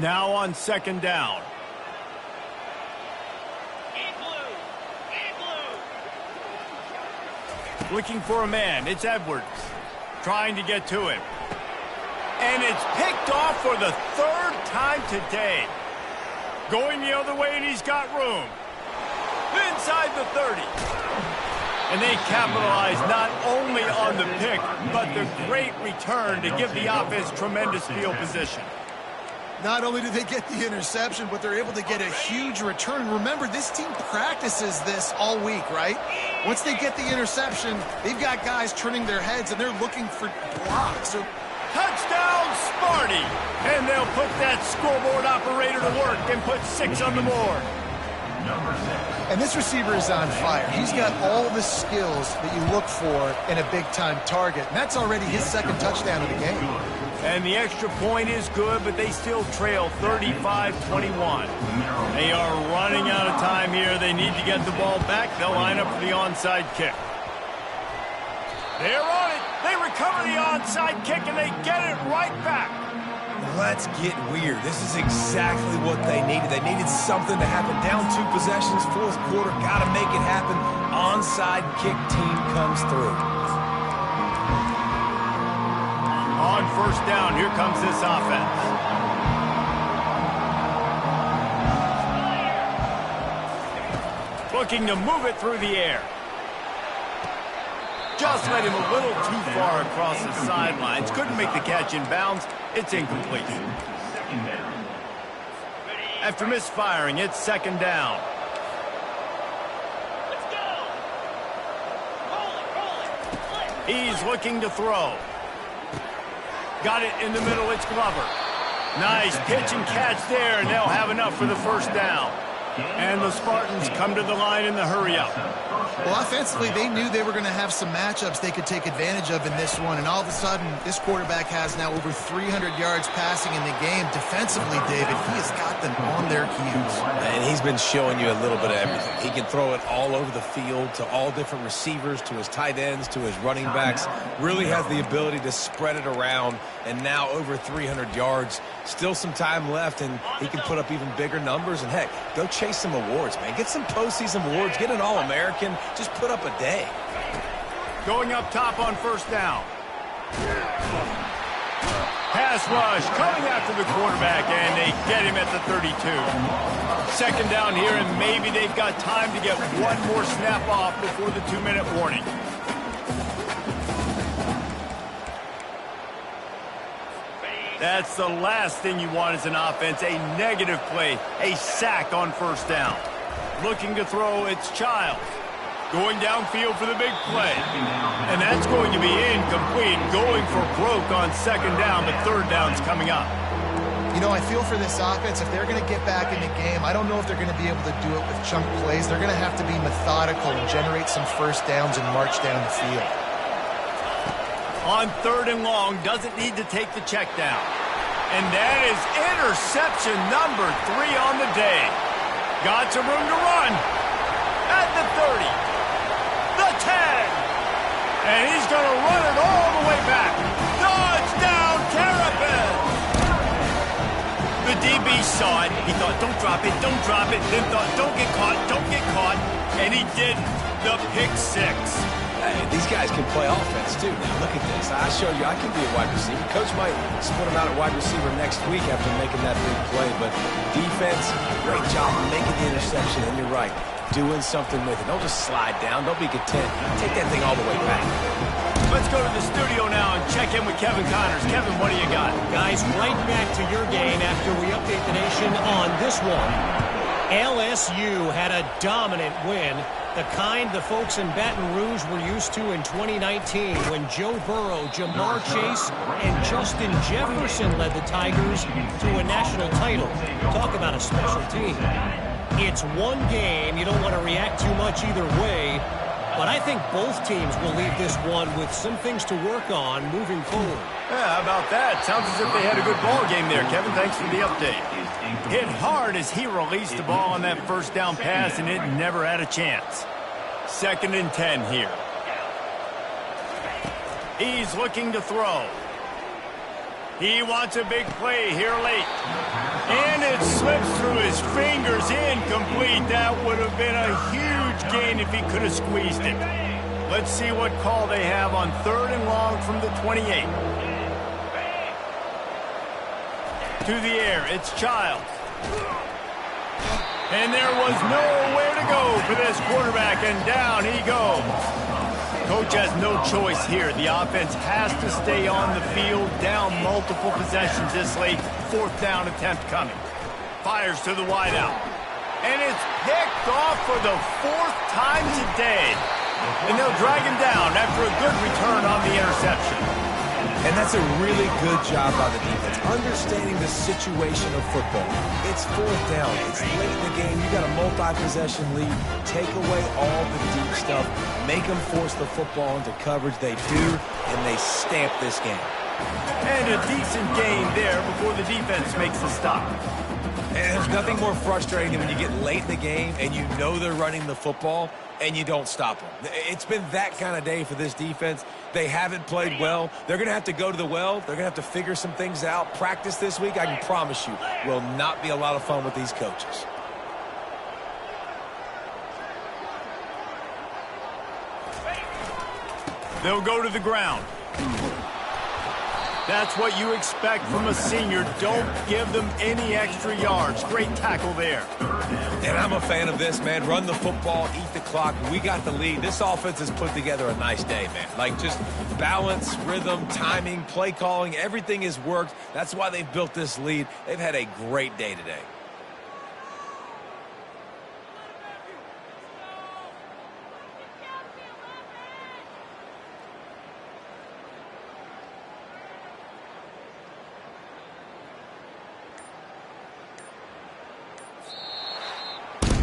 Now on 2nd down. Looking for a man. It's Edwards. Trying to get to him. And it's picked off for the 3rd time today. Going the other way, and he's got room. Inside the 30. And they capitalize not only on the pick, but the great return to give the offense tremendous field position. Not only do they get the interception, but they're able to get a huge return. Remember, this team practices this all week, right? Once they get the interception, they've got guys turning their heads, and they're looking for blocks. Touchdown, Sparty! And they'll put that scoreboard operator to work and put 6 on the board. number 6. And this receiver is on fire. He's got all the skills that you look for in a big-time target. And that's already his second touchdown of the game. And the extra point is good, but they still trail 35-21. They are running out of time here. They need to get the ball back. They'll line up for the onside kick. They're on it. They recover the onside kick, and they get it right back. Let's get weird. This is exactly what they needed. They needed something to happen. Down 2 possessions, fourth quarter. Got to make it happen. Onside kick team comes through. On first down, here comes this offense. Looking to move it through the air. Just led him a little too far across the sidelines. Couldn't make the catch in bounds. It's incomplete. After misfiring, it's second down. He's looking to throw. Got it in the middle. It's Glover. Nice pitch and catch there, and they'll have enough for the first down. And the Spartans come to the line in the hurry-up. Well, offensively, they knew they were going to have some matchups they could take advantage of in this one, and all of a sudden, this quarterback has now over 300 yards passing in the game. Defensively, David, he has got them on their heels. And he's been showing you a little bit of everything. He can throw it all over the field to all different receivers, to his tight ends, to his running backs. Really has the ability to spread it around, and now over 300 yards. Still some time left, and he can put up even bigger numbers. And, heck, go chase some awards, man. Get some postseason awards. Get an All-American. Just put up a day. Going up top on first down. Pass rush coming after the quarterback, and they get him at the 32. Second down here, and maybe they've got time to get one more snap off before the 2-minute warning. That's the last thing you want as an offense, a negative play, a sack on first down. Looking to throw, it's Childs. Going downfield for the big play. And that's going to be incomplete, going for broke on second down, but third down's coming up. You know, I feel for this offense, if they're going to get back in the game, I don't know if they're going to be able to do it with chunk plays. They're going to have to be methodical and generate some first downs and march down the field. On third and long, doesn't need to take the check down. And that is interception number 3 on the day. Got some room to run. At the 30. The 10. And he's going to run it all the way back. Touchdown, Terrapins! The DB saw it. He thought, don't drop it, don't drop it. Then thought, don't get caught, don't get caught. And he did the pick 6. Hey, these guys can play offense, too. Now, look at this. I showed you I can be a wide receiver. Coach might split him out at wide receiver next week after making that big play. But defense, great job making the interception. And you're right, doing something with it. Don't just slide down. Don't be content. Take that thing all the way back. Let's go to the studio now and check in with Kevin Connors. Kevin, what do you got? Guys, right back to your game after we update the nation on this one. LSU had a dominant win, the kind the folks in Baton Rouge were used to in 2019 when Joe Burrow, Jamar Chase, and Justin Jefferson led the Tigers to a national title. Talk about a special team. It's one game. You don't want to react too much either way, but I think both teams will leave this one with some things to work on moving forward. Yeah, how about that? Sounds as if they had a good ball game there, Kevin. Thanks for the update. Hit hard as he released the ball on that first down pass, and it never had a chance. Second and 10 here. He's looking to throw. He wants a big play here late. And it slips through his fingers, incomplete. That would have been a huge gain if he could have squeezed it. Let's see what call they have on third and long from the 28. To the air, it's Childs. And there was nowhere to go for this quarterback, and down he goes. Coach has no choice here. The offense has to stay on the field, down multiple possessions this late. Fourth down attempt coming. Fires to the wideout. And it's picked off for the 4th time today. And they'll drag him down after a good return on the interception. And that's a really good job by the defense, understanding the situation of football. It's fourth down. It's late in the game. You got a multi-possession lead. Take away all the deep stuff. Make them force the football into coverage. They do, and they stamp this game. And a decent gain there before the defense makes the stop. And there's nothing more frustrating than when you get late in the game and you know they're running the football and you don't stop them. It's been that kind of day for this defense. They haven't played well. They're going to have to go to the well. They're going to have to figure some things out. Practice this week, I can promise you, will not be a lot of fun with these coaches. They'll go to the ground. That's what you expect from a senior. Don't give them any extra yards. Great tackle there. And I'm a fan of this, man. Run the football, eat the clock. We got the lead. This offense has put together a nice day, man. Like just balance, rhythm, timing, play calling, everything has worked. That's why they've built this lead. They've had a great day today.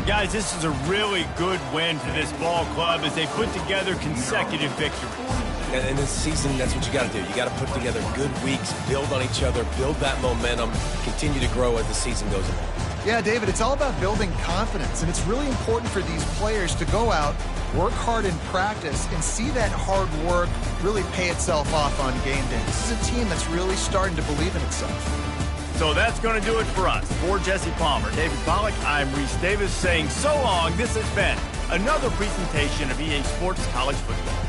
Guys, this is a really good win for this ball club as they put together consecutive victories. And in this season, that's what you got to do. You got to put together good weeks, build on each other, build that momentum, continue to grow as the season goes along. Yeah, David, it's all about building confidence, and it's really important for these players to go out, work hard in practice, and see that hard work really pay itself off on game day. This is a team that's really starting to believe in itself. So that's going to do it for us. For Jesse Palmer, David Pollack, I'm Reese Davis saying so long. This has been another presentation of EA Sports College Football.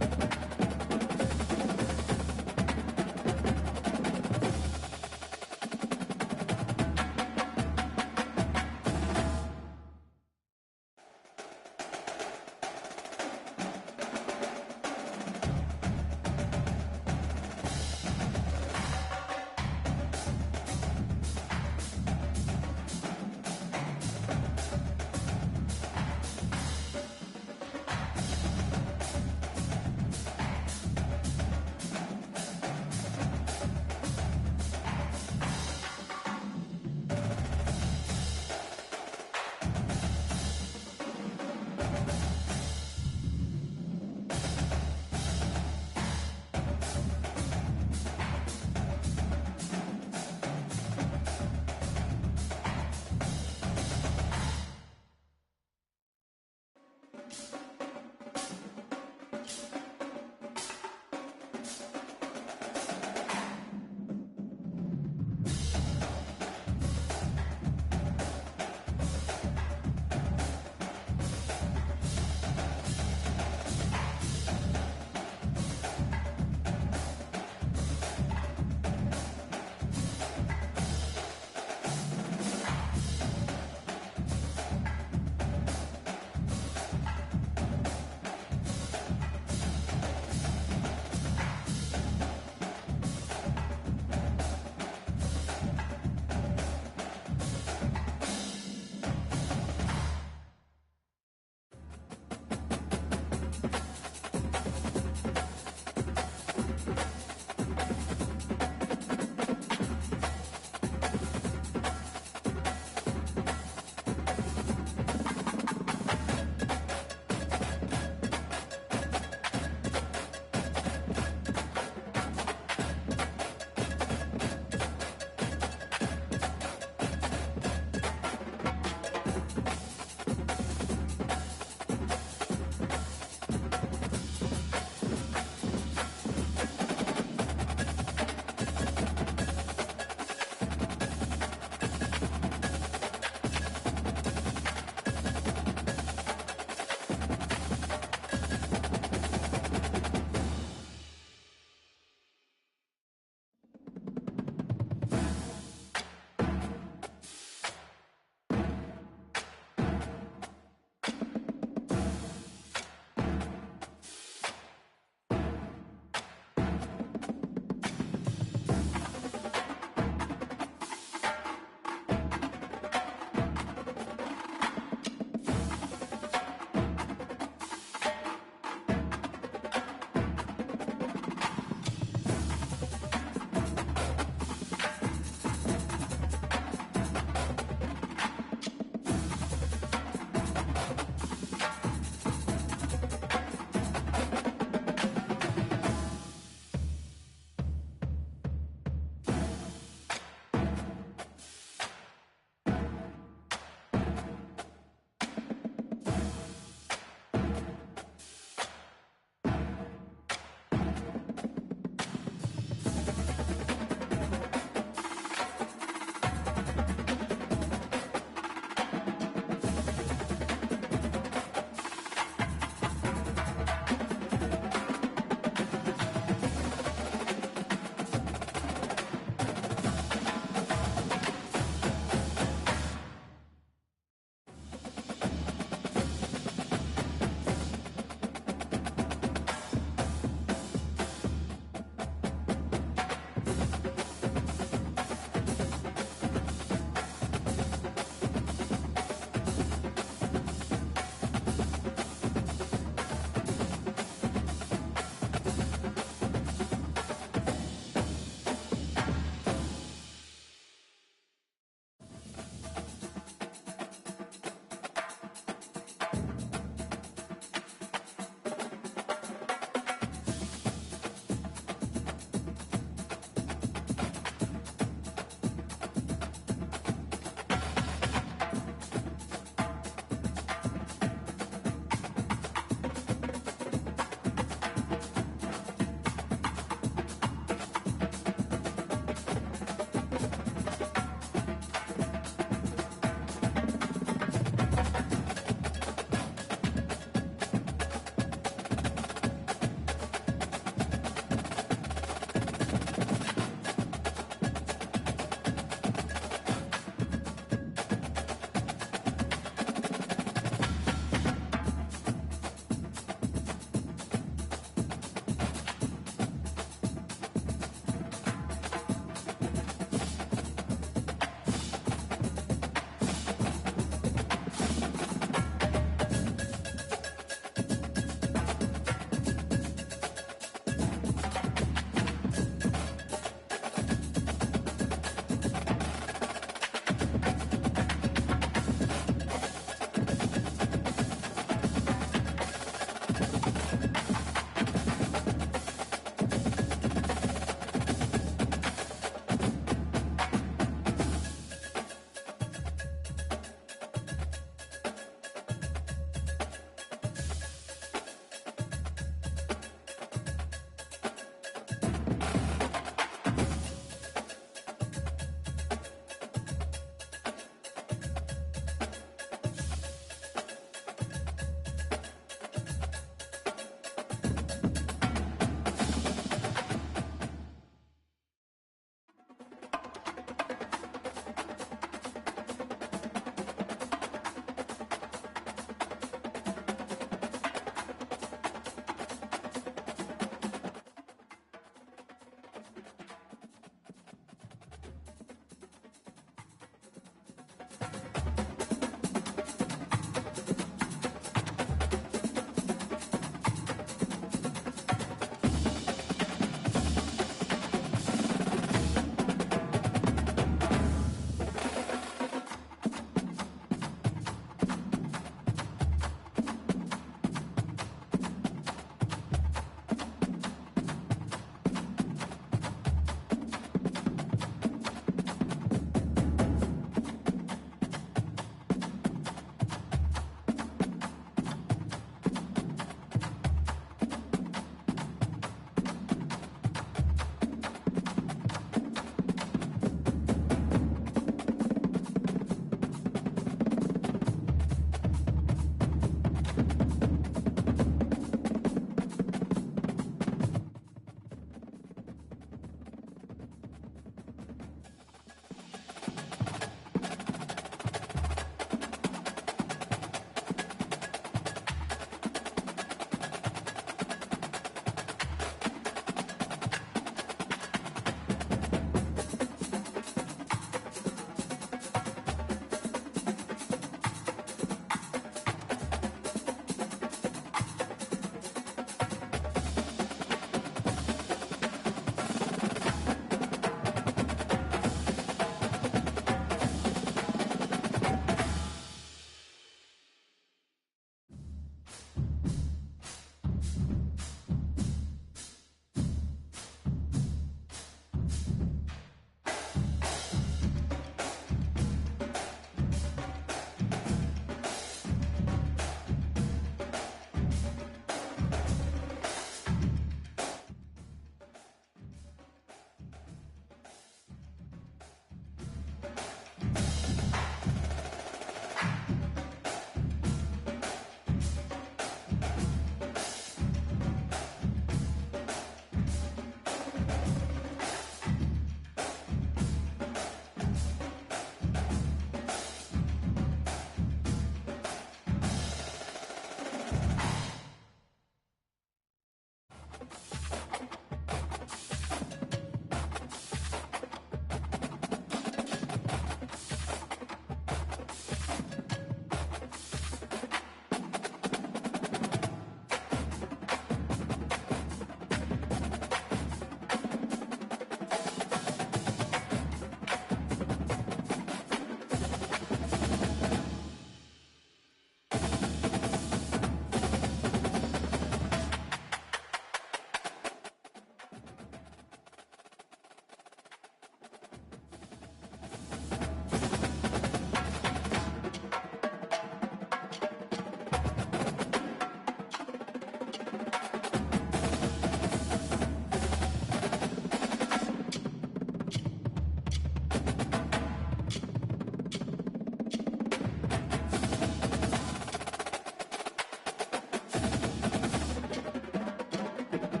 Ball.